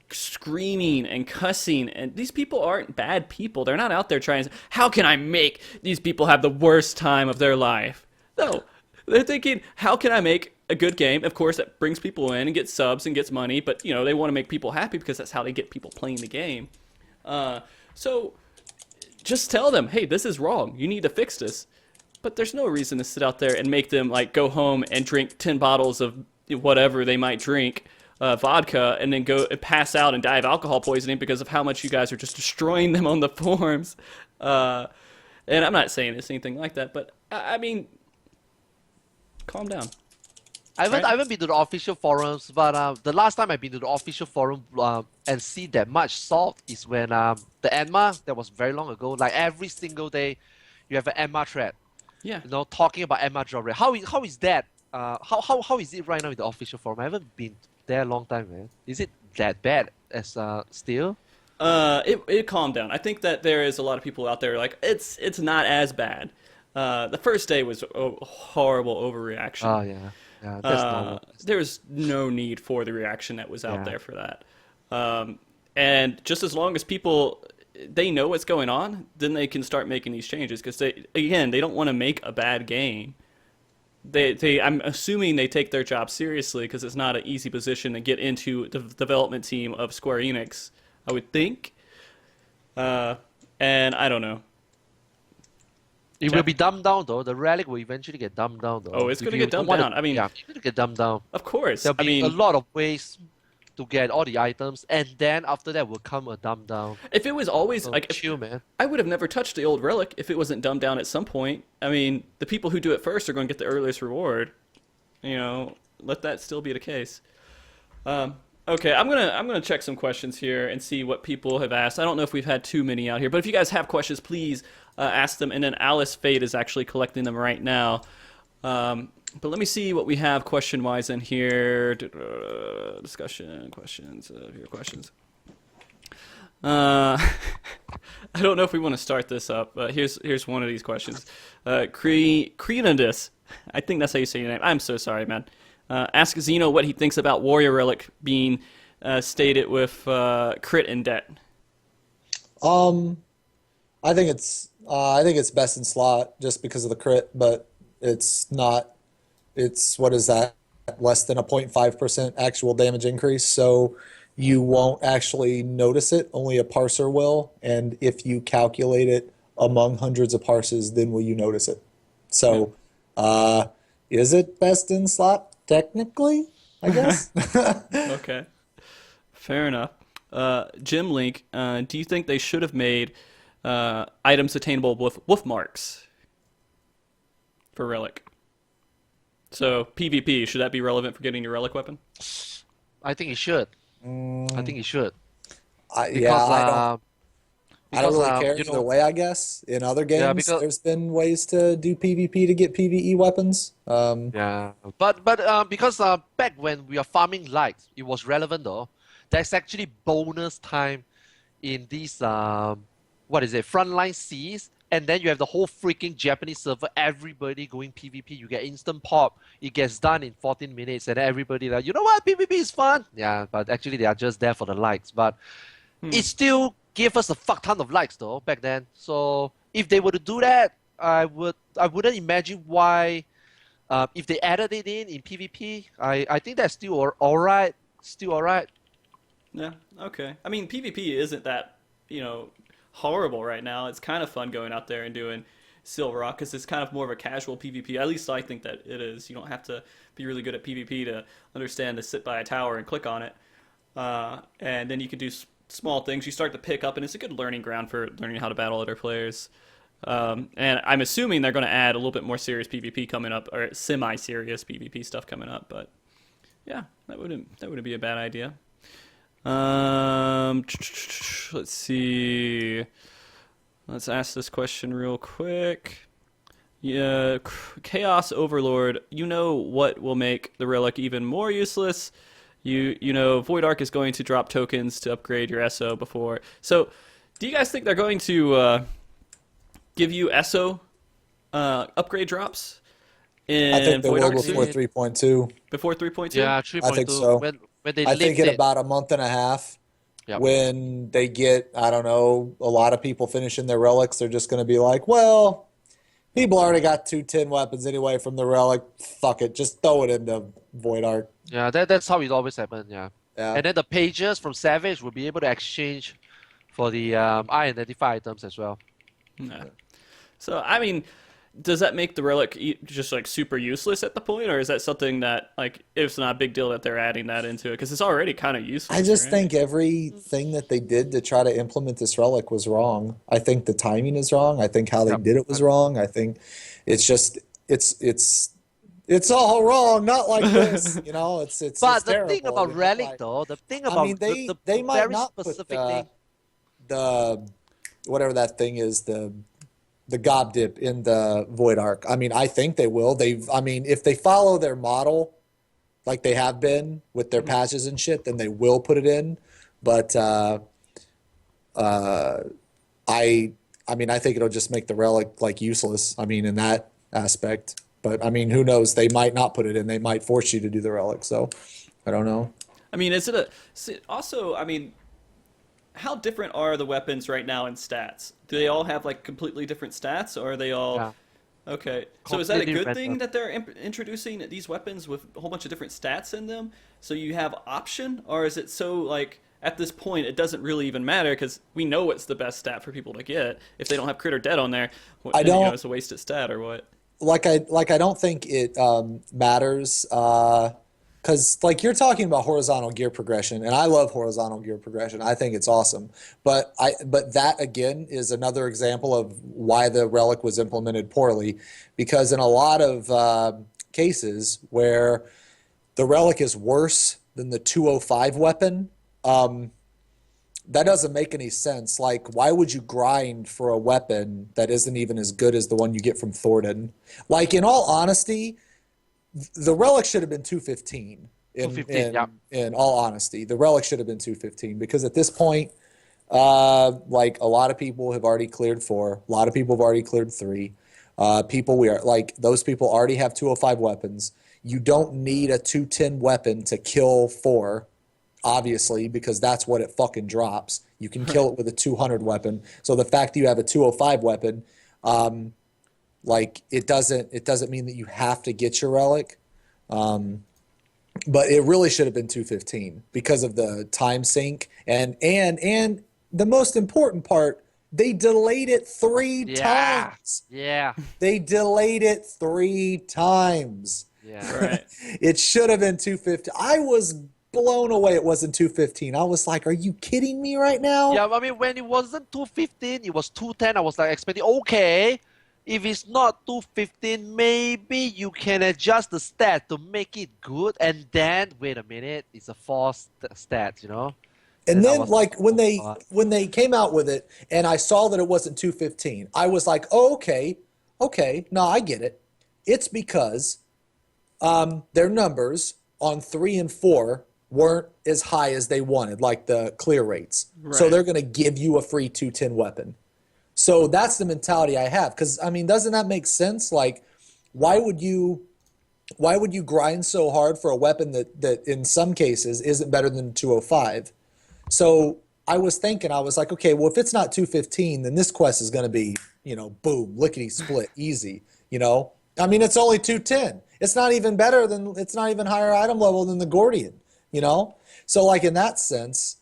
[SPEAKER 1] screaming and cussing, and these people aren't bad people. They're not out there trying to say, how can I make these people have the worst time of their life? No, they're thinking, how can I make a good game? Of course, that brings people in and gets subs and gets money, but they want to make people happy because that's how they get people playing the game. So just tell them, hey, this is wrong. You need to fix this. But there's no reason to sit out there and make them like go home and drink 10 bottles of whatever they might drink, vodka, and then go and pass out and die of alcohol poisoning because of how much you guys are just destroying them on the forums. And I'm not saying it's anything like that, but I mean, calm down.
[SPEAKER 2] I haven't been to the official forums, but the last time I've been to the official forum and see that much salt is when the Enma, that was very long ago, like every single day you have an Enma thread.
[SPEAKER 1] Yeah.
[SPEAKER 2] Talking about Enma drop rate. How is that? How is it right now in the official forum? I haven't been there a long time, man. Is it that bad as still?
[SPEAKER 1] It calmed down. I think that there is a lot of people out there like it's not as bad. The first day was a horrible overreaction.
[SPEAKER 2] Oh yeah. Yeah, that's normal.
[SPEAKER 1] There's no need for the reaction that was out there for that. And just as long as people, they know what's going on, then they can start making these changes. Because they don't want to make a bad game. I'm assuming they take their job seriously because it's not an easy position to get into the development team of Square Enix, I would think. And I don't know.
[SPEAKER 2] It will be dumbed down though. The relic will eventually get dumbed down though.
[SPEAKER 1] Oh, it's
[SPEAKER 2] If
[SPEAKER 1] gonna
[SPEAKER 2] you
[SPEAKER 1] get dumbed
[SPEAKER 2] don't wanna-
[SPEAKER 1] down. I mean,
[SPEAKER 2] yeah, it's gonna get dumbed down.
[SPEAKER 1] of course.
[SPEAKER 2] There'll
[SPEAKER 1] I
[SPEAKER 2] be a
[SPEAKER 1] mean,
[SPEAKER 2] lot of ways to get all the items, and then after that will come a dumb down.
[SPEAKER 1] if it was always
[SPEAKER 2] So
[SPEAKER 1] like,
[SPEAKER 2] chill, man.
[SPEAKER 1] I would have never touched the old relic if it wasn't dumbed down at some point. I mean, the people who do it first are going to get the earliest reward. You know, let that still be the case. Okay, I'm gonna check some questions here and see what people have asked. I don't know if we've had too many out here, but if you guys have questions, please ask them. And then Alice Fade is actually collecting them right now. But let me see what we have question-wise in here. Discussion, questions, here questions. I don't know if we want to start this up. Here's one of these questions. Creanidus, I think that's how you say your name. I'm so sorry, man. Ask Xeno what he thinks about Warrior Relic being stated with crit and debt.
[SPEAKER 3] I think it's best in slot just because of the crit, but it's not. It's what is that? Less than a 0.5% actual damage increase, so you won't actually notice it. Only a parser will, and if you calculate it among hundreds of parsers, then will you notice it. So, is it best in slot? Technically, I guess.
[SPEAKER 1] Okay, fair enough. Jim Link, do you think they should have made items attainable with wolf marks for Relic? So PvP, should that be relevant for getting your Relic weapon?
[SPEAKER 2] I think it should. I think it should.
[SPEAKER 3] Yeah, I don't really care
[SPEAKER 2] you
[SPEAKER 3] either
[SPEAKER 2] know,
[SPEAKER 3] way, I guess. In other games,
[SPEAKER 2] Yeah, because-
[SPEAKER 3] there's been ways to do PvP to get PvE weapons.
[SPEAKER 2] Yeah, but because back when we are farming lights, it was relevant though. There's actually bonus time in these frontline Cs, and then you have the whole freaking Japanese server, everybody going PvP. You get instant pop. It gets done in 14 minutes, and everybody like, you know what, PvP is fun. Yeah, but actually they are just there for the likes. But it still gave us a fuck ton of likes though back then. So if they were to do that, I wouldn't imagine why. If they added it in PvP, I think that's still all right. Still all right.
[SPEAKER 1] Yeah, okay. I mean, PvP isn't that, horrible right now. It's kind of fun going out there and doing Silver Rock because it's kind of more of a casual PvP. At least I think that it is. You don't have to be really good at PvP to understand to sit by a tower and click on it. And then you can do small things. You start to pick up, and it's a good learning ground for learning how to battle other players. And I'm assuming they're going to add a little bit more serious PvP coming up, or semi-serious PvP stuff coming up. But yeah, that wouldn't be a bad idea. Let's see. Let's ask this question real quick. Yeah, Chaos Overlord. You know what will make the Relic even more useless? You know, Void Arc is going to drop tokens to upgrade your SO before. So, do you guys think they're going to give you SO upgrade drops in
[SPEAKER 3] I think they
[SPEAKER 1] Void
[SPEAKER 3] will
[SPEAKER 1] Arc
[SPEAKER 3] before
[SPEAKER 1] soon?
[SPEAKER 3] 3.2.
[SPEAKER 1] Before 3.2?
[SPEAKER 2] Yeah, 3.2.
[SPEAKER 3] I think so.
[SPEAKER 2] When they
[SPEAKER 3] I think
[SPEAKER 2] lift
[SPEAKER 3] in
[SPEAKER 2] it.
[SPEAKER 3] about a month and a half,
[SPEAKER 2] Yep.
[SPEAKER 3] when they get, I don't know, a lot of people finishing their relics, they're just going to be like, well, people already got 210 weapons anyway from the relic. Fuck it, just throw it into Void Arc.
[SPEAKER 2] Yeah, that's how it always happens. Yeah.
[SPEAKER 3] Yeah.
[SPEAKER 2] And then the pages from Savage will be able to exchange for the identify items as well.
[SPEAKER 1] Yeah. So, I mean, does that make the Relic just like super useless at the point, or is that something that like it's not a big deal that they're adding that into it because it's already kind of useless?
[SPEAKER 3] I just
[SPEAKER 1] right?
[SPEAKER 3] think everything that they did to try to implement this relic was wrong. I think the timing is wrong. I think how they did it was wrong. I think it's just it's all wrong. Not like this, you know. It's
[SPEAKER 2] But the
[SPEAKER 3] terrible,
[SPEAKER 2] thing about
[SPEAKER 3] you know,
[SPEAKER 2] Relic
[SPEAKER 3] like-
[SPEAKER 2] though, the thing
[SPEAKER 3] I
[SPEAKER 2] about
[SPEAKER 3] mean,
[SPEAKER 2] the
[SPEAKER 3] they might
[SPEAKER 2] very
[SPEAKER 3] not put
[SPEAKER 2] specific thing.
[SPEAKER 3] the whatever that thing is, the gob dip in the Void Arc. I mean, I think they will. I mean, if they follow their model like they have been with their patches and shit, then they will put it in. But I mean, I think it'll just make the relic like useless. I mean, in that aspect. But I mean, who knows? They might not put it in. They might force you to do the relic. So I don't know.
[SPEAKER 1] I mean, also, I mean, how different are the weapons right now in stats? Do they all have like completely different stats, or are they all?
[SPEAKER 2] Yeah.
[SPEAKER 1] Okay, so is that a
[SPEAKER 2] Completely
[SPEAKER 1] good thing
[SPEAKER 2] random.
[SPEAKER 1] that they're introducing these weapons with a whole bunch of different stats in them, so you have option, or is it so like at this point, it doesn't really even matter because we know what's the best stat for people to get. If they don't have crit or dead on there,
[SPEAKER 3] I
[SPEAKER 1] then,
[SPEAKER 3] don't
[SPEAKER 1] it's a wasted stat or what?
[SPEAKER 3] I don't think it matters because like you're talking about horizontal gear progression, and I love horizontal gear progression. I think it's awesome. But that again is another example of why the relic was implemented poorly, because in a lot of cases where the relic is worse than the 205 weapon, that doesn't make any sense. Like, why would you grind for a weapon that isn't even as good as the one you get from Thornton? Like, in all honesty, the relic should have been 215.
[SPEAKER 2] 215, yeah.
[SPEAKER 3] In all honesty, the relic should have been 215 because at this point, like a lot of people have already cleared 4. A lot of people have already cleared 3. Those people already have 205 weapons. You don't need a 210 weapon to kill 4. Obviously, because that's what it fucking drops. You can kill it with a 200 weapon. So the fact that you have a 205 weapon, it doesn't mean that you have to get your relic. But it really should have been 215 because of the time sink and the most important part, they delayed it 3 times.
[SPEAKER 2] Yeah.
[SPEAKER 3] They delayed it 3 times.
[SPEAKER 2] Yeah.
[SPEAKER 1] Right.
[SPEAKER 3] It should have been 215. I was blown away it wasn't 215. I was like, are you kidding me right now?
[SPEAKER 2] Yeah, I mean, when it wasn't 215, it was 210. I was like expecting, okay, if it's not 215, maybe you can adjust the stat to make it good. And then, wait a minute, it's a false stat, you know?
[SPEAKER 3] And
[SPEAKER 2] I
[SPEAKER 3] then,
[SPEAKER 2] was
[SPEAKER 3] like, when
[SPEAKER 2] oh,
[SPEAKER 3] they came out with it and I saw that it wasn't 215, I was like, oh, okay, no, I get it. It's because their numbers on 3 and 4 weren't as high as they wanted, like the clear rates.
[SPEAKER 1] Right.
[SPEAKER 3] So they're going to give you a free 210 weapon. So that's the mentality I have. Because, I mean, doesn't that make sense? Like, why would you grind so hard for a weapon that in some cases isn't better than 205? So I was like, okay, well, if it's not 215, then this quest is going to be, boom, lickety split, easy, I mean, it's only 210. It's not even higher item level than the Gordian, So like in that sense,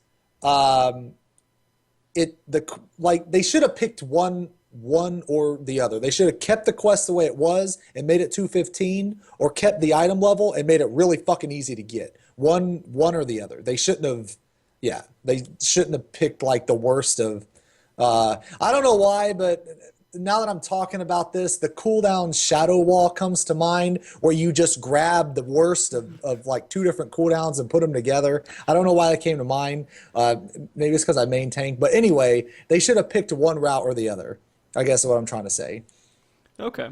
[SPEAKER 3] they should have picked one or the other. They should have kept the quest the way it was and made it 215, or kept the item level and made it really fucking easy to get. One or the other. They shouldn't have picked like the worst of. I don't know why, but now that I'm talking about this, the cooldown shadow wall comes to mind, where you just grab the worst of like 2 different cooldowns and put them together. I don't know why that came to mind. Maybe it's because I main tank. But anyway, they should have picked one route or the other, I guess is what I'm trying to say.
[SPEAKER 1] Okay.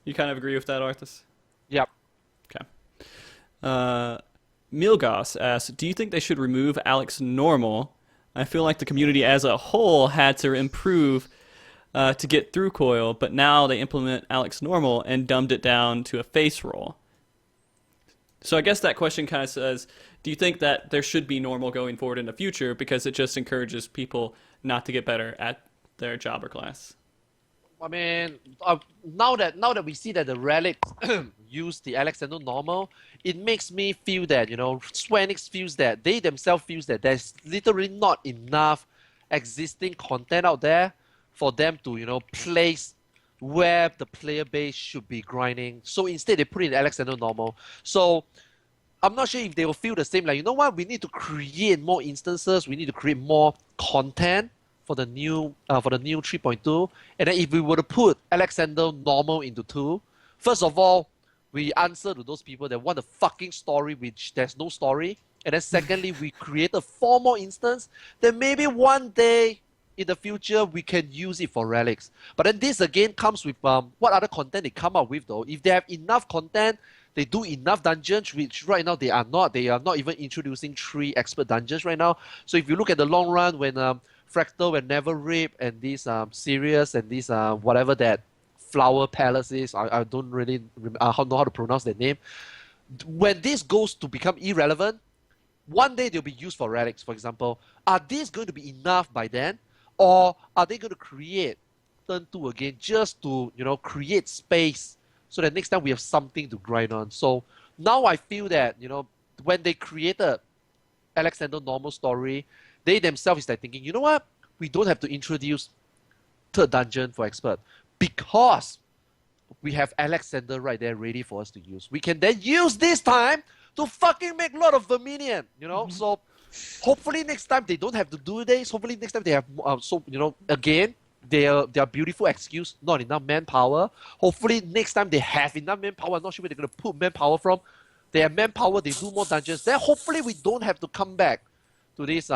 [SPEAKER 1] You kind of agree with that, Arthas?
[SPEAKER 2] Yep.
[SPEAKER 1] Okay. Milgos asks, do you think they should remove Alex Normal? I feel like the community as a whole had to improve to get through Coil, but now they implement Alex Normal and dumbed it down to a face roll. So I guess that question kind of says, do you think that there should be Normal going forward in the future because it just encourages people not to get better at their job or class?
[SPEAKER 2] I mean, now that we see that the Relic use the Alexander Normal, it makes me feel that, Swanix feels that, they themselves feels that there's literally not enough existing content out there for them to, place where the player base should be grinding. So instead, they put in Alexander Normal. So I'm not sure if they will feel the same. Like, you know what? We need to create more instances. We need to create more content for the new 3.2. And then if we were to put Alexander Normal into 2, first of all, we answer to those people that want a fucking story which there's no story. And then secondly, we created 4 more instances. Then maybe one day in the future, we can use it for relics. But then this again comes with what other content they come up with though. If they have enough content, they do enough dungeons, which right now they are not. They are not even introducing 3 expert dungeons right now. So if you look at the long run, when Fractal and Never Rip and these Sirius and these whatever that Flower Palace is, I don't really know how to pronounce their name. When this goes to become irrelevant, one day they'll be used for relics, for example. Are these going to be enough by then? Or are they going to create Turn 2 again just to, create space so that next time we have something to grind on? So now I feel that, when they created Alexander Normal story, they themselves is like thinking, you know what? We don't have to introduce third dungeon for expert because we have Alexander right there ready for us to use. We can then use this time to fucking make Lord of Dominion, you know? So hopefully next time they don't have to do this. Hopefully next time they have, again, their beautiful excuse, not enough manpower. Hopefully next time they have enough manpower. I'm not sure where they're going to put manpower from. They have manpower, they do more dungeons. Then hopefully we don't have to come back to this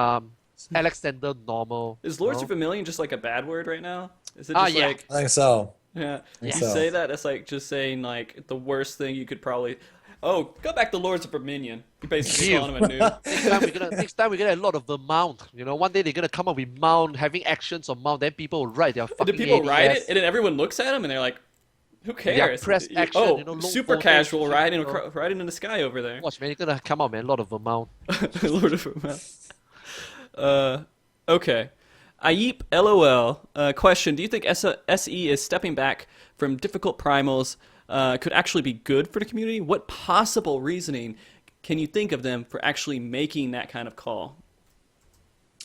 [SPEAKER 2] Alexander normal.
[SPEAKER 1] Is Lords of Vermilion just like a bad word right now? Is it just
[SPEAKER 2] yeah.
[SPEAKER 1] like...
[SPEAKER 3] I think so.
[SPEAKER 1] Yeah, you
[SPEAKER 3] so.
[SPEAKER 1] say that, it's like just saying like the worst thing you could probably... Oh, go back to Lords of Vermilion. You're basically calling him a noob.
[SPEAKER 2] Next time we're gonna a lot of the mount. You know, one day they're gonna come up with mount, having actions on mount. Then people will write their fucking.
[SPEAKER 1] Do people
[SPEAKER 2] ADS.
[SPEAKER 1] write it, and then everyone looks at them, and they're like, "Who cares?"
[SPEAKER 2] press action,
[SPEAKER 1] Oh,
[SPEAKER 2] you know, low
[SPEAKER 1] super
[SPEAKER 2] voltage,
[SPEAKER 1] casual riding
[SPEAKER 2] you know.
[SPEAKER 1] riding in the sky over there.
[SPEAKER 2] Watch, man, you're gonna come out, man. A lot of the mount.
[SPEAKER 1] Lord of Vermilion. Okay. Ayeep LOL. Question: Do you think SE is stepping back from difficult primals? Could actually be good for the community? What possible reasoning can you think of them for actually making that kind of call?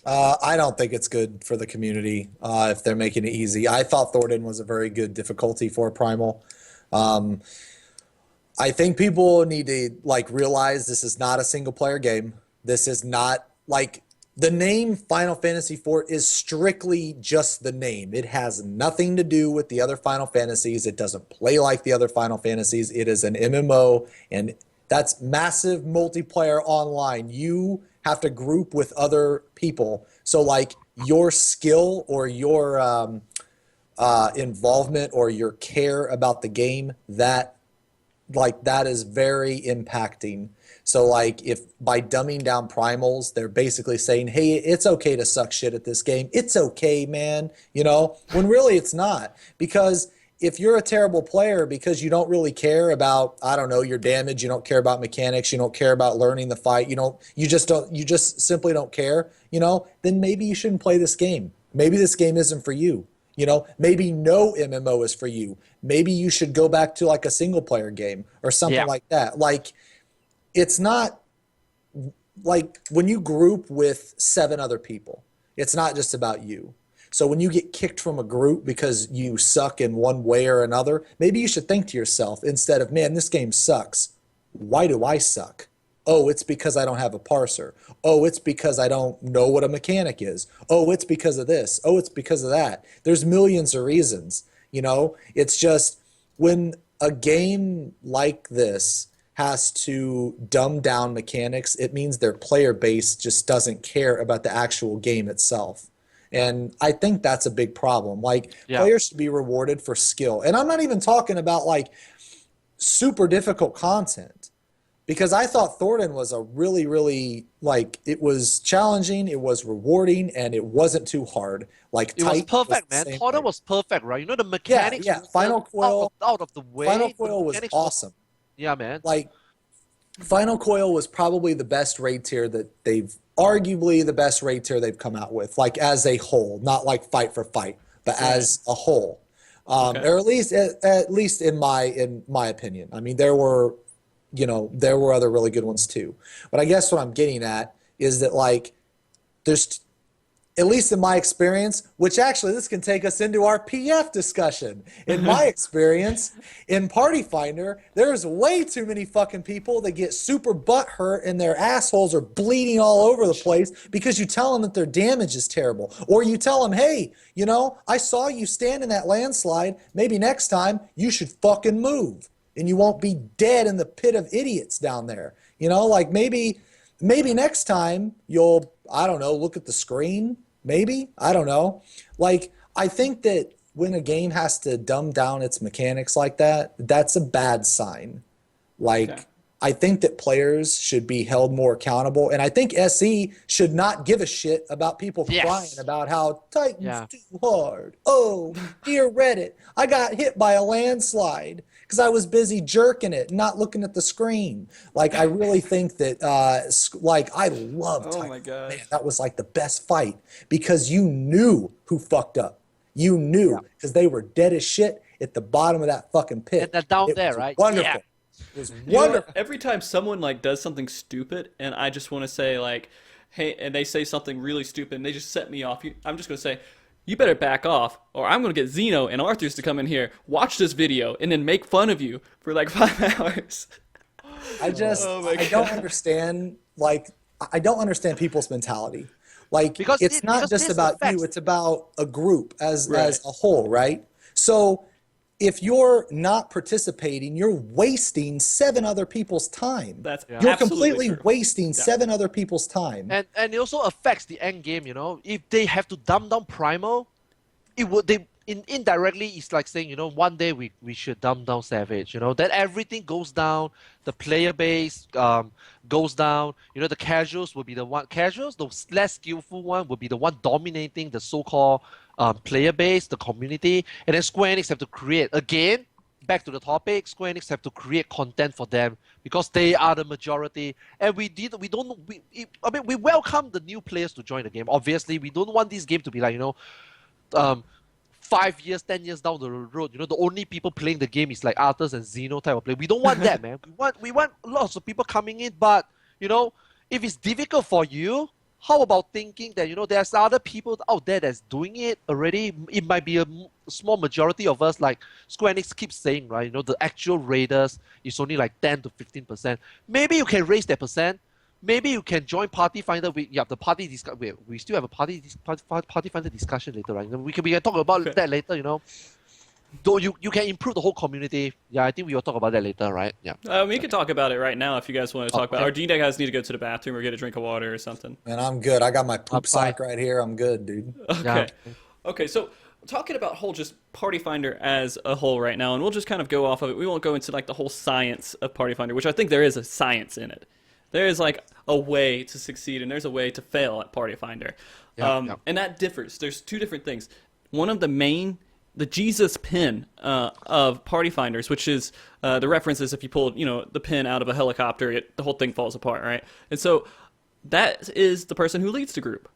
[SPEAKER 3] I don't think it's good for the community if they're making it easy. I thought Thornton was a very good difficulty for Primal. I think people need to like realize this is not a single player game. This is not like the name Final Fantasy IV is strictly just the name. It has nothing to do with the other Final Fantasies. It doesn't play like the other Final Fantasies. It is an MMO, and that's massive multiplayer online. You have to group with other people. So like your skill or your involvement or your care about the game, that is very impacting. So like if by dumbing down primals, they're basically saying, hey, it's okay to suck shit at this game. It's okay, man. You know, when really it's not. Because if you're a terrible player because you don't really care about, I don't know, your damage, you don't care about mechanics, you don't care about learning the fight, you just simply don't care, you know, then maybe you shouldn't play this game. Maybe this game isn't for you. You know, maybe no MMO is for you. Maybe you should go back to like a single player game or something like that. Like, it's not like when you group with 7 other people, it's not just about you. So when you get kicked from a group because you suck in one way or another, maybe you should think to yourself instead of, man, this game sucks. Why do I suck? Oh, it's because I don't have a parser. Oh, it's because I don't know what a mechanic is. Oh, it's because of this. Oh, it's because of that. There's millions of reasons, you know? It's just when a game like this has to dumb down mechanics, it means their player base just doesn't care about the actual game itself. And I think that's a big problem. Like, players should be rewarded for skill. And I'm not even talking about, like, super difficult content. Because I thought Thornton was a really, really, like, it was challenging, it was rewarding, and it wasn't too hard. Like,
[SPEAKER 2] it was perfect, man. Thornton was perfect, right? You know, the mechanics
[SPEAKER 3] Final Coil,
[SPEAKER 2] out of the way.
[SPEAKER 3] Final Coil was awesome.
[SPEAKER 2] Yeah, man.
[SPEAKER 3] Like, Final Coil was probably the best raid tier that arguably the best raid tier they've come out with, like as a whole, not like fight for fight, but as a whole, or at least in my opinion. I mean, there were other really good ones too, but I guess what I'm getting at is that like there's, at least in my experience, which actually this can take us into our PF discussion. In my experience, in Party Finder, there's way too many fucking people that get super butthurt and their assholes are bleeding all over the place because you tell them that their damage is terrible. Or you tell them, hey, you know, I saw you stand in that landslide. Maybe next time you should fucking move and you won't be dead in the pit of idiots down there. You know, like maybe next time you'll, I don't know, look at the screen. Maybe, I don't know. Like, I think that when a game has to dumb down its mechanics like that, that's a bad sign. Like, I think that players should be held more accountable, and I think SE should not give a shit about people crying about how Titan's too hard. Oh, dear Reddit, I got hit by a landslide because I was busy jerking it, not looking at the screen. Like, I really think that, like, I love Titan.
[SPEAKER 1] Oh my god,
[SPEAKER 3] man, that was like the best fight because you knew who fucked up. You knew because they were dead as shit at the bottom of that fucking pit.
[SPEAKER 2] And they're down there, right?
[SPEAKER 3] Wonderful.
[SPEAKER 2] Yeah.
[SPEAKER 3] It was
[SPEAKER 1] you know,
[SPEAKER 3] wonderful.
[SPEAKER 1] every time someone like does something stupid, and I just want to say like, hey, and they say something really stupid, and they just set me off. I'm just gonna say, you better back off, or I'm gonna get Xeno and Arthars to come in here, watch this video, and then make fun of you for like 5 hours.
[SPEAKER 3] I just
[SPEAKER 1] Oh my
[SPEAKER 3] I don't
[SPEAKER 1] God.
[SPEAKER 3] understand I don't understand people's mentality. Like
[SPEAKER 2] Because
[SPEAKER 3] it's not
[SPEAKER 2] because
[SPEAKER 3] just
[SPEAKER 2] this
[SPEAKER 3] about
[SPEAKER 2] affects.
[SPEAKER 3] you, it's about a group as
[SPEAKER 1] Right.
[SPEAKER 3] a whole, right? So if you're not participating, you're wasting 7 other people's time.
[SPEAKER 1] That's
[SPEAKER 3] You're
[SPEAKER 1] absolutely
[SPEAKER 3] completely
[SPEAKER 1] true.
[SPEAKER 3] wasting 7 other people's time.
[SPEAKER 2] And it also affects the end game, you know. If they have to dumb down Primal, it would they indirectly it's like saying, you know, one day we should dumb down Savage, you know, then everything goes down, the player base goes down, you know, the casuals will be the one casuals, the less skillful one will be the one dominating the so-called player base, the community, and then Square Enix have to create again. Back to the topic, Square Enix have to create content for them because they are the majority, and I mean, we welcome the new players to join the game. Obviously, we don't want this game to be like, you know, um, 5 years, 10 years down the road, you know, the only people playing the game is like Arthars and Xeno type of play. We don't want that, man. We want lots of people coming in, but you know, if it's difficult for you, how about thinking that, you know, there's other people out there that's doing it already? It might be a small majority of us, like Square Enix keeps saying, right? You know, the actual raiders is only like 10 to 15%. Maybe you can raise that percent. Maybe you can join Party Finder. The party discuss. We still have a party Finder discussion later, right? We can talk about
[SPEAKER 1] Okay.
[SPEAKER 2] that later. You know, though you can improve the whole community. Yeah, I think we will talk about that later, right? Yeah.
[SPEAKER 1] We can talk about it right now if you guys want to talk about it.
[SPEAKER 2] okay.
[SPEAKER 1] Or do you guys need to go to the bathroom or get a drink of water or something?
[SPEAKER 3] And I'm good. I got my poop
[SPEAKER 2] fine.
[SPEAKER 3] sock right here. I'm good, dude.
[SPEAKER 2] Yeah.
[SPEAKER 1] Okay. Okay, so talking about whole just Party Finder as a whole right now, and we'll just kind of go off of it. We won't go into like the whole science of Party Finder, which I think there is a science in it. There is like a way to succeed, and there's a way to fail at Party Finder.
[SPEAKER 2] Yeah.
[SPEAKER 1] And that differs. There's two different things. One of the Jesus pin of Party Finders, which is the reference is if you pull, you know, the pin out of a helicopter, the whole thing falls apart, right? And so that is the person who leads the group.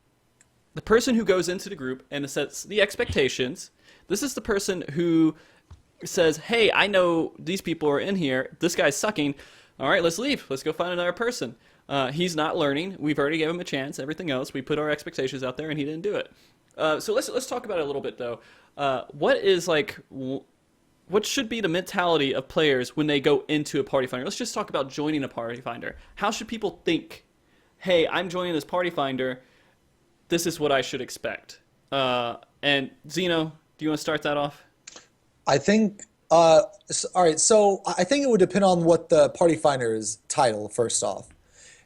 [SPEAKER 1] The person who goes into the group and sets the expectations. This is the person who says, hey, I know these people are in here. This guy's sucking. All right, let's leave. Let's go find another person. He's not learning. We've already given him a chance. Everything else, we put our expectations out there, and he didn't do it. So let's talk about it a little bit, though. What should be the mentality of players when they go into a Party Finder? Let's just talk about joining a Party Finder. How should people think, hey, I'm joining this Party Finder. This is what I should expect. And Zeno, do you want to start that off?
[SPEAKER 3] I think all right, so I think it would depend on what the Party Finder's title, first off.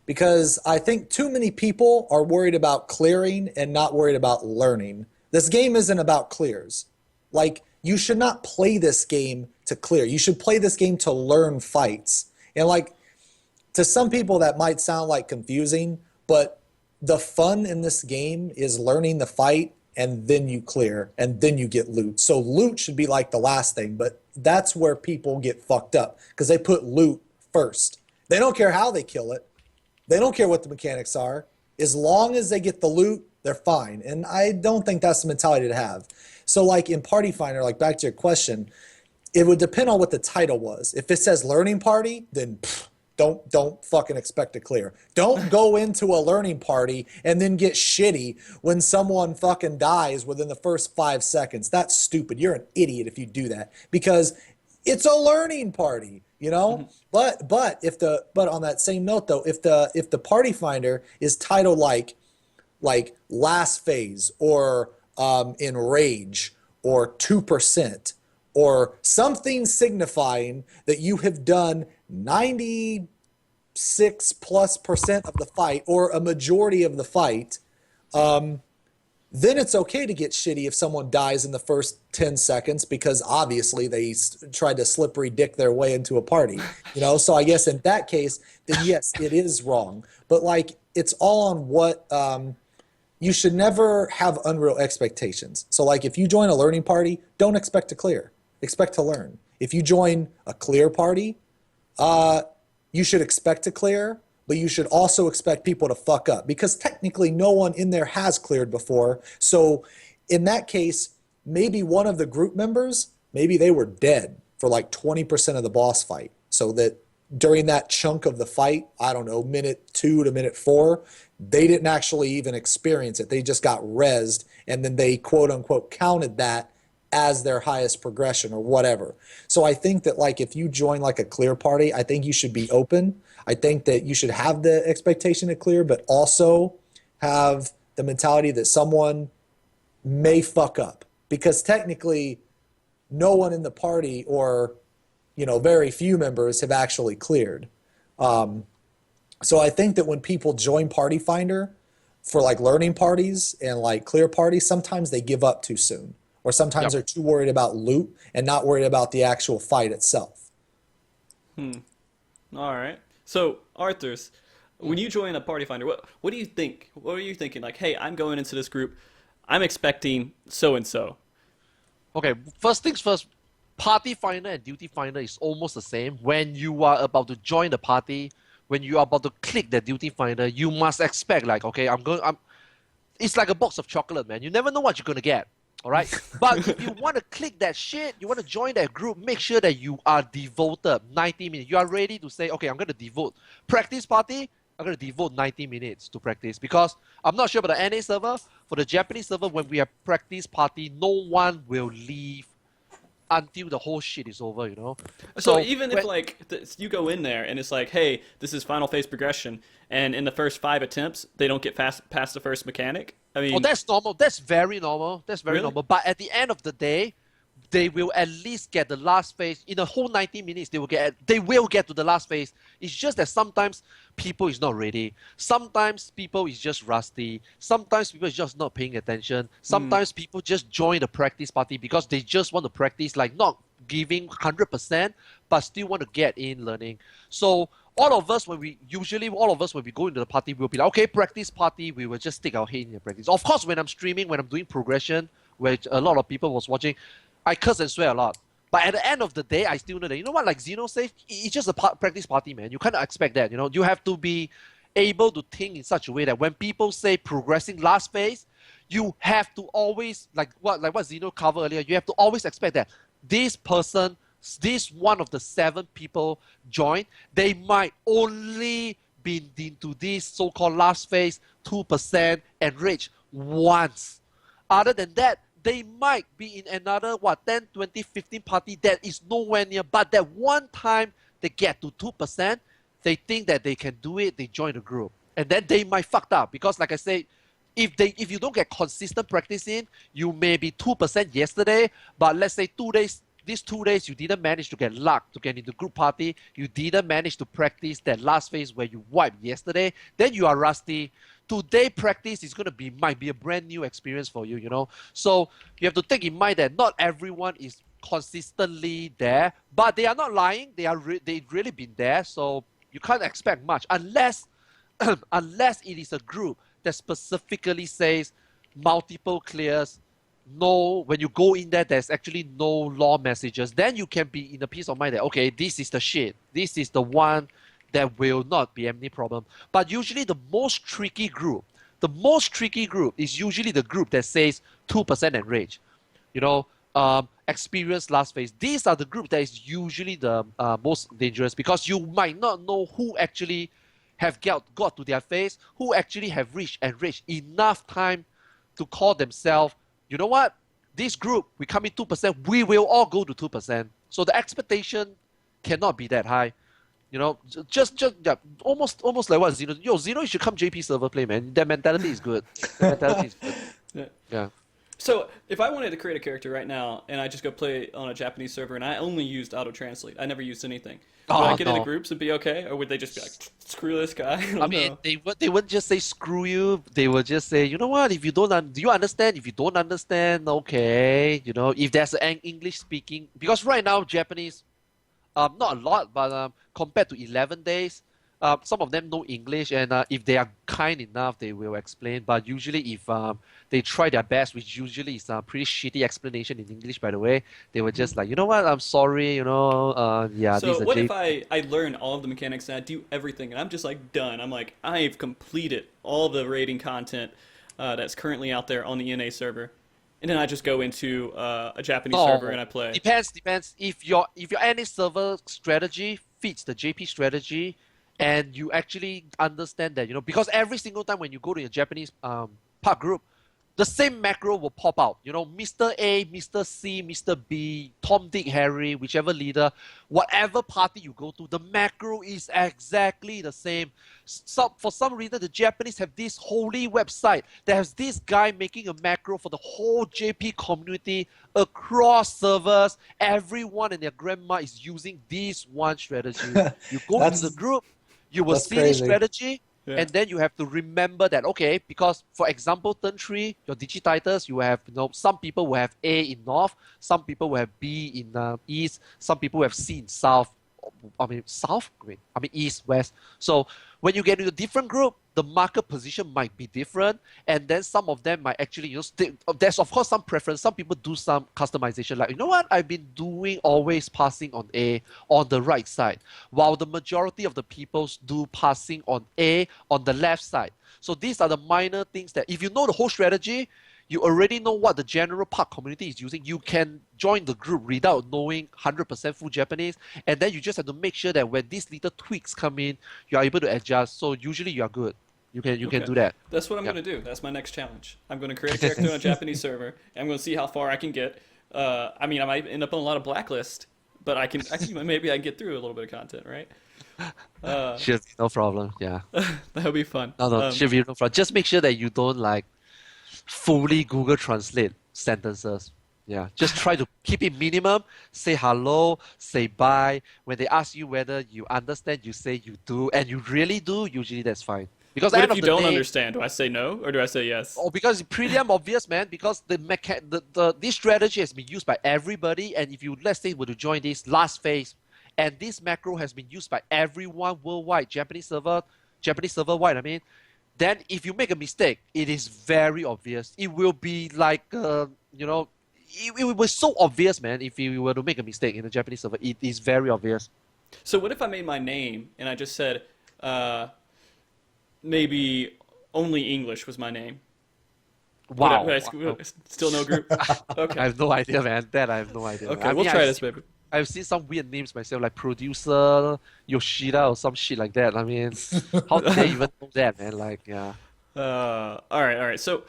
[SPEAKER 3] Because I think too many people are worried about clearing and not worried about learning. This game isn't about clears. Like, you should not play this game to clear. You should play this game to learn fights. And like, to some people that might sound like confusing, but the fun in this game is learning the fight, and then you clear, and then you get loot. So loot should be like the last thing, but that's where people get fucked up, because they put loot first. They don't care how they kill it. They don't care what the mechanics are. As long as they get the loot, they're fine. And I don't think that's the mentality to have. So like in Party Finder, like back to your question, it would depend on what the title was. If it says learning party, then don't fucking expect to clear. Don't go into a learning party and then get shitty when someone fucking dies within the first 5 seconds. That's stupid. You're an idiot if you do that, because it's a learning party, you know? But on that same note though, if the Party Finder is titled like last phase or enrage or 2%, or something signifying that you have done 96+% of the fight or a majority of the fight, then it's okay to get shitty if someone dies in the first 10 seconds, because obviously they tried to slippery dick their way into a party, you know? So I guess in that case, then yes, it is wrong. But like, it's all on what, you should never have unreal expectations. So like, if you join a learning party, don't expect to clear. Expect to learn. If you join a clear party, you should expect to clear, but you should also expect people to fuck up, because technically no one in there has cleared before. So in that case, maybe one of the group members, maybe they were dead for like 20% of the boss fight. So that during that chunk of the fight, I don't know, minute 2 to minute 4, they didn't actually even experience it. They just got rezzed, and then they quote unquote counted that as their highest progression or whatever. So I think that like if you join like a clear party, I think you should be open. I think that you should have the expectation to clear, but also have the mentality that someone may fuck up, because technically no one in the party, or very few members, have actually cleared. So I think that when people join Party Finder for like learning parties and like clear parties, sometimes they give up too soon, or sometimes they're too worried about loot and not worried about the actual fight itself.
[SPEAKER 1] All right. So, Arthurs, when you join a Party Finder, what do you think? What are you thinking? Like, hey, I'm going into this group. I'm expecting so-and-so.
[SPEAKER 2] Okay, first things first, Party Finder and Duty Finder is almost the same. When you are about to join the party, when you are about to click the Duty Finder, you must expect like, okay, it's like a box of chocolate, man. You never know what you're going to get. All right. But if you want to click that shit, you want to join that group, make sure that you are devoted 90 minutes. You are ready to say, okay, I'm going to devote. Practice party, I'm going to devote 90 minutes to practice, because I'm not sure about the NA server. For the Japanese server, when we have practice party, no one will leave until the whole shit is over,
[SPEAKER 1] So even if like you go in there and it's like, hey, this is final phase progression, and in the first 5 attempts they don't get past the first mechanic. I mean,
[SPEAKER 2] that's normal. That's very normal. That's very normal. But at the end of the day, they will at least get the last phase. In the whole 90 minutes, they will get to the last phase. It's just that sometimes people is not ready. Sometimes people is just rusty. Sometimes people is just not paying attention. Sometimes people just join the practice party because they just want to practice, like not giving 100%, but still want to get in learning. So all of us, when we go into the party, we'll be like, okay, practice party, we will just stick our head in the practice. Of course, when I'm streaming, when I'm doing progression, where a lot of people was watching, I curse and swear a lot. But at the end of the day, I still know that, like Xeno says, it's just a practice party, man. You can't expect that, You have to be able to think in such a way that when people say progressing last phase, you have to always, like what Xeno covered earlier, you have to always expect that this person, this one of the 7 people joined, they might only been into this so-called last phase 2% enraged once. Other than that, they might be in another 10, 20, 15 party that is nowhere near, but that one time they get to 2%, they think that they can do it, they join the group. And then they might fuck up, because like I said, if you don't get consistent practice in, you may be 2% yesterday, but let's say these 2 days you didn't manage to get luck to get into group party, you didn't manage to practice that last phase where you wiped yesterday, then you are rusty. Today practice is might be a brand new experience for you, So you have to take in mind that not everyone is consistently there, but they are not lying. They've really been there, so you can't expect much unless it is a group that specifically says multiple clears. No, when you go in there, there's actually no law messages. Then you can be in a peace of mind that, okay, this is the shit. This is the one that will not be any problem. But usually the most tricky group is usually the group that says 2% enrage. Experience last phase. These are the group that is usually the most dangerous, because you might not know who actually have got to their phase, who actually have reached enough time to call themselves, you know what? This group, we come in 2%, we will all go to 2%. So the expectation cannot be that high. Just almost like what Xeno. Xeno, you should come JP server play, man. That mentality is good. Yeah.
[SPEAKER 1] So if I wanted to create a character right now and I just go play on a Japanese server and I only used auto translate, I never used anything. Would I get into groups and be okay, or would they just be like, screw this guy? I
[SPEAKER 2] mean, they wouldn't just say screw you. They would just say, you know what? If you don't, do you understand? If you don't understand, okay. If there's an English speaking, because right now Japanese, not a lot, but compared to 11 days, some of them know English, and if they are kind enough, they will explain. But usually, if they try their best, which usually is a pretty shitty explanation in English, by the way, they were just like, you know what, I'm sorry, yeah.
[SPEAKER 1] So what if I learn all of the mechanics and I do everything, and I'm just like done? I'm like, I've completed all the raiding content that's currently out there on the NA server. And then I just go into a Japanese server and I play.
[SPEAKER 2] Depends. If your NA server strategy fits the JP strategy, and you actually understand that, because every single time when you go to your Japanese park group, the same macro will pop out. Mr. A, Mr. C, Mr. B, Tom, Dick, Harry, whichever leader, whatever party you go to, the macro is exactly the same. So for some reason, the Japanese have this holy website that has this guy making a macro for the whole JP community across servers. Everyone and their grandma is using this one strategy. You go into the group, you will see this strategy. Yeah. And then you have to remember that, okay, because for example, turn 3, your digititles, you have, some people will have A in north, some people will have B in east, some people will have C in south. East, west. So when you get into a different group, the marker position might be different, and then some of them might actually, there's of course some preference. Some people do some customization, like, I've been doing always passing on A on the right side, while the majority of the people do passing on A on the left side. So these are the minor things that if you know the whole strategy, you already know what the general park community is using. You can join the group without knowing 100% full Japanese, and then you just have to make sure that when these little tweaks come in, you are able to adjust. So usually you are good. You can do that.
[SPEAKER 1] That's what I'm going to do. That's my next challenge. I'm going to create a character on a Japanese server, and I'm going to see how far I can get. I might end up on a lot of blacklist, but maybe I can get through a little bit of content, right?
[SPEAKER 2] Should be no problem. Yeah.
[SPEAKER 1] That would be fun.
[SPEAKER 2] No, should be no problem. Just make sure that you don't fully Google Translate sentences. Yeah, just try to keep it minimum. Say hello, say bye. When they ask you whether you understand, you say you do, and you really do. Usually that's fine. Because
[SPEAKER 1] what if you don't understand? Do I say no or do I say yes?
[SPEAKER 2] Oh, because it's pretty obvious, man. Because this strategy has been used by everybody, and if you, let's say, were to join this last phase, and this macro has been used by everyone worldwide, Japanese server wide, then if you make a mistake, it is very obvious. It will be like, it was so obvious, man, if you were to make a mistake in the Japanese server. It is very obvious.
[SPEAKER 1] So what if I made my name and I just said, maybe only English was my name?
[SPEAKER 2] Wow.
[SPEAKER 1] Still no group? Okay.
[SPEAKER 2] I have no idea, man. That I have no idea.
[SPEAKER 1] Okay, we'll try this, baby.
[SPEAKER 2] I've seen some weird names myself, like Producer Yoshida or some shit like that. How did they even know that, man? Yeah.
[SPEAKER 1] All right. So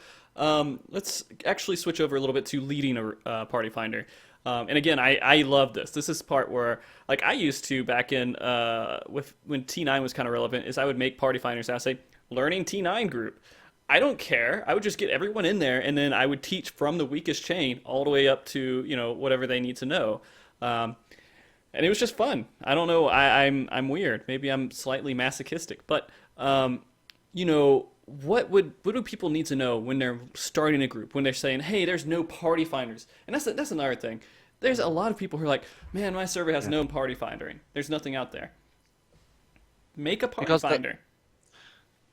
[SPEAKER 1] let's actually switch over a little bit to leading a party finder. And again, I love this. This is the part where, I used to back in when T9 was kind of relevant, is I would make party finders and I'd say, learning T9 group. I don't care. I would just get everyone in there, and then I would teach from the weakest chain all the way up to whatever they need to know. And it was just fun. I don't know. I'm weird. Maybe I'm slightly masochistic, but what do people need to know when they're starting a group, when they're saying, hey, there's no party finders? And that's another thing. There's a lot of people who are like, man, my server has no party findering. There's nothing out there. Make a party finder.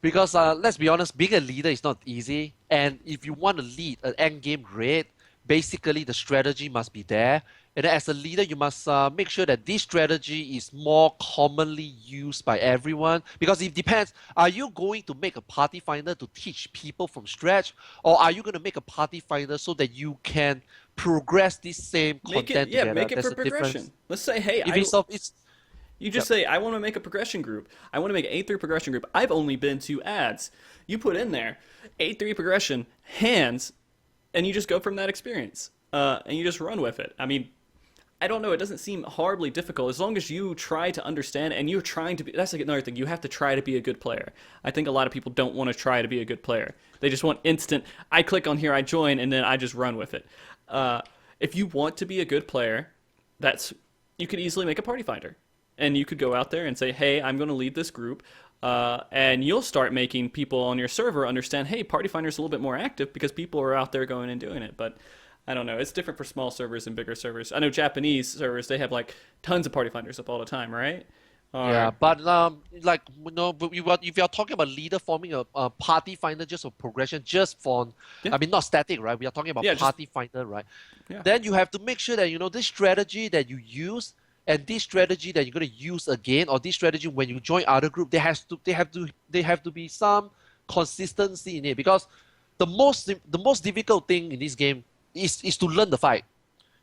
[SPEAKER 2] Because let's be honest, being a leader is not easy. And if you want to lead an endgame raid, basically the strategy must be there. And as a leader, you must make sure that this strategy is more commonly used by everyone. Because it depends. Are you going to make a party finder to teach people from scratch? Or are you going to make a party finder so that you can progress this same content together?
[SPEAKER 1] Make it for progression. Let's say, hey, you just say, I want to make a progression group. I want to make an A3 progression group. I've only been to ads. You put in there, A3 progression, hands, and you just go from that experience. And you just run with it. I don't know. It doesn't seem horribly difficult as long as you try to understand and you're trying to be. That's another thing. You have to try to be a good player. I think a lot of people don't want to try to be a good player. They just want instant. I click on here, I join, and then I just run with it. If you want to be a good player, you could easily make a party finder, and you could go out there and say, hey, I'm going to lead this group. And you'll start making people on your server understand, hey, party finder's a little bit more active because people are out there going and doing it. But I don't know. It's different for small servers and bigger servers. I know Japanese servers, they have tons of party finders up all the time, right?
[SPEAKER 2] Yeah, but if you're talking about leader forming a party finder just for progression, just for, not static, right? We are talking about party finder, right?
[SPEAKER 1] Yeah.
[SPEAKER 2] Then you have to make sure that, this strategy that you use and this strategy that you're going to use again, or this strategy when you join other group, they have to be some consistency in it, because the most difficult thing in this game is to learn the fight.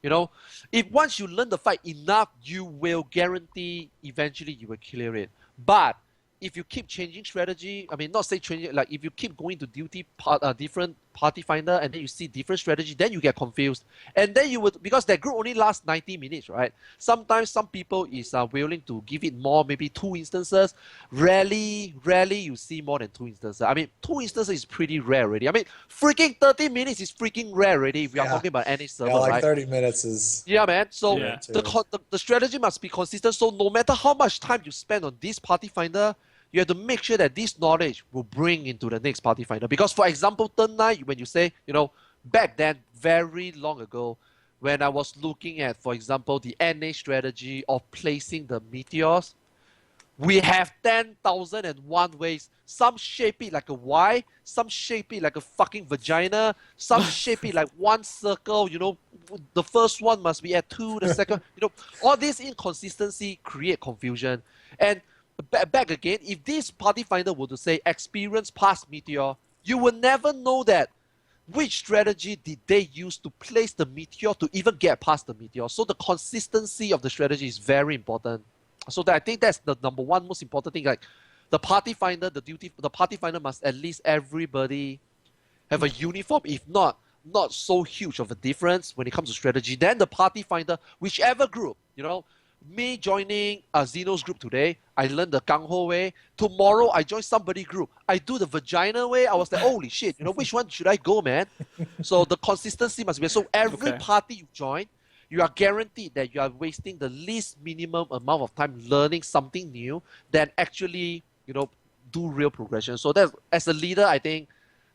[SPEAKER 2] You know, if once you learn the fight enough, you will guarantee eventually you will clear it. But if you keep changing strategy, I mean, not say changing, like if you keep going to different party finder and then you see different strategy, then you get confused. And then you would, because that group only lasts 90 minutes, right? Sometimes some people is willing to give it more, maybe 2 instances. Rarely you see more than 2 instances. I mean, 2 instances is pretty rare already. I mean, freaking 30 minutes is freaking rare already if we are talking about any server,
[SPEAKER 3] Yeah, like
[SPEAKER 2] right?
[SPEAKER 3] 30 minutes is.
[SPEAKER 2] Yeah, man. So
[SPEAKER 1] Yeah.
[SPEAKER 2] the strategy must be consistent. So no matter how much time you spend on this party finder, you have to make sure that this knowledge will bring into the next party finder. Because, for example, turn 9, when you say, you know, back then, very long ago, when I was looking at, for example, the NA strategy of placing the meteors, we have 10,001 ways. Some shape it like a Y, some shape it like a fucking vagina, some shape it like one circle, you know, the first one must be at 2, the second, you know, all this inconsistency create confusion. And back again, if this party finder were to say experience past meteor, you will never know that which strategy did they use to place the meteor to even get past the meteor. So the consistency of the strategy is very important. So that I think that's the number one most important thing. Like the party finder, the party finder must at least everybody have a uniform, if not so huge of a difference when it comes to strategy. Then the party finder, whichever group, you know, me joining a Xenos group today, I learned the Gang Ho way. Tomorrow I join somebody group, I do the vagina way. I was like, holy shit, you know, which one should I go, man? So the consistency must be. So every party you join, you are guaranteed that you are wasting the least minimum amount of time learning something new than actually, you know, do real progression. So that as a leader, I think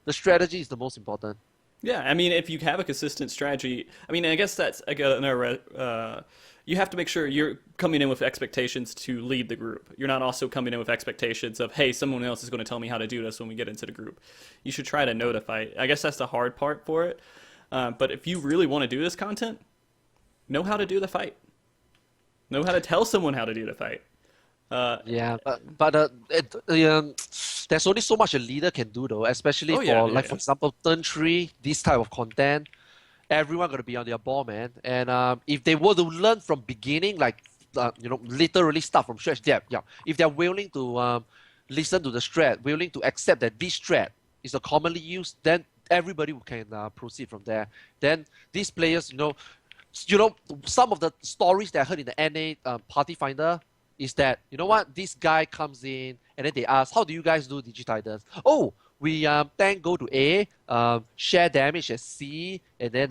[SPEAKER 2] the strategy is the most important.
[SPEAKER 1] Yeah, I mean, if you have a consistent strategy, I mean, I guess that's another. You have to make sure you're coming in with expectations to lead the group. You're not also coming in with expectations of, hey, someone else is going to tell me how to do this when we get into the group. You should try to notify. I guess that's the hard part for it. But if you really want to do this content, know how to do the fight. Know how to tell someone how to do the fight.
[SPEAKER 2] Yeah, but there's only so much a leader can do though, especially for example, turn 3, this type of content. Everyone got to be on their ball, man. And if they were to learn from beginning, like you know, literally start from scratch, if they're willing to listen to the strat, willing to accept that this strat is a commonly used, then everybody can proceed from there. Then these players, you know, some of the stories that I heard in the NA party finder is that, you know what, this guy comes in and then they ask, how do you guys do digitidance? Oh, we tank go to A, share damage at C, and then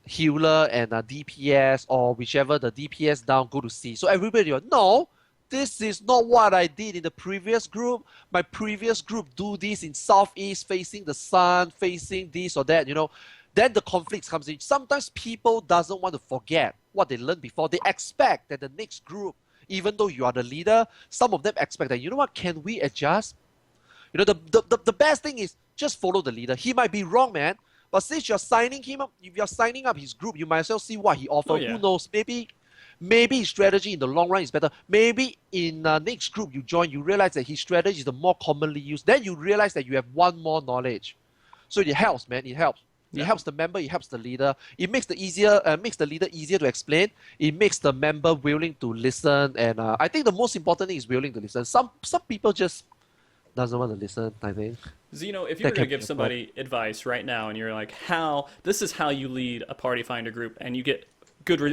[SPEAKER 2] healer and DPS, or whichever the DPS down go to C. So everybody goes, no, this is not what I did in the previous group. My previous group do this in southeast, facing the sun, facing this or that, you know. Then the conflicts comes in. Sometimes people doesn't want to forget what they learned before. They expect that the next group, even though you are the leader, some of them expect that, you know what, can we adjust? You know, the best thing is just follow the leader. He might be wrong, man. But since you're signing him up, if you're signing up his group, you might as well see what he offers.
[SPEAKER 1] Oh, yeah.
[SPEAKER 2] Who knows? Maybe his strategy in the long run is better. Maybe in the next group you join, you realize that his strategy is the more commonly used. Then you realize that you have one more knowledge. So it helps, man. It helps. It helps the member, it helps the leader. It makes the leader easier to explain. It makes the member willing to listen. And I think the most important thing is willing to listen. Some people just doesn't want to listen, I think.
[SPEAKER 1] Zeno, if you were going to give somebody advice right now and you're like, this is how you lead a party finder group and you get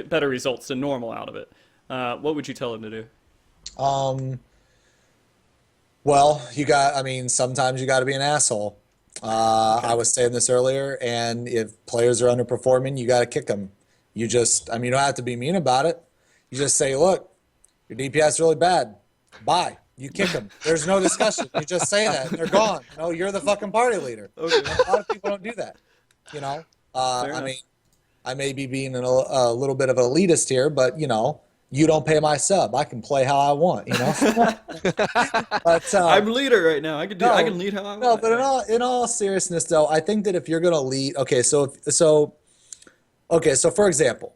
[SPEAKER 1] better results than normal out of it, what would you tell them to do?
[SPEAKER 3] Well, sometimes you got to be an asshole. I was saying this earlier, and if players are underperforming, you got to kick them. You don't have to be mean about it. You just say, look, your DPS is really bad. Bye. You kick them. There's no discussion. You just say that, and they're gone. You know, you're the fucking party leader. Okay. A lot of people don't do that. You know, I may be being a little bit of an elitist here, but you know, you don't pay my sub. I can play how I want. You know. But
[SPEAKER 1] I'm leader right now. I can lead how I want.
[SPEAKER 3] No, but in all seriousness, though, I think that if you're gonna lead, so for example,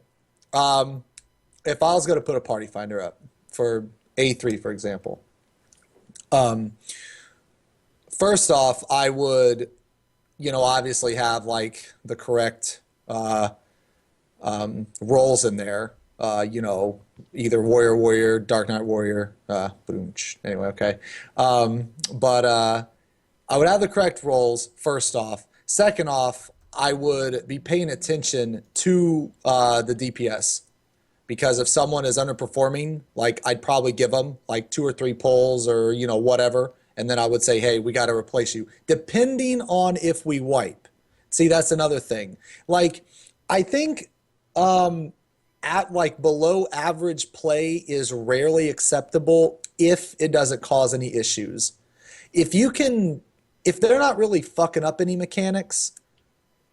[SPEAKER 3] if I was gonna put a party finder up for A3, for example. First off, I would, you know, obviously have like the correct roles in there. You know, either warrior, Dark Knight warrior. Boom. Anyway, okay. But I would have the correct roles first off. Second off, I would be paying attention to the DPS. Because if someone is underperforming, like I'd probably give them like 2 or 3 pulls or you know whatever, and then I would say, hey, we got to replace you, depending on if we wipe. See, that's another thing. Like I think at like below average play is rarely acceptable if it doesn't cause any issues. If they're not really fucking up any mechanics,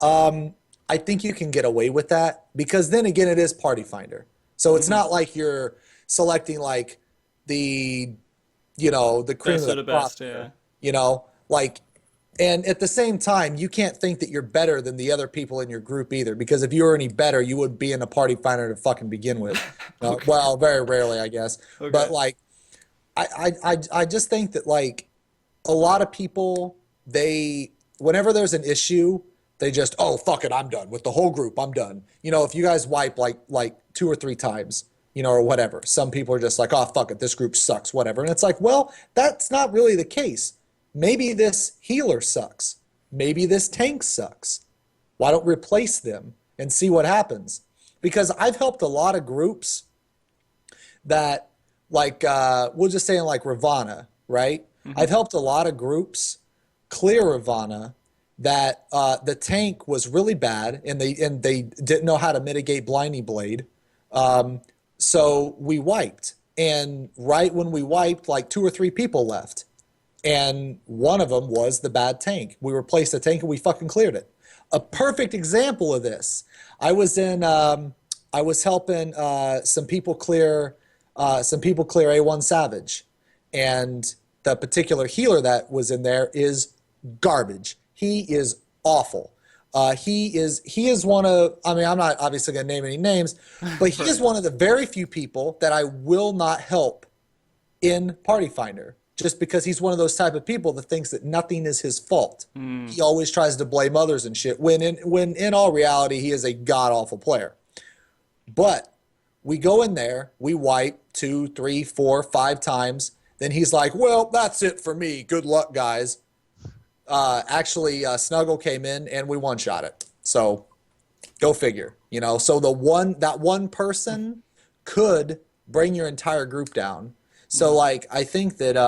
[SPEAKER 3] I think you can get away with that because then again, it is Party Finder. So it's not like you're selecting like the, you know, the cream
[SPEAKER 1] Best
[SPEAKER 3] of the
[SPEAKER 1] of the best,
[SPEAKER 3] crop,
[SPEAKER 1] yeah.
[SPEAKER 3] you know, like, and at the same time, you can't think that you're better than the other people in your group either, because if you were any better, you would be in a Party Finder to fucking begin with.
[SPEAKER 1] Okay.
[SPEAKER 3] Well, very rarely, I guess.
[SPEAKER 1] Okay.
[SPEAKER 3] But like, I just think that like a lot of people, whenever there's an issue, they just, oh, fuck it, I'm done. With the whole group, I'm done. You know, if you guys wipe like 2 or 3 times, you know, or whatever, some people are just like, oh, fuck it, this group sucks, whatever. And it's like, well, that's not really the case. Maybe this healer sucks. Maybe this tank sucks. Why don't replace them and see what happens? Because I've helped a lot of groups that, like, we'll just say in like Ravana, right? Mm-hmm. I've helped a lot of groups clear Ravana that the tank was really bad and they didn't know how to mitigate Blinding Blade. So we wiped. And right when we wiped, like 2 or 3 people left. And one of them was the bad tank. We replaced the tank and we fucking cleared it. A perfect example of this. I was helping some people clear A1 Savage. And the particular healer that was in there is garbage. He is awful. He is one of, I mean, I'm not obviously going to name any names, but he is one of the very few people that I will not help in Party Finder, just because he's one of those type of people that thinks that nothing is his fault. He always tries to blame others and shit, when in all reality, he is a god-awful player. But we go in there, we wipe 2, 3, 4, 5 times, then he's like, well, that's it for me. Good luck, guys. Actually, Snuggle came in and we one-shot it. So go figure, you know. So that one person could bring your entire group down. So like, I think that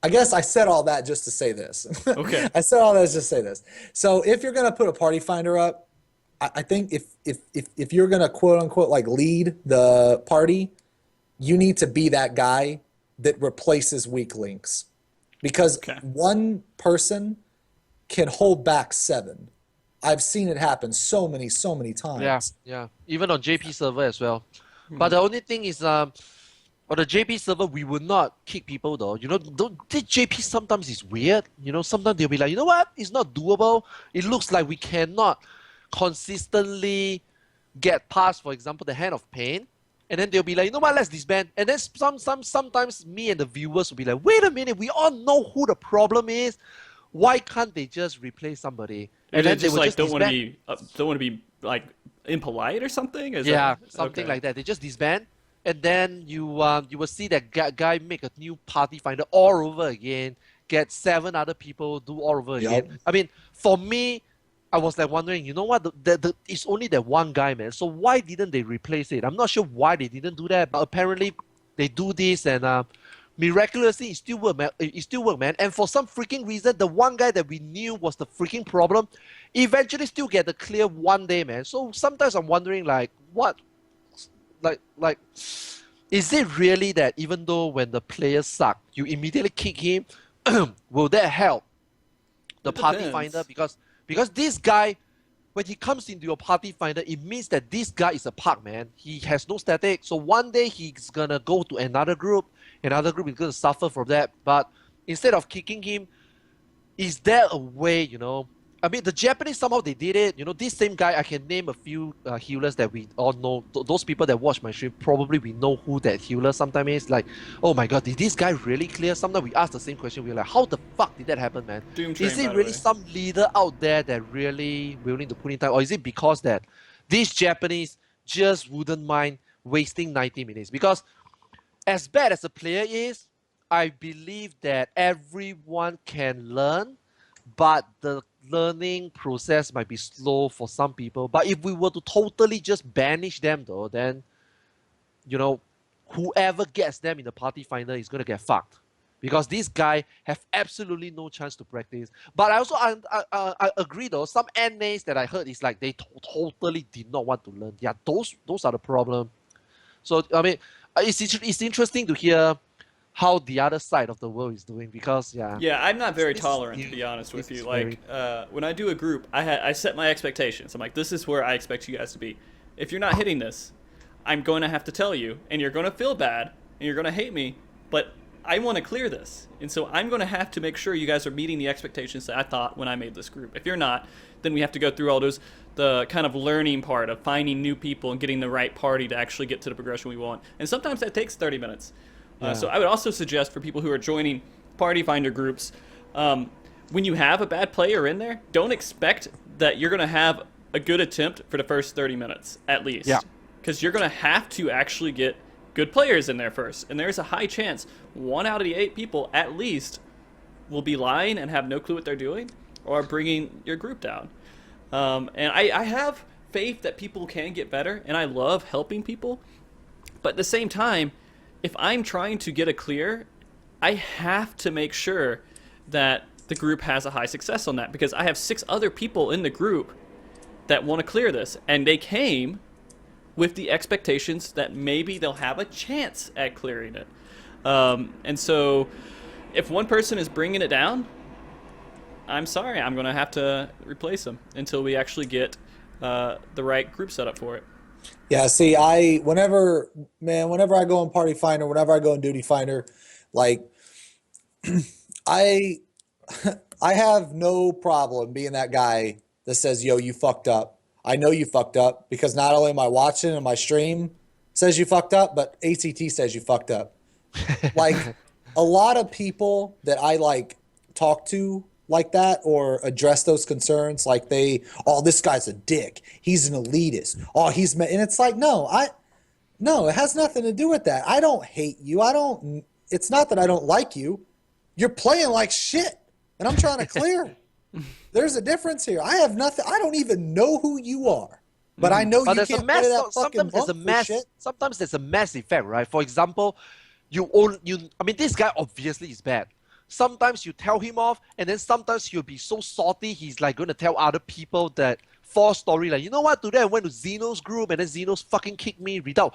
[SPEAKER 3] I guess I said all that just to say this.
[SPEAKER 1] Okay.
[SPEAKER 3] I said all that just to say this. So if you're gonna put a Party Finder up, I think if you're gonna quote unquote like lead the party, you need to be that guy that replaces weak links. Because one person can hold back 7. I've seen it happen so many times.
[SPEAKER 2] Yeah. Even on JP server as well. But the only thing is, on the JP server, we would not kick people though. You know, the JP sometimes is weird. You know, sometimes they'll be like, you know what? It's not doable. It looks like we cannot consistently get past, for example, the Hand of Pain. And then they'll be like, you know what, let's disband. And then sometimes me and the viewers will be like, wait a minute, we all know who the problem is. Why can't they just replace somebody?
[SPEAKER 1] And then
[SPEAKER 2] they
[SPEAKER 1] just
[SPEAKER 2] will
[SPEAKER 1] like
[SPEAKER 2] just
[SPEAKER 1] don't want to be like impolite or something.
[SPEAKER 2] Something like that. They just disband, and then you will see that guy make a new Party Finder all over again. Get 7 other people do all over again. I mean, for me, I was like wondering, you know what, it's only that one guy, man. So why didn't they replace it? I'm not sure why they didn't do that, but apparently they do this, and miraculously it still worked, man. And for some freaking reason, the one guy that we knew was the freaking problem eventually still get the clear one day, man. So sometimes I'm wondering, like, what, like, is it really that even though when the players suck, you immediately kick him? Will that help the Party Finder? Because this guy, when he comes into your Party Finder, it means that this guy is a pug, man. He has no static. So one day he's going to go to another group is going to suffer from that. But instead of kicking him, is there a way, you know, I mean, the Japanese somehow they did it. You know, this same guy, I can name a few healers that we all know. Those people that watch my stream, probably we know who that healer sometimes is. Like, oh my god, did this guy really clear? Sometimes we ask the same question. We're like, how the fuck did that happen, man?
[SPEAKER 1] Doom Train,
[SPEAKER 2] Is
[SPEAKER 1] by
[SPEAKER 2] it
[SPEAKER 1] the
[SPEAKER 2] really
[SPEAKER 1] way.
[SPEAKER 2] some leader out there that really willing to put in time, or is it because that these Japanese just wouldn't mind wasting 90 minutes? Because as bad as a player is, I believe that everyone can learn, but the learning process might be slow for some people. But if we were to totally just banish them though, then, you know, whoever gets them in the party finder is going to get fucked. Because this guy have absolutely no chance to practice. But I also I agree though, some NAs that I heard is like they totally did not want to learn. Yeah, those are the problem. So, I mean, it's interesting to hear how the other side of the world is doing because,
[SPEAKER 1] Yeah, I'm not very
[SPEAKER 2] This is
[SPEAKER 1] tolerant, to
[SPEAKER 2] new.
[SPEAKER 1] be honest with
[SPEAKER 2] This
[SPEAKER 1] you.
[SPEAKER 2] is
[SPEAKER 1] Like, when I do a group, I set my expectations. I'm like, this is where I expect you guys to be. If you're not hitting this, I'm going to have to tell you, and you're going to feel bad, and you're going to hate me, but I want to clear this. And so I'm going to have to make sure you guys are meeting the expectations that I thought when I made this group. If you're not, then we have to go through all the kind of learning part of finding new people and getting the right party to actually get to the progression we want. And sometimes that takes 30 minutes. So I would also suggest for people who are joining party finder groups, when you have a bad player in there, don't expect that you're going to have a good attempt for the first 30 minutes, at least.
[SPEAKER 2] Yeah.
[SPEAKER 1] Because you're going to have to actually get good players in there first. And there's a high chance 1 out of the 8 people, at least, will be lying and have no clue what they're doing or bringing your group down. And I have faith that people can get better, and I love helping people. But at the same time, if I'm trying to get a clear, I have to make sure that the group has a high success on that, because I have 6 other people in the group that want to clear this, and they came with the expectations that maybe they'll have a chance at clearing it. And so if one person is bringing it down, I'm sorry, I'm going to have to replace them until we actually get the right group set up for it.
[SPEAKER 3] Yeah, see, whenever I go in Party Finder, whenever I go in Duty Finder, like, I have no problem being that guy that says, yo, you fucked up. I know you fucked up because not only am I watching and my stream says you fucked up, but ACT says you fucked up. Like, a lot of people that I like talk to like that or address those concerns, like oh, this guy's a dick. He's an elitist. Oh, and it's like, no, it has nothing to do with that. I don't hate you. It's not that I don't like you. You're playing like shit, and I'm trying to clear. There's a difference here. I have nothing. I don't even know who you are, but I know you can't play that fucking shit.
[SPEAKER 2] Sometimes there's a mass effect, right? For example, I mean, this guy obviously is bad. Sometimes you tell him off, and then sometimes he'll be so salty, he's like going to tell other people that false story, like, you know what, today I went to Xenos group, and then Xenos fucking kicked me without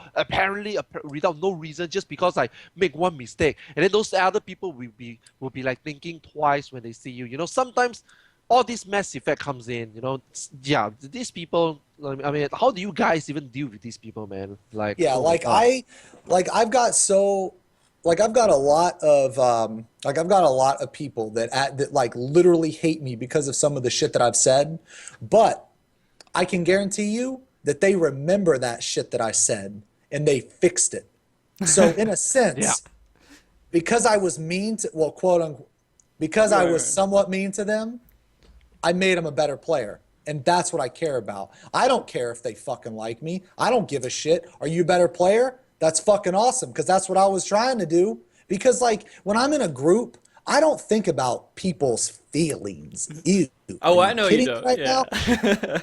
[SPEAKER 2] no reason, just because I make one mistake. And then those other people will be like thinking twice when they see you. You know, sometimes all this mass effect comes in, you know. Yeah, these people, I mean, how do you guys even deal with these people, man? Like,
[SPEAKER 3] yeah,
[SPEAKER 2] oh
[SPEAKER 3] I've got a lot of people that like literally hate me because of some of the shit that I've said, but I can guarantee you that they remember that shit that I said and they fixed it. So in a sense, because I was mean to, well, quote unquote, because I was somewhat mean to them, I made them a better player. And that's what I care about. I don't care if they fucking like me. I don't give a shit. Are you a better player? That's fucking awesome, because that's what I was trying to do. Because, like, when I'm in a group, I don't think about people's feelings. Ew.
[SPEAKER 1] Oh,
[SPEAKER 3] Are
[SPEAKER 1] I know
[SPEAKER 3] kidding
[SPEAKER 1] you don't.
[SPEAKER 3] right
[SPEAKER 1] Yeah.
[SPEAKER 3] now?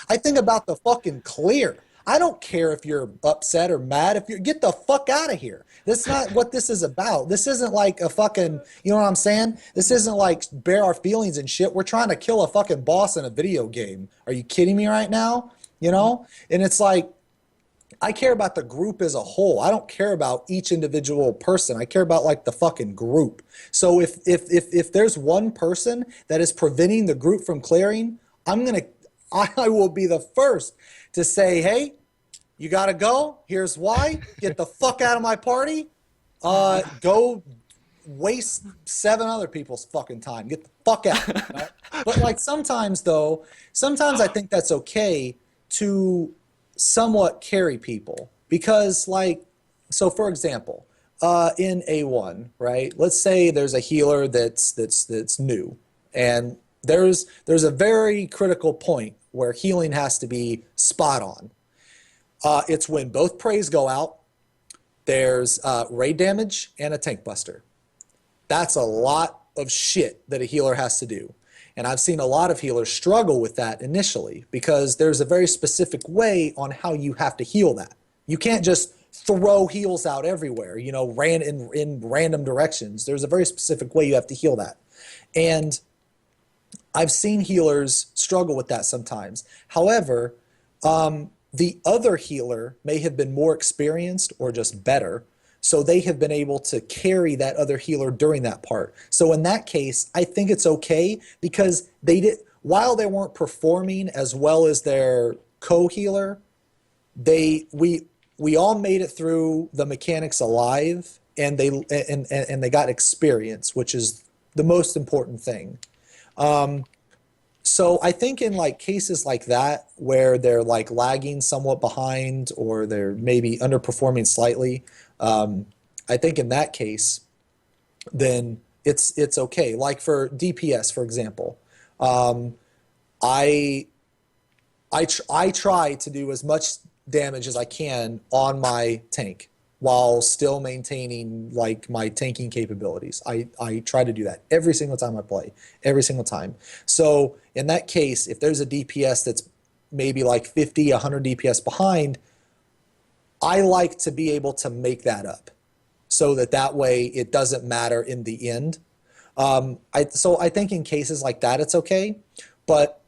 [SPEAKER 3] I think about the fucking clear. I don't care if you're upset or mad. If you get the fuck out of here. That's not what this is about. This isn't like a fucking, you know what I'm saying? This isn't like bare our feelings and shit. We're trying to kill a fucking boss in a video game. Are you kidding me right now? You know? And it's like, I care about the group as a whole. I don't care about each individual person. I care about like the fucking group. So if there's one person that is preventing the group from clearing, I will be the first to say, hey, you gotta go. Here's why. Get the fuck out of my party. Go waste 7 other people's fucking time. Get the fuck out. Right? But like sometimes though, sometimes I think that's okay to somewhat carry people because like, so for example, in A1, right? Let's say there's a healer that's new, and there's a very critical point where healing has to be spot on. It's when both praise go out. There's raid damage and a tank buster. That's a lot of shit that a healer has to do. And I've seen a lot of healers struggle with that initially because there's a very specific way on how you have to heal that. You can't just throw heals out everywhere, you know, ran in random directions. There's a very specific way you have to heal that. And I've seen healers struggle with that sometimes. However, the other healer may have been more experienced or just better, so they have been able to carry that other healer during that part. So in that case, I think it's okay because while they weren't performing as well as their co-healer, we all made it through the mechanics alive, and they got experience, which is the most important thing. So I think in like cases like that where they're like lagging somewhat behind or they're maybe underperforming slightly, I think in that case, then it's okay. Like for DPS, for example, I try to do as much damage as I can on my tank while still maintaining like my tanking capabilities. I try to do that every single time I play, every single time. So in that case, if there's a DPS that's maybe like 50, 100 DPS behind, I like to be able to make that up so that way it doesn't matter in the end. So I think in cases like that, it's okay. But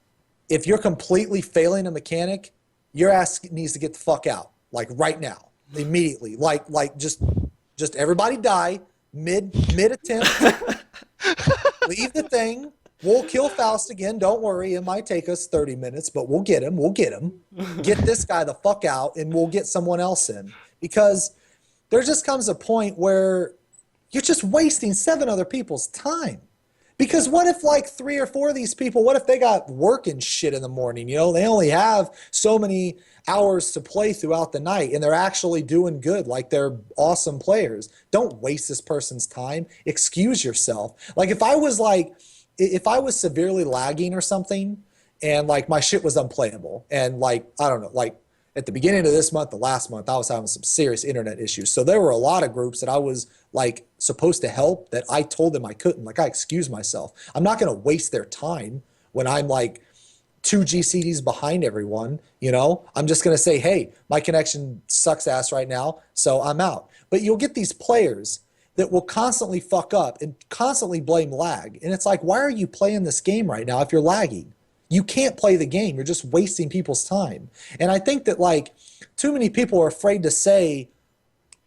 [SPEAKER 3] if you're completely failing a mechanic, your ass needs to get the fuck out, like right now. Immediately, like just everybody die mid attempt. Leave the thing. We'll kill Faust again. Don't worry, it might take us 30 minutes, but we'll get him. Get this guy the fuck out, and we'll get someone else in. Because there just comes a point where you're just wasting 7 other people's time. Because what if like 3 or 4 of these people, what if they got work and shit in the morning? You know, they only have so many hours to play throughout the night and they're actually doing good. Like they're awesome players. Don't waste this person's time. Excuse yourself. Like if I was severely lagging or something and like my shit was unplayable and like, I don't know, like at the beginning of this month, the last month, I was having some serious internet issues. So there were a lot of groups that I was like supposed to help that I told them I couldn't. Like I excused myself. I'm not going to waste their time when I'm like 2 GCDs behind everyone. You know, I'm just going to say, hey, my connection sucks ass right now, so I'm out. But you'll get these players that will constantly fuck up and constantly blame lag. And it's like, why are you playing this game right now if you're lagging? You can't play the game. You're just wasting people's time. And I think that like too many people are afraid to say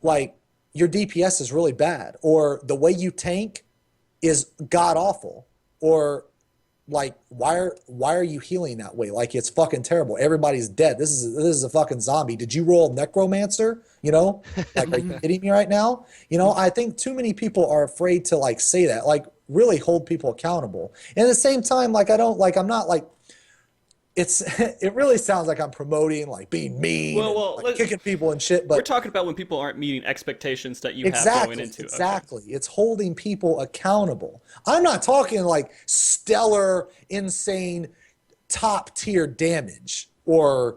[SPEAKER 3] like your DPS is really bad or the way you tank is god awful or like why are you healing that way? Like it's fucking terrible. Everybody's dead. This is a fucking zombie. Did you roll Necromancer? You know, like are you kidding me right now? You know, I think too many people are afraid to like say that, like really hold people accountable. And at the same time, like I'm not like it really sounds like I'm promoting like being mean,
[SPEAKER 1] Well,
[SPEAKER 3] and, like, kicking people and shit. But
[SPEAKER 1] we're talking about when people aren't meeting expectations that you have going into.
[SPEAKER 3] Exactly.
[SPEAKER 1] Okay.
[SPEAKER 3] It's holding people accountable. I'm not talking like stellar, insane, top tier damage or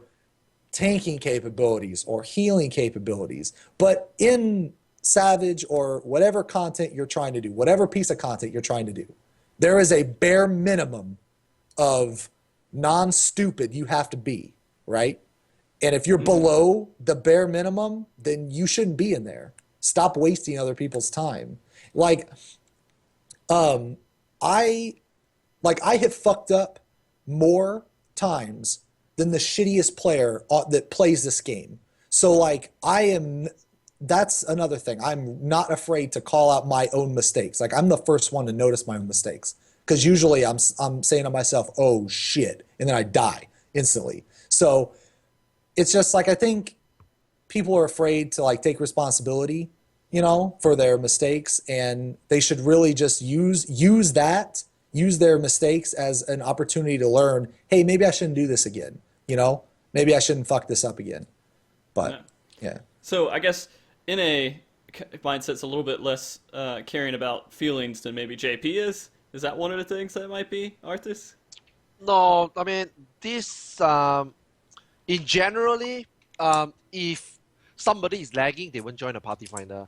[SPEAKER 3] tanking capabilities or healing capabilities, but in Savage or whatever content you're trying to do, whatever piece of content you're trying to do, there is a bare minimum of non-stupid you have to be, right? And if you're below the bare minimum, then you shouldn't be in there. Stop wasting other people's time. Like, I have fucked up more times than the shittiest player that plays this game. So like that's another thing. I'm not afraid to call out my own mistakes. Like I'm the first one to notice my own mistakes. Because usually I'm saying to myself, oh shit, and then I die instantly. So it's just like I think people are afraid to like take responsibility for their mistakes, and they should really just use their mistakes as an opportunity to learn. Hey, maybe I shouldn't do this again. Maybe I shouldn't fuck this up again. But yeah.
[SPEAKER 1] So I guess in a mindset's a little bit less caring about feelings than maybe JP is. Is that one of the things that might be, Arthas?
[SPEAKER 2] No, I mean, this, in generally, if somebody is lagging, they won't join a party finder.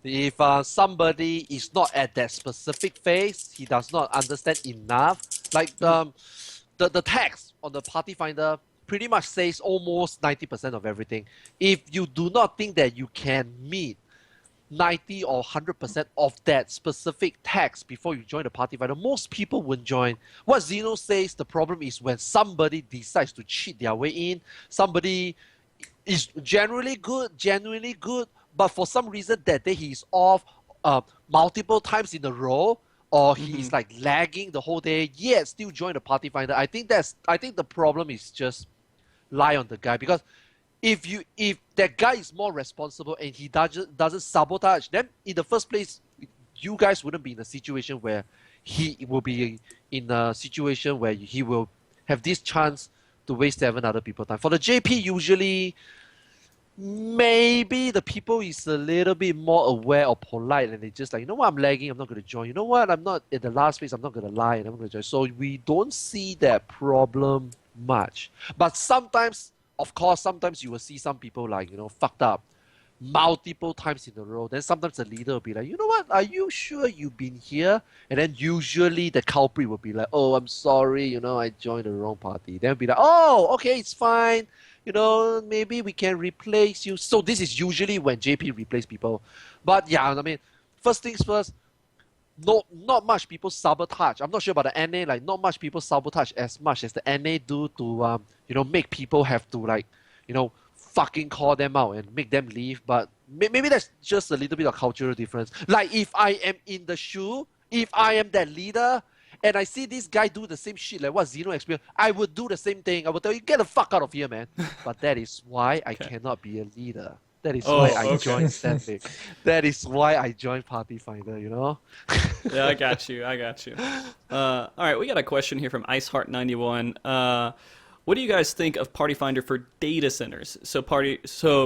[SPEAKER 2] If somebody is not at that specific phase, he does not understand enough. Like the text on the party finder pretty much says almost 90% of everything. If you do not think that you can meet 90 or 100% of that specific text before you join the party finder, most people wouldn't join. What Xeno says, the problem is when somebody decides to cheat their way in, somebody is genuinely good, but for some reason that day he's off multiple times in a row, or he's like lagging the whole day, yet still join the party finder. I think the problem is just lie on the guy, because if that guy is more responsible and he doesn't sabotage, then in the first place, you guys wouldn't be in a situation where he will be in a situation where he will have this chance to waste 7 other people's time. For the JP, usually, maybe the people is a little bit more aware or polite, and they just like, you know what, I'm lagging, I'm not going to join. You know what, I'm not in the last phase, I'm not going to lie, and I'm going to join. So we don't see that problem much. But sometimes, of course, sometimes you will see some people like, fucked up multiple times in a row. Then sometimes the leader will be like, you know what, are you sure you've been here? And then usually the culprit will be like, oh, I'm sorry, I joined the wrong party. Then be like, oh, okay, it's fine. Maybe we can replace you. So this is usually when JP replace people. But yeah, I mean, first things first, not much people sabotage. I'm not sure about the NA, like not much people sabotage as much as the NA do to make people have to fucking call them out and make them leave. But maybe that's just a little bit of cultural difference. Like if I am in the shoe, if I am that leader, and I see this guy do the same shit like what Xeno experienced, I would do the same thing. I would tell you, get the fuck out of here, man. But that is why I cannot be a leader. That is why I joined Static. That is why I joined Party Finder,
[SPEAKER 1] Yeah, I got you. All right, we got a question here from IceHeart91. What do you guys think of Party Finder for data centers? So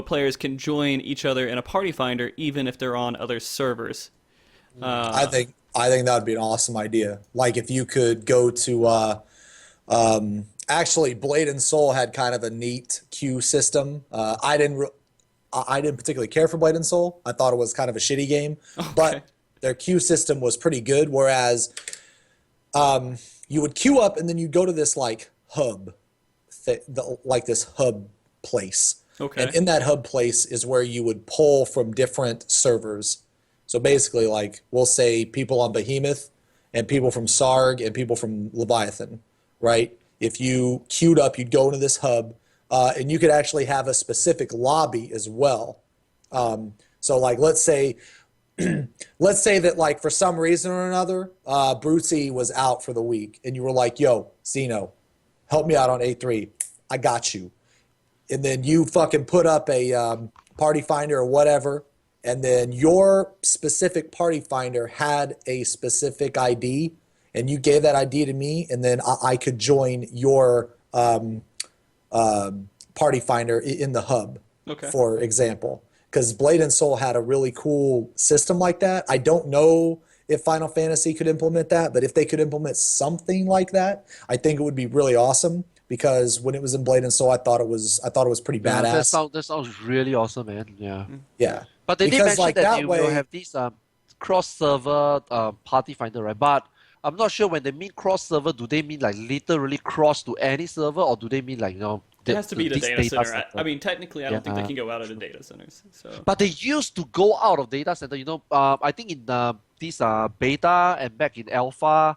[SPEAKER 1] players can join each other in a Party Finder even if they're on other servers.
[SPEAKER 3] I think that would be an awesome idea. Like if you could go to actually Blade and Soul had kind of a neat queue system. I didn't particularly care for Blade and Soul. I thought it was kind of a shitty game, but their queue system was pretty good. Whereas you would queue up and then you'd go to this like hub, this hub place.
[SPEAKER 1] Okay.
[SPEAKER 3] And in that hub place is where you would pull from different servers. So basically, like, we'll say people on Behemoth and people from Sarg and people from Leviathan, right? If you queued up, you'd go into this hub, and you could actually have a specific lobby as well. So, like, let's say that, like, for some reason or another, Brucey was out for the week, and you were like, yo, Xeno, help me out on A3. I got you. And then you fucking put up a party finder or whatever, and then your specific party finder had a specific ID, and you gave that ID to me, and then I could join your party finder in the hub, for example. Because Blade and Soul had a really cool system like that. I don't know if Final Fantasy could implement that, but if they could implement something like that, I think it would be really awesome. Because when it was in Blade and Soul, I thought it was pretty badass.
[SPEAKER 2] That sounds really awesome, man. Yeah.
[SPEAKER 3] Yeah.
[SPEAKER 2] But they did mention that you will have this cross-server party finder, right? But I'm not sure when they mean cross-server, do they mean like literally cross to any server, or do they mean like,
[SPEAKER 1] it has to be the data center. I mean, technically, I don't think they can go out of the data centers. So.
[SPEAKER 2] But they used to go out of data center. I think in this beta and back in alpha,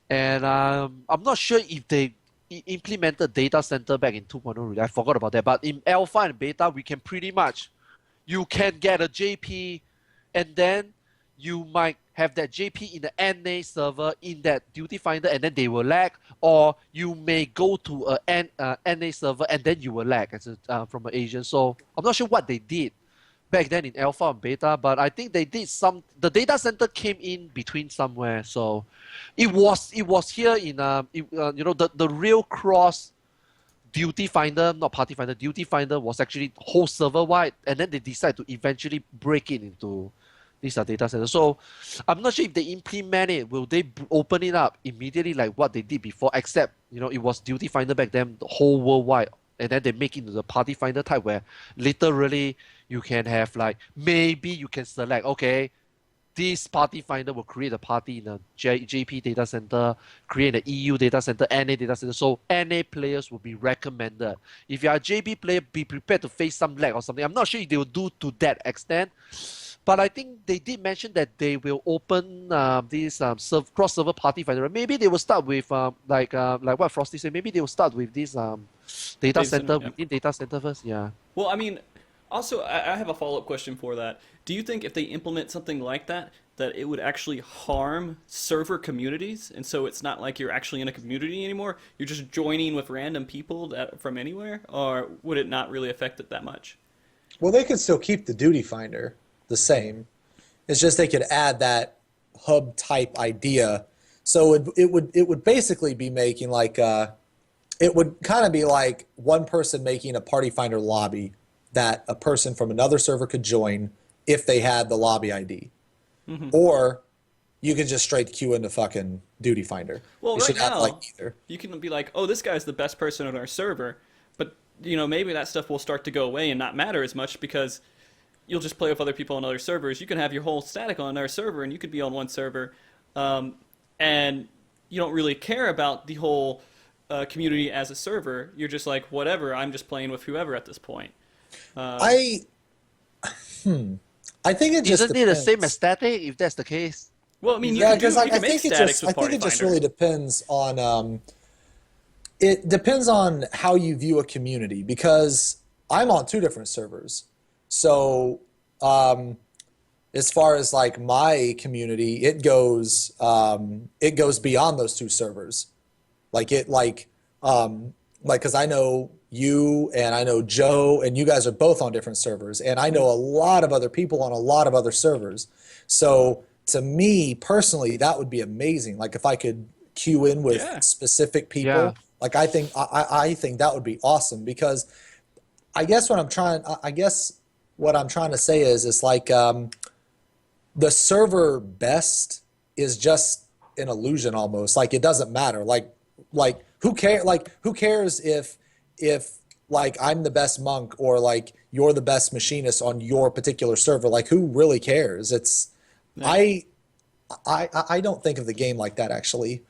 [SPEAKER 2] and I'm not sure if they implemented data center back in 2.0. I forgot about that. But in alpha and beta, we can pretty much, you can get a JP, and then you might have that JP in the NA server in that duty finder, and then they will lag, or you may go to a NA server and then you will lag from an Asian. So I'm not sure what they did, back then in alpha and beta, but I think they did the data center came in between somewhere. So it was here in the real cross duty finder, not party finder, duty finder was actually whole server wide, and then they decide to eventually break it into these are data centers. So I'm not sure if they implement it, will they open it up immediately like what they did before, except it was duty finder back then, the whole worldwide, and then they make it into the party finder type where literally you can have like, maybe you can select, okay, this party finder will create a party in a JP data center, create an EU data center, NA data center. So NA players will be recommended. If you are a JP player, be prepared to face some lag or something. I'm not sure if they will do to that extent, but I think they did mention that they will open this cross-server party finder. Maybe they will start with like what Frosty said. Maybe they will start with this data center within data center first. Yeah.
[SPEAKER 1] Well, I mean, also, I have a follow-up question for that. Do you think if they implement something like that, that it would actually harm server communities? And so it's not like you're actually in a community anymore? You're just joining with random people from anywhere? Or would it not really affect it that much?
[SPEAKER 3] Well, they could still keep the duty finder the same. It's just they could add that hub type idea. So it would basically be making like it would kind of be like one person making a party finder lobby that a person from another server could join if they had the lobby ID. Mm-hmm. Or you can just straight queue into fucking duty finder.
[SPEAKER 1] Well, right now, you can be like, oh, this guy's the best person on our server, but maybe that stuff will start to go away and not matter as much because you'll just play with other people on other servers. You can have your whole static on our server and you could be on one server, and you don't really care about the whole community as a server. You're just like, whatever, I'm just playing with whoever at this point.
[SPEAKER 3] I think it just
[SPEAKER 2] isn't it the same as static if that's the case?
[SPEAKER 1] Well, I mean,
[SPEAKER 3] I think it just really depends on it depends on how you view a community, because I'm on 2 different servers. So as far as like my community, it goes beyond those 2 servers. Because I know you and I know Joe, and you guys are both on different servers, and I know a lot of other people on a lot of other servers. So to me personally, that would be amazing. Like if I could queue in with specific people, like I think that would be awesome, because I guess what I'm trying to say is it's like the server best is just an illusion almost. Like it doesn't matter. Like who cares if like I'm the best monk or like you're the best machinist on your particular server? Like who really cares? It's I don't think of the game like that actually.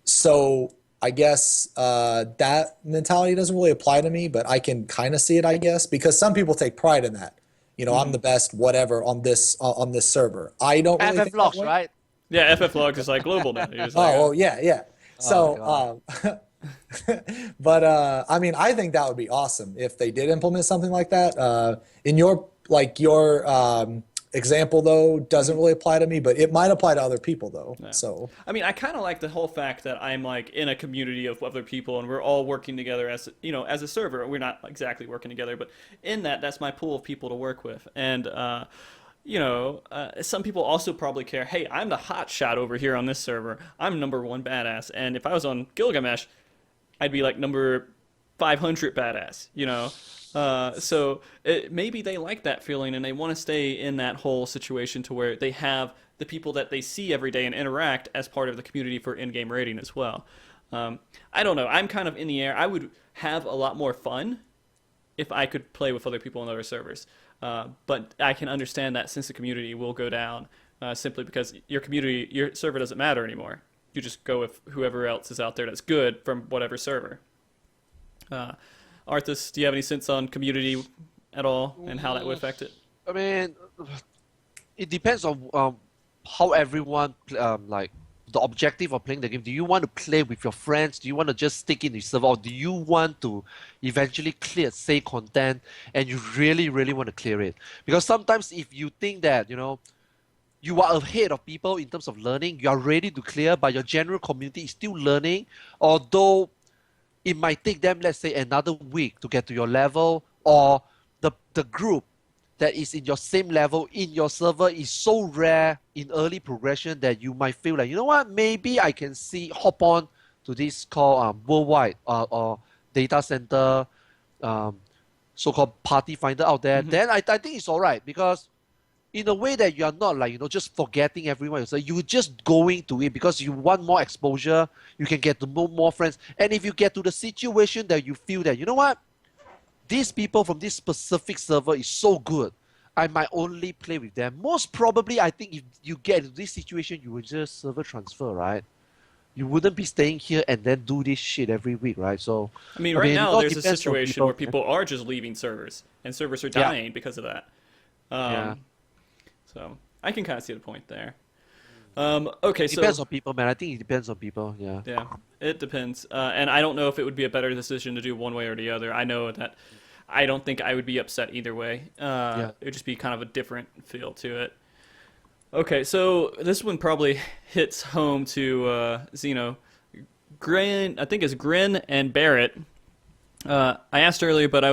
[SPEAKER 3] So I guess that mentality doesn't really apply to me, but I can kind of see it, I guess, because some people take pride in that. I'm the best whatever on this server. I don't really think
[SPEAKER 2] logs,
[SPEAKER 3] that way.
[SPEAKER 2] right?
[SPEAKER 1] Yeah, FF logs is like global now.
[SPEAKER 3] Yeah. So, but I mean, I think that would be awesome if they did implement something like that. In your example, though, doesn't really apply to me, but it might apply to other people, though. Yeah. So,
[SPEAKER 1] I mean, I kind of like the whole fact that I'm like in a community of other people, and we're all working together as as a server. We're not exactly working together, but in that's my pool of people to work with, and. Some people also probably care, hey, I'm the hot shot over here on this server. I'm #1 badass. And if I was on Gilgamesh, I'd be like number 500 badass, So maybe they like that feeling and they want to stay in that whole situation to where they have the people that they see every day and interact as part of the community for in-game rating as well. I don't know. I'm kind of in the air. I would have a lot more fun if I could play with other people on other servers. But I can understand that since the community will go down simply because your server doesn't matter anymore. You just go with whoever else is out there that's good from whatever server. Arthas, do you have any sense on community at all and how that would affect it?
[SPEAKER 2] I mean, it depends on how everyone the objective of playing the game. Do you want to play with your friends? Do you want to just stick in the server? Or do you want to eventually clear, say, content, and you really, really want to clear it? Because sometimes if you think that, you are ahead of people in terms of learning, you are ready to clear, but your general community is still learning, although it might take them, let's say, another week to get to your level, or the group that is in your same level in your server is so rare in early progression that you might feel like, you know what, maybe I can hop on to this called worldwide or data center, so-called party finder out there. Then I think it's all right, because in a way that you are not like, just forgetting everyone. So you're just going to it because you want more exposure. You can get to know more friends. And if you get to the situation that you feel that, you know what, these people from this specific server is so good, I might only play with them. Most probably, I think if you get into this situation, you will just server transfer, right? You wouldn't be staying here and then do this shit every week, right? So,
[SPEAKER 1] I mean, right now
[SPEAKER 2] it
[SPEAKER 1] there's a
[SPEAKER 2] depends on
[SPEAKER 1] situation where people are just leaving servers, and servers are dying because of that.
[SPEAKER 2] Yeah.
[SPEAKER 1] So I can kind of see the point there. Okay,
[SPEAKER 2] It depends on people, man. I think it depends on people, yeah.
[SPEAKER 1] Yeah, it depends. And I don't know if it would be a better decision to do one way or the other. I know that I don't think I would be upset either way. It would just be kind of a different feel to it. Okay, so this one probably hits home to Xeno. Grin, I think it's Grin and Barrett. I asked earlier, but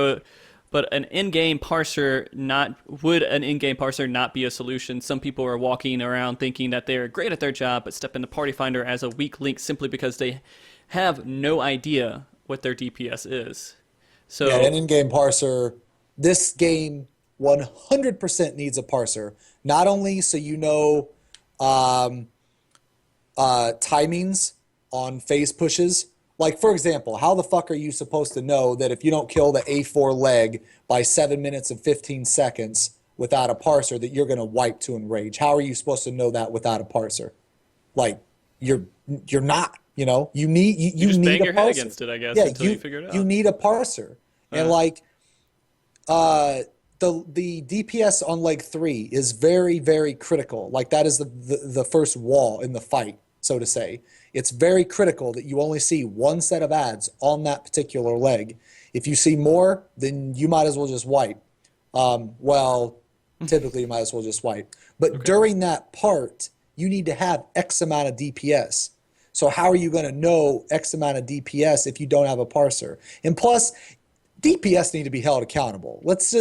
[SPEAKER 1] an in-game parser would an in-game parser not be a solution? Some people are walking around thinking that they're great at their job, but step into Party Finder as a weak link simply because they have no idea what their DPS is. So
[SPEAKER 3] yeah, an in-game parser. This game 100% needs a parser. Not only so you know timings on phase pushes. Like, for example, how the fuck are you supposed to know that if you don't kill the A4 leg by 7 minutes and 15 seconds without a parser that you're going to wipe to enrage? How are you supposed to know that without a parser? Like, you're not, you need
[SPEAKER 1] you just
[SPEAKER 3] need
[SPEAKER 1] bang
[SPEAKER 3] a
[SPEAKER 1] your
[SPEAKER 3] parser.
[SPEAKER 1] head against it, I guess, until you figure it out.
[SPEAKER 3] You need a parser. And like the DPS on leg 3 is very, very critical. Like, that is the first wall in the fight, so to say. It's very critical that you only see one set of ads on that particular leg. If you see more, then you might as well just wipe. Typically you might as well just wipe. But during that part, you need to have X amount of DPS. So how are you going to know X amount of DPS if you don't have a parser? And plus, DPS need to be held accountable. Let's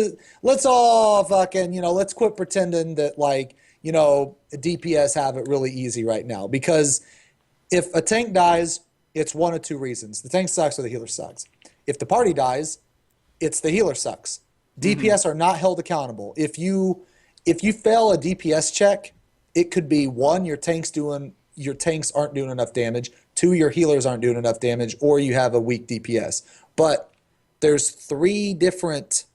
[SPEAKER 3] all fucking, let's quit pretending that DPS have it really easy right now, because if a tank dies, it's one of two reasons. The tank sucks or the healer sucks. If the party dies, it's the healer sucks. DPS are not held accountable. If you fail a DPS check, it could be 1, your tanks aren't doing enough damage, 2, your healers aren't doing enough damage, or you have a weak DPS. But there's 3 different,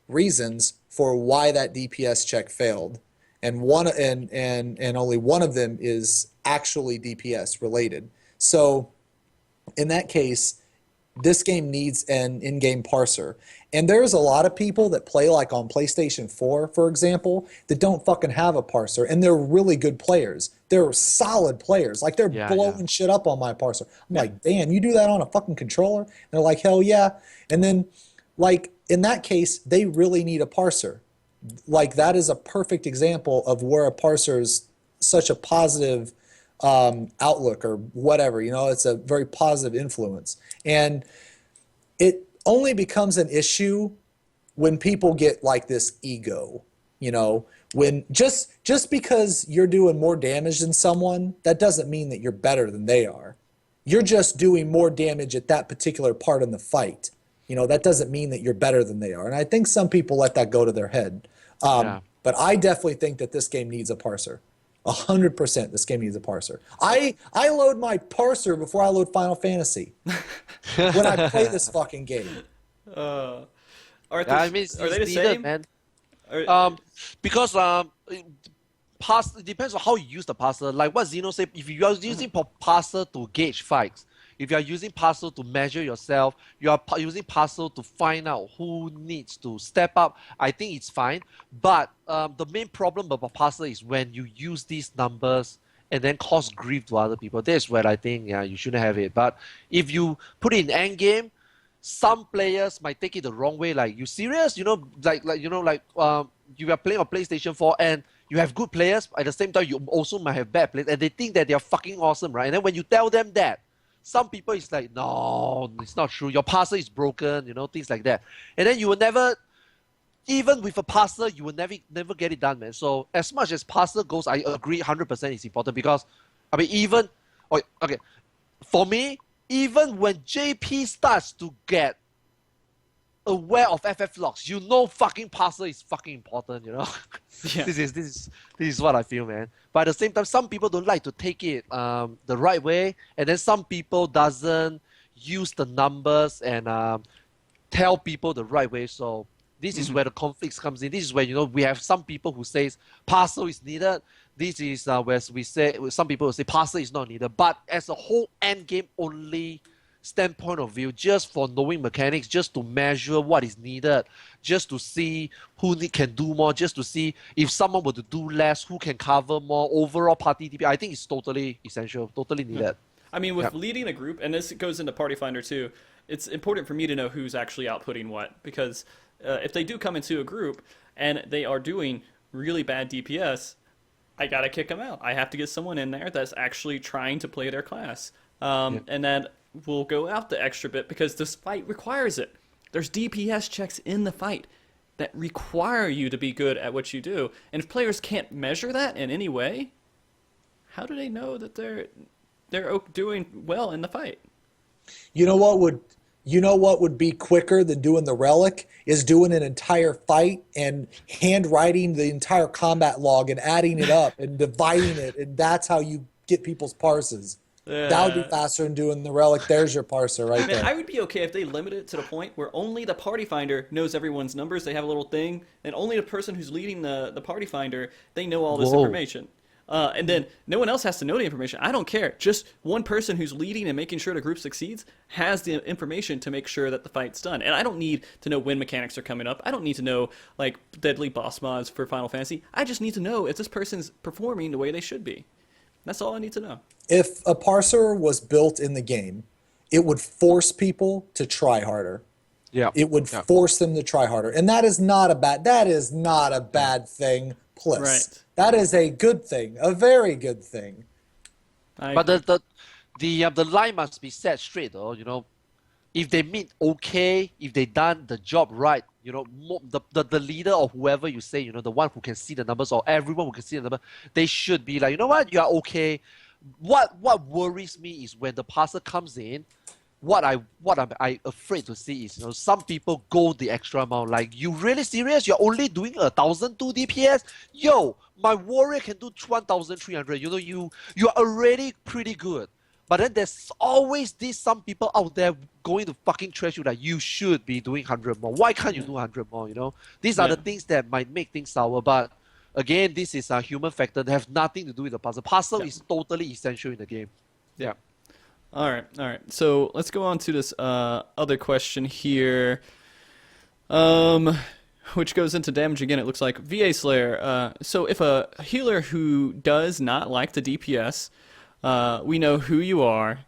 [SPEAKER 3] reasons for why that DPS check failed. And only one of them is actually DPS related. So in that case, this game needs an in-game parser. And there's a lot of people that play like on PlayStation 4, for example, that don't fucking have a parser, and they're really good players. They're solid players. Like, they're blowing shit up on my parser. I'm like, damn, you do that on a fucking controller? And they're like, hell yeah. And then, in that case, they really need a parser. Like, that is a perfect example of where a parser is such a positive outlook or whatever. It's a very positive influence. And it only becomes an issue when people get like this ego, when just because you're doing more damage than someone, that doesn't mean that you're better than they are. You're just doing more damage at that particular part in the fight. That doesn't mean that you're better than they are. And I think some people let that go to their head. But I definitely think that this game needs a parser. 100% this game needs a parser. I load my parser before I load Final Fantasy when I play this fucking game.
[SPEAKER 1] Are they the same?
[SPEAKER 2] Man. Because it depends on how you use the parser. Like what Xeno said, if you are using parser to gauge fights, if you are using parser to measure yourself, you are using parser to find out who needs to step up, I think it's fine. But the main problem about parser is when you use these numbers and then cause grief to other people. That's where I think you shouldn't have it. But if you put it in endgame, some players might take it the wrong way. Like, you serious? You are playing on PlayStation 4 and you have good players. At the same time, you also might have bad players, and they think that they are fucking awesome, right? And then when you tell them that, some people is like, no, it's not true. Your parser is broken, things like that. And then you will never even with a parser, you will never get it done, man. So as much as parser goes, I agree 100% is important because, I mean, even, okay, for me, even when JP starts to get aware of FF logs, you know fucking parser is fucking important, you know?
[SPEAKER 1] Yeah.
[SPEAKER 2] This is what I feel, man. But at the same time, some people don't like to take it the right way, and then some people doesn't use the numbers and tell people the right way. So this is where the conflicts comes in. This is where, you know, we have some people who says parser is needed. This is where we say, some people will say parser is not needed. But as a whole end game only standpoint of view, just for knowing mechanics, just to measure what is needed, just to see who can do more, just to see if someone were to do less, who can cover more, overall party DP, I think it's totally essential, totally needed.
[SPEAKER 1] I mean, with leading a group, and this goes into Party Finder too, it's important for me to know who's actually outputting what, because if they do come into a group and they are doing really bad DPS, I gotta kick them out. I have to get someone in there that's actually trying to play their class, and then we'll go out the extra bit because this fight requires it. There's DPS checks in the fight that require you to be good at what you do, and if players can't measure that in any way, how do they know that they're doing well in the fight?
[SPEAKER 3] You know what would be quicker than doing the relic is doing an entire fight and handwriting the entire combat log and adding it up and dividing it, and that's how you get people's parses. That would be faster than doing the relic. There's your parser right there.
[SPEAKER 1] I would be okay if they limit it to the point where only the party finder knows everyone's numbers. They have a little thing, and only the person who's leading the party finder, they know all this information. And then no one else has to know the information. I don't care. Just one person who's leading and making sure the group succeeds has the information to make sure that the fight's done. And I don't need to know when mechanics are coming up. I don't need to know, like, deadly boss mods for Final Fantasy. I just need to know if this person's performing the way they should be. That's all I need to know.
[SPEAKER 3] If a parser was built in the game, it would force people to try harder.
[SPEAKER 2] Yeah.
[SPEAKER 3] It would force them to try harder. And that is not a bad thing, plus.
[SPEAKER 1] Right.
[SPEAKER 3] That is a good thing, a very good thing.
[SPEAKER 2] But the line must be set straight, though. You know, if they meet okay, if they done the job right, you know, the leader or whoever you say, you know, the one who can see the numbers or everyone who can see the number, they should be like, you know what, you are okay. What worries me is when the parser comes in. What I'm afraid to see is, you know, some people go the extra mile. Like, you really serious? You're only doing 1,002 DPS? Yo, my warrior can do 1,300. You know, you're already pretty good. But then there's always some people out there going to fucking trash you that you should be doing 100 more. Why can't you do 100 more, you know? These are the things that might make things sour. But again, this is a human factor that have nothing to do with the puzzle. Puzzle is totally essential in the game. Yeah.
[SPEAKER 1] All right. So let's go on to this other question here, which goes into damage again. It looks like VA Slayer. So if a healer who does not like the DPS, we know who you are,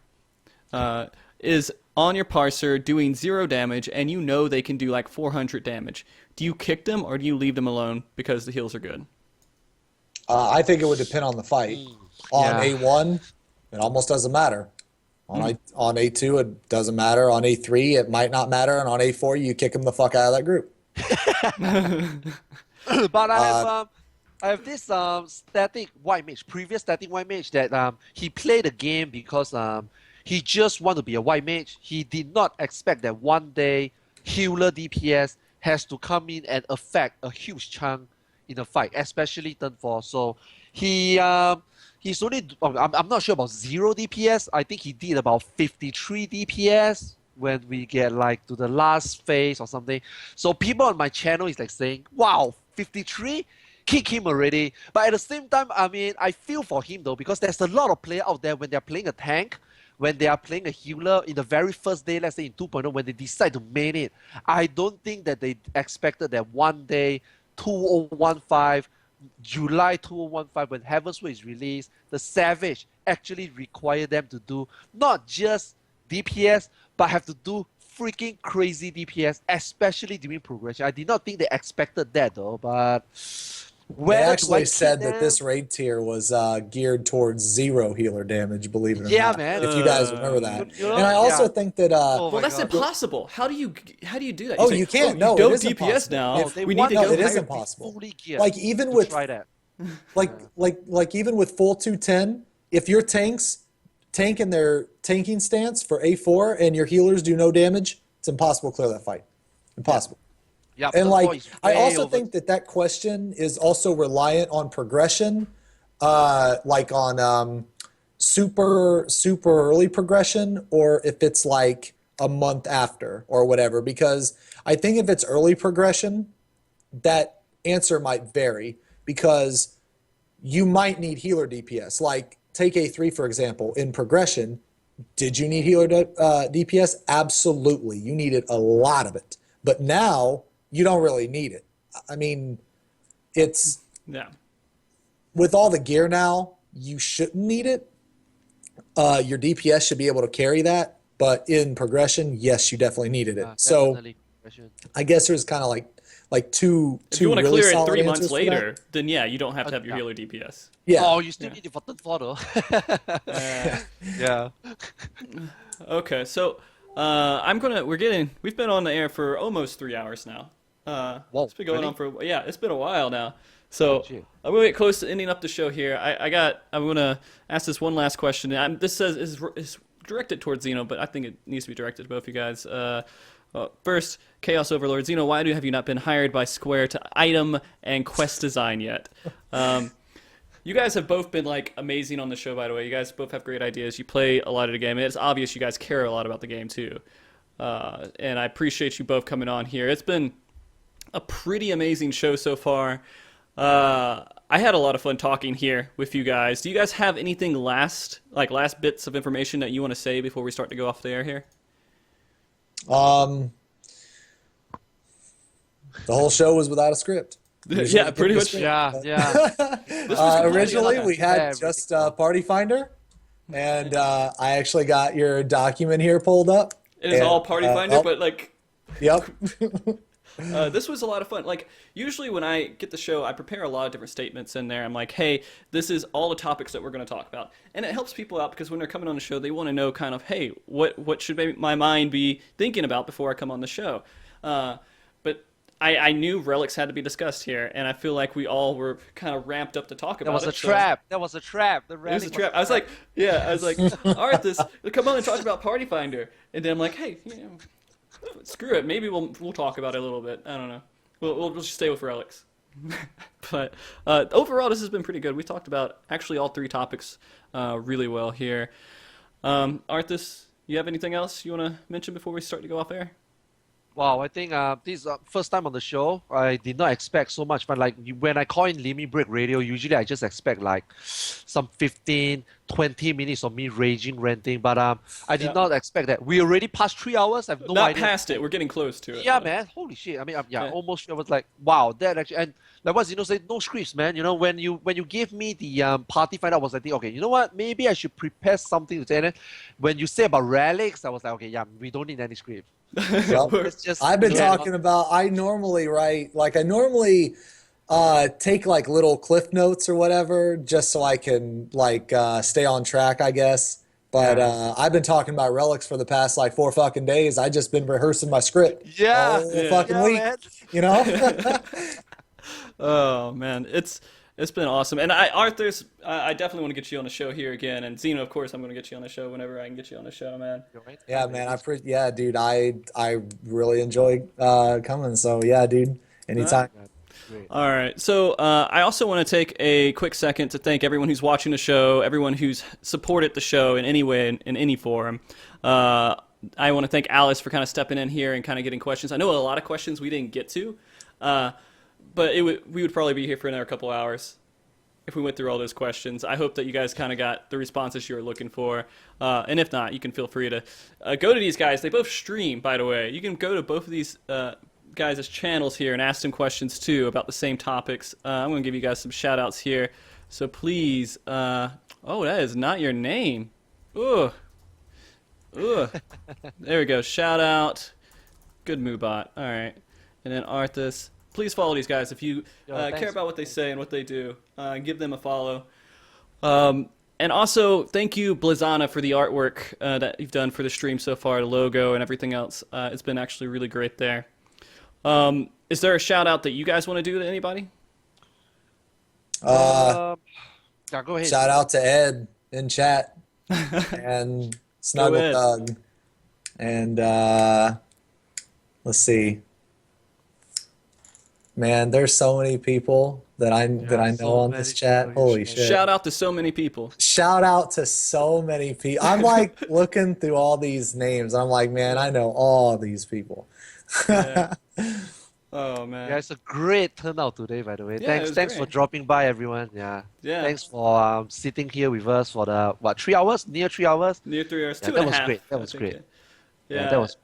[SPEAKER 1] is on your parser doing 0 damage, and you know they can do like 400 damage, do you kick them or do you leave them alone because the heals are good?
[SPEAKER 3] I think it would depend on the fight. On A1, it almost doesn't matter. On A2, it doesn't matter. On A3, it might not matter. And on A4, you kick him the fuck out of that group.
[SPEAKER 2] But I have this static white mage, previous static white mage that he played the game because he just wanted to be a white mage. He did not expect that one day healer DPS has to come in and affect a huge chunk in a fight, especially turn 4. So he's only, I'm not sure about 0 DPS. I think he did about 53 DPS when we get like to the last phase or something. So people on my channel is like saying, wow, 53? Kick him already. But at the same time, I mean, I feel for him though, because there's a lot of players out there when they're playing a tank, when they are playing a healer in the very first day, let's say in 2.0, when they decide to main it, I don't think that they expected that one day, 2015, July 2015, when Heavensward is released, the Savage actually required them to do not just DPS, but have to do freaking crazy DPS, especially during progression. I did not think they expected that though, but
[SPEAKER 3] They
[SPEAKER 2] Whether do I
[SPEAKER 3] actually
[SPEAKER 2] keep
[SPEAKER 3] said that
[SPEAKER 2] them?
[SPEAKER 3] this raid tier was geared towards 0 healer damage, believe it or
[SPEAKER 2] Yeah,
[SPEAKER 3] not.
[SPEAKER 2] man.
[SPEAKER 3] If you guys remember that.
[SPEAKER 2] You know?
[SPEAKER 3] And I also
[SPEAKER 2] Yeah.
[SPEAKER 3] think that
[SPEAKER 2] Oh
[SPEAKER 1] Well,
[SPEAKER 2] my
[SPEAKER 1] that's
[SPEAKER 2] god.
[SPEAKER 1] impossible. How do you do that?
[SPEAKER 3] oh,
[SPEAKER 1] Say,
[SPEAKER 3] you can't.
[SPEAKER 1] you
[SPEAKER 3] No, it
[SPEAKER 1] don't
[SPEAKER 3] is
[SPEAKER 1] DPS
[SPEAKER 3] impossible.
[SPEAKER 1] now.
[SPEAKER 2] No, they
[SPEAKER 1] We need
[SPEAKER 2] want
[SPEAKER 1] to
[SPEAKER 3] No,
[SPEAKER 1] go
[SPEAKER 3] it is
[SPEAKER 1] higher.
[SPEAKER 3] impossible.
[SPEAKER 2] fully geared
[SPEAKER 3] Like even
[SPEAKER 2] to
[SPEAKER 3] with
[SPEAKER 2] try that.
[SPEAKER 3] like even with full 210, if your tanks tank in their tanking stance for A4 and your healers do no damage, it's impossible to clear that fight. Impossible.
[SPEAKER 2] Yeah,
[SPEAKER 3] And
[SPEAKER 2] third
[SPEAKER 3] like,
[SPEAKER 2] floor is
[SPEAKER 3] I
[SPEAKER 2] way
[SPEAKER 3] also
[SPEAKER 2] over.
[SPEAKER 3] think that that question is also reliant on progression, like on super early progression, or if it's like a month after or whatever. Because I think if it's early progression, that answer might vary because you might need healer DPS. Like take A3 for example. In progression, did you need healer DPS? Absolutely, you needed a lot of it. But now you don't really need it. I mean, it's
[SPEAKER 1] Yeah.
[SPEAKER 3] with all the gear now, you shouldn't need it. Your DPS should be able to carry that, but in progression, yes, you definitely needed it. So
[SPEAKER 2] Definitely. Progression.
[SPEAKER 3] I guess there's kind of like two
[SPEAKER 1] If you want to
[SPEAKER 3] really
[SPEAKER 1] clear it
[SPEAKER 3] solid
[SPEAKER 1] 3 months
[SPEAKER 3] answers for that.
[SPEAKER 1] later, then yeah, you don't have to have your
[SPEAKER 2] Yeah.
[SPEAKER 1] healer DPS.
[SPEAKER 3] Yeah.
[SPEAKER 2] Oh, you still
[SPEAKER 1] Yeah.
[SPEAKER 2] need it for third floor though.
[SPEAKER 1] Uh,
[SPEAKER 2] Yeah.
[SPEAKER 1] okay, so we've been on the air for almost 3 hours now.
[SPEAKER 2] Whoa,
[SPEAKER 1] It's been going
[SPEAKER 2] really?
[SPEAKER 1] on for yeah, it's been a while now. So
[SPEAKER 2] Shit.
[SPEAKER 1] I'm gonna get close to ending up the show here. I'm gonna ask this one last question. This says is directed towards Xeno, but I think it needs to be directed to both of you guys. First, Chaos Overlord Xeno, why have you not been hired by Square to item and quest design yet? You guys have both been like amazing on the show, by the way. You guys both have great ideas. You play a lot of the game. It's obvious you guys care a lot about the game too. And I appreciate you both coming on here. It's been a pretty amazing show so far. I had a lot of fun talking here with you guys. Do you guys have anything last bits of information that you want to say before we start to go off the air here?
[SPEAKER 3] The whole show was without a script. Usually
[SPEAKER 1] Yeah, pretty
[SPEAKER 3] we
[SPEAKER 1] much.
[SPEAKER 3] get a
[SPEAKER 2] Yeah,
[SPEAKER 3] script.
[SPEAKER 2] yeah.
[SPEAKER 3] Originally, we had
[SPEAKER 2] Yeah,
[SPEAKER 3] just Party Finder, and I actually got your document here pulled up.
[SPEAKER 1] It is
[SPEAKER 3] And,
[SPEAKER 1] all Party Finder,
[SPEAKER 3] oh,
[SPEAKER 1] but like
[SPEAKER 3] Yep.
[SPEAKER 1] this was a lot of fun. Like, usually when I get the show, I prepare a lot of different statements in there. I'm like, hey, this is all the topics that we're going to talk about. And it helps people out because when they're coming on the show, they want to know kind of, hey, what should my mind be thinking about before I come on the show? But I knew relics had to be discussed here, and I feel like we all were kind of ramped up to talk about it.
[SPEAKER 2] That was a
[SPEAKER 1] so-
[SPEAKER 2] trap. That was a trap. The
[SPEAKER 1] It was
[SPEAKER 2] relic
[SPEAKER 1] a trap. I was like, Arthas, come on and talk about Party Finder. And then I'm like, hey, screw it. Maybe we'll talk about it a little bit. I don't know. We'll just stay with relics. But overall, this has been pretty good. We talked about actually all three topics really well here. Arthas, you have anything else you want to mention before we start to go off air?
[SPEAKER 2] Wow, I think this is first time on the show. I did not expect so much, but like when I call in Limit Break Radio, usually I just expect like some 15, 20 minutes of me raging, ranting. But I did
[SPEAKER 1] Yeah.
[SPEAKER 2] not expect that. We already passed 3 hours. I have no
[SPEAKER 1] Not
[SPEAKER 2] idea.
[SPEAKER 1] past it. We're getting close to it.
[SPEAKER 2] Yeah,
[SPEAKER 1] but-
[SPEAKER 2] man. Holy shit. I mean,
[SPEAKER 1] Yeah.
[SPEAKER 2] almost. I was like, wow, that actually. And like what Zeno said, no scripts, man. You know, when you gave me the party find, I was like, okay, you know what? Maybe I should prepare something to say. And then when you say about relics, I was like, okay, yeah, we don't need any script.
[SPEAKER 3] Yep.
[SPEAKER 2] Let's just.
[SPEAKER 3] I've been
[SPEAKER 2] Yeah.
[SPEAKER 3] talking about. I normally take like little cliff notes or whatever, just so I can like stay on track, I guess. But I've been talking about relics for the past like 4 fucking days. I just been rehearsing my script
[SPEAKER 2] Yeah.
[SPEAKER 3] all fucking
[SPEAKER 2] Yeah,
[SPEAKER 3] week.
[SPEAKER 2] man.
[SPEAKER 3] You know.
[SPEAKER 1] Oh man, it's been awesome, and Arthur's. I definitely want to get you on the show here again, and Zeno, of course, I'm going to get you on the show whenever I can get you on the show, man.
[SPEAKER 3] Yeah, man. Yeah, dude. I really enjoy coming. So yeah, dude. Anytime.
[SPEAKER 1] All right, so I also want to take a quick second to thank everyone who's watching the show, everyone who's supported the show in any way, in any forum. I want to thank Alice for kind of stepping in here and kind of getting questions. I know a lot of questions we didn't get to, but we would probably be here for another couple hours if we went through all those questions. I hope that you guys kind of got the responses you were looking for. And if not, you can feel free to go to these guys. They both stream, by the way. You can go to both of these guys' channels here and ask them questions too about the same topics. I'm going to give you guys some shout outs here. So please, oh, that is not your name. Ugh. Ugh. There we go. Shout out. Good Moobot. All right. And then Arthas. please follow these guys if you
[SPEAKER 2] Thanks.
[SPEAKER 1] care about what they say and what they do. Give them a follow. And also, thank you, Blizana, for the artwork that you've done for the stream so far, the logo and everything else. It's been actually really great there. Is there a shout out that you guys want to do to anybody?
[SPEAKER 2] Yeah, go ahead.
[SPEAKER 3] Shout out to Ed in chat and Snuggle
[SPEAKER 1] Ed.
[SPEAKER 3] Thug. And let's see. Man, there's so many people that I know
[SPEAKER 2] so
[SPEAKER 3] on
[SPEAKER 2] many
[SPEAKER 3] this chat.
[SPEAKER 2] people you
[SPEAKER 3] Holy
[SPEAKER 2] should-
[SPEAKER 3] shit.
[SPEAKER 1] Shout out to so many people.
[SPEAKER 3] Shout out to so many people. I'm like looking through all these names. I'm like, man, I know all these people.
[SPEAKER 1] Yeah. Oh, man.
[SPEAKER 2] Yeah, it's a great turnout today, by the way.
[SPEAKER 1] Yeah, it was
[SPEAKER 2] Thanks for
[SPEAKER 1] great.
[SPEAKER 2] dropping by, everyone. Yeah.
[SPEAKER 1] Yeah.
[SPEAKER 2] Thanks for sitting here with us for the 3 hours? Near 3 hours?
[SPEAKER 1] Near 3 hours.
[SPEAKER 2] Yeah,
[SPEAKER 1] 2
[SPEAKER 2] that
[SPEAKER 1] and a
[SPEAKER 2] was
[SPEAKER 1] half,
[SPEAKER 2] great. That
[SPEAKER 1] I
[SPEAKER 2] was
[SPEAKER 1] think,
[SPEAKER 2] great.
[SPEAKER 1] Yeah.
[SPEAKER 2] That was.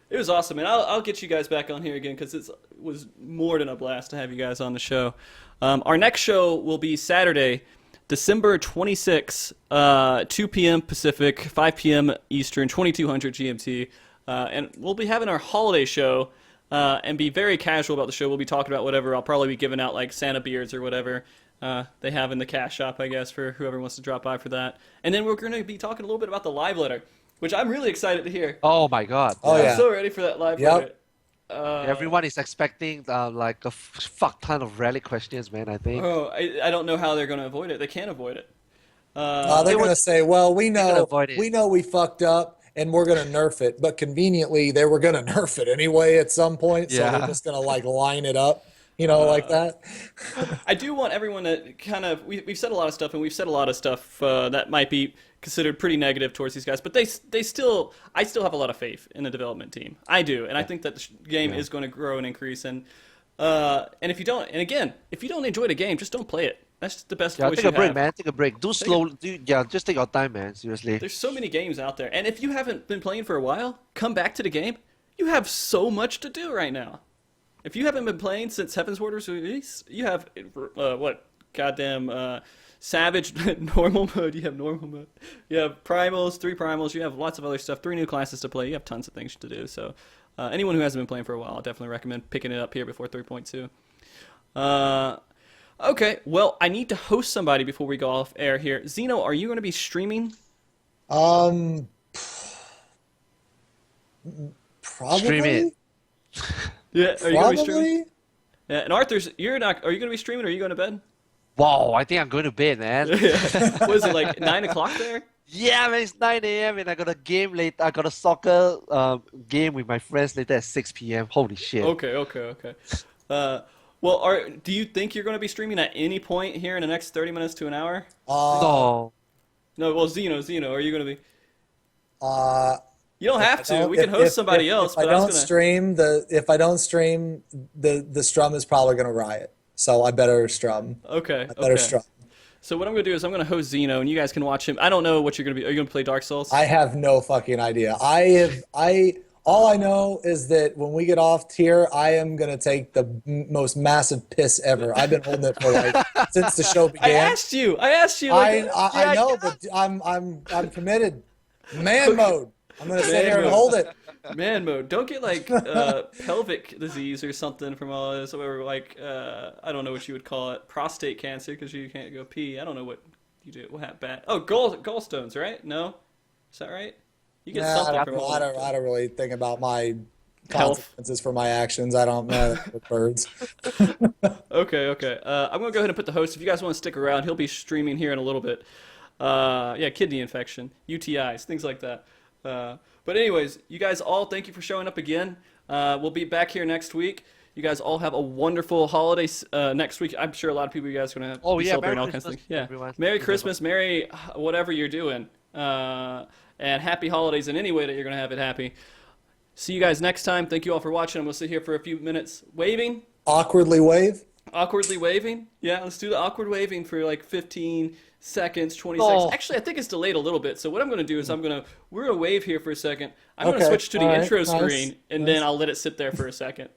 [SPEAKER 1] It was awesome, and I'll get you guys back on here again because it was more than a blast to have you guys on the show. Our next show will be Saturday, December 26th, 2 p.m. Pacific, 5 p.m. Eastern, 2200 GMT, and we'll be having our holiday show and be very casual about the show. We'll be talking about whatever. I'll probably be giving out like Santa beards or whatever they have in the cash shop, I guess, for whoever wants to drop by for that. And then we're going to be talking a little bit about the live letter, which I'm really excited to hear.
[SPEAKER 2] Oh my God.
[SPEAKER 3] Oh,
[SPEAKER 1] I'm
[SPEAKER 3] yeah.
[SPEAKER 1] so ready for that live
[SPEAKER 3] Yep.
[SPEAKER 1] letter.
[SPEAKER 2] Everyone is expecting like a fuck ton of Relic questions, man, I think.
[SPEAKER 1] Oh, I don't know how they're going to avoid it. They can't avoid it.
[SPEAKER 3] They're
[SPEAKER 2] They
[SPEAKER 3] going to
[SPEAKER 2] would-
[SPEAKER 3] say, well, we
[SPEAKER 2] gonna
[SPEAKER 3] know
[SPEAKER 2] avoid it.
[SPEAKER 3] we fucked up and we're going to nerf it. But conveniently, they were going to nerf it anyway at some point. So
[SPEAKER 2] Yeah.
[SPEAKER 3] they're just going to like line it up, you know, like that.
[SPEAKER 1] I do want everyone to kind of, we've said a lot of stuff, and we've said a lot of stuff that might be considered pretty negative towards these guys, but I still have a lot of faith in the development team. I do, and I think that the game is going to grow and increase. And if you don't enjoy the game, just don't play it. That's just the best
[SPEAKER 2] Yeah,
[SPEAKER 1] choice
[SPEAKER 2] take
[SPEAKER 1] you
[SPEAKER 2] a break,
[SPEAKER 1] have.
[SPEAKER 2] man. Take a break. Do slow. Just take your time, man. Seriously.
[SPEAKER 1] There's so many games out there, and if you haven't been playing for a while, come back to the game. You have so much to do right now. If you haven't been playing since Heavensward was released, you have Savage normal mode. You have normal mode. You have primals, 3 primals. You have lots of other stuff. 3 new classes to play. You have tons of things to do. So anyone who hasn't been playing for a while, I'll definitely recommend picking it up here before 3.2. Okay, well, I need to host somebody before we go off air here. Xeno, are you going to be streaming?
[SPEAKER 3] Probably.
[SPEAKER 2] Stream it.
[SPEAKER 1] Yeah, are you going to be streaming?
[SPEAKER 3] Probably.
[SPEAKER 1] Yeah, and Arthur's, you're not. Are you going to be streaming, or are you going to bed?
[SPEAKER 2] Wow, I think I'm going to bed, man.
[SPEAKER 1] What is it, like 9 o'clock there?
[SPEAKER 2] Yeah, man, it's 9 a.m. and I got a game later. I got a soccer game with my friends later at 6 p.m. Holy shit.
[SPEAKER 1] Okay. Do you think you're going to be streaming at any point here in the next 30 minutes to an hour?
[SPEAKER 2] No.
[SPEAKER 1] No, well, Xeno, are you going to be?
[SPEAKER 3] Uh,
[SPEAKER 1] You don't have to.
[SPEAKER 3] No,
[SPEAKER 1] We can host somebody else.
[SPEAKER 3] If I
[SPEAKER 1] But I was
[SPEAKER 3] don't
[SPEAKER 1] gonna.
[SPEAKER 3] stream, the strum is probably gonna riot. So I better strum.
[SPEAKER 1] Okay.
[SPEAKER 3] I better
[SPEAKER 1] Okay.
[SPEAKER 3] strum.
[SPEAKER 1] So what I'm going to do is I'm going to host Xeno, and you guys can watch him. I don't know what you're going to be. Are you going to play Dark Souls?
[SPEAKER 3] I have no fucking idea. All I know is that when we get off here, I am gonna take the most massive piss ever. I've been holding it for like since the show
[SPEAKER 1] I
[SPEAKER 3] began.
[SPEAKER 1] asked you. Like,
[SPEAKER 3] I know, but I'm committed. Man mode. I'm gonna sit here and
[SPEAKER 1] mode.
[SPEAKER 3] hold it.
[SPEAKER 1] Man mode. Don't get like pelvic disease or something from all this, or like I don't know what you would call it, prostate cancer, because you can't go pee. I don't know what you do. What happened? Oh, gallstones, right? No, is that right? You get something from all
[SPEAKER 3] I
[SPEAKER 1] that.
[SPEAKER 3] don't really think about my
[SPEAKER 1] Health.
[SPEAKER 3] consequences for my actions. I don't know with birds.
[SPEAKER 1] Okay. I'm gonna go ahead and put the host. If you guys want to stick around, he'll be streaming here in a little bit. Yeah, kidney infection, UTIs, things like that. But anyways, you guys all, thank you for showing up again. We'll be back here next week. You guys all have a wonderful holiday next week. I'm sure a lot of people, you guys are going to be celebrating all kinds of things. Yeah.
[SPEAKER 2] everyone.
[SPEAKER 1] Merry Christmas, Merry whatever you're doing. And happy holidays in any way that you're going to have it happy. See you guys next time. Thank you all for watching. I'm going to sit here for a few minutes waving.
[SPEAKER 3] Awkwardly wave.
[SPEAKER 1] Awkwardly waving. Yeah, let's do the awkward waving for like 15 seconds, 20
[SPEAKER 2] Oh.
[SPEAKER 1] seconds. Actually, I think it's delayed a little bit. So what I'm going to do is we're going to wave here for a second. I'm going to
[SPEAKER 3] Okay,
[SPEAKER 1] switch to the
[SPEAKER 3] all right,
[SPEAKER 1] intro
[SPEAKER 3] nice,
[SPEAKER 1] screen, and
[SPEAKER 3] nice.
[SPEAKER 1] then I'll let it sit there for a second.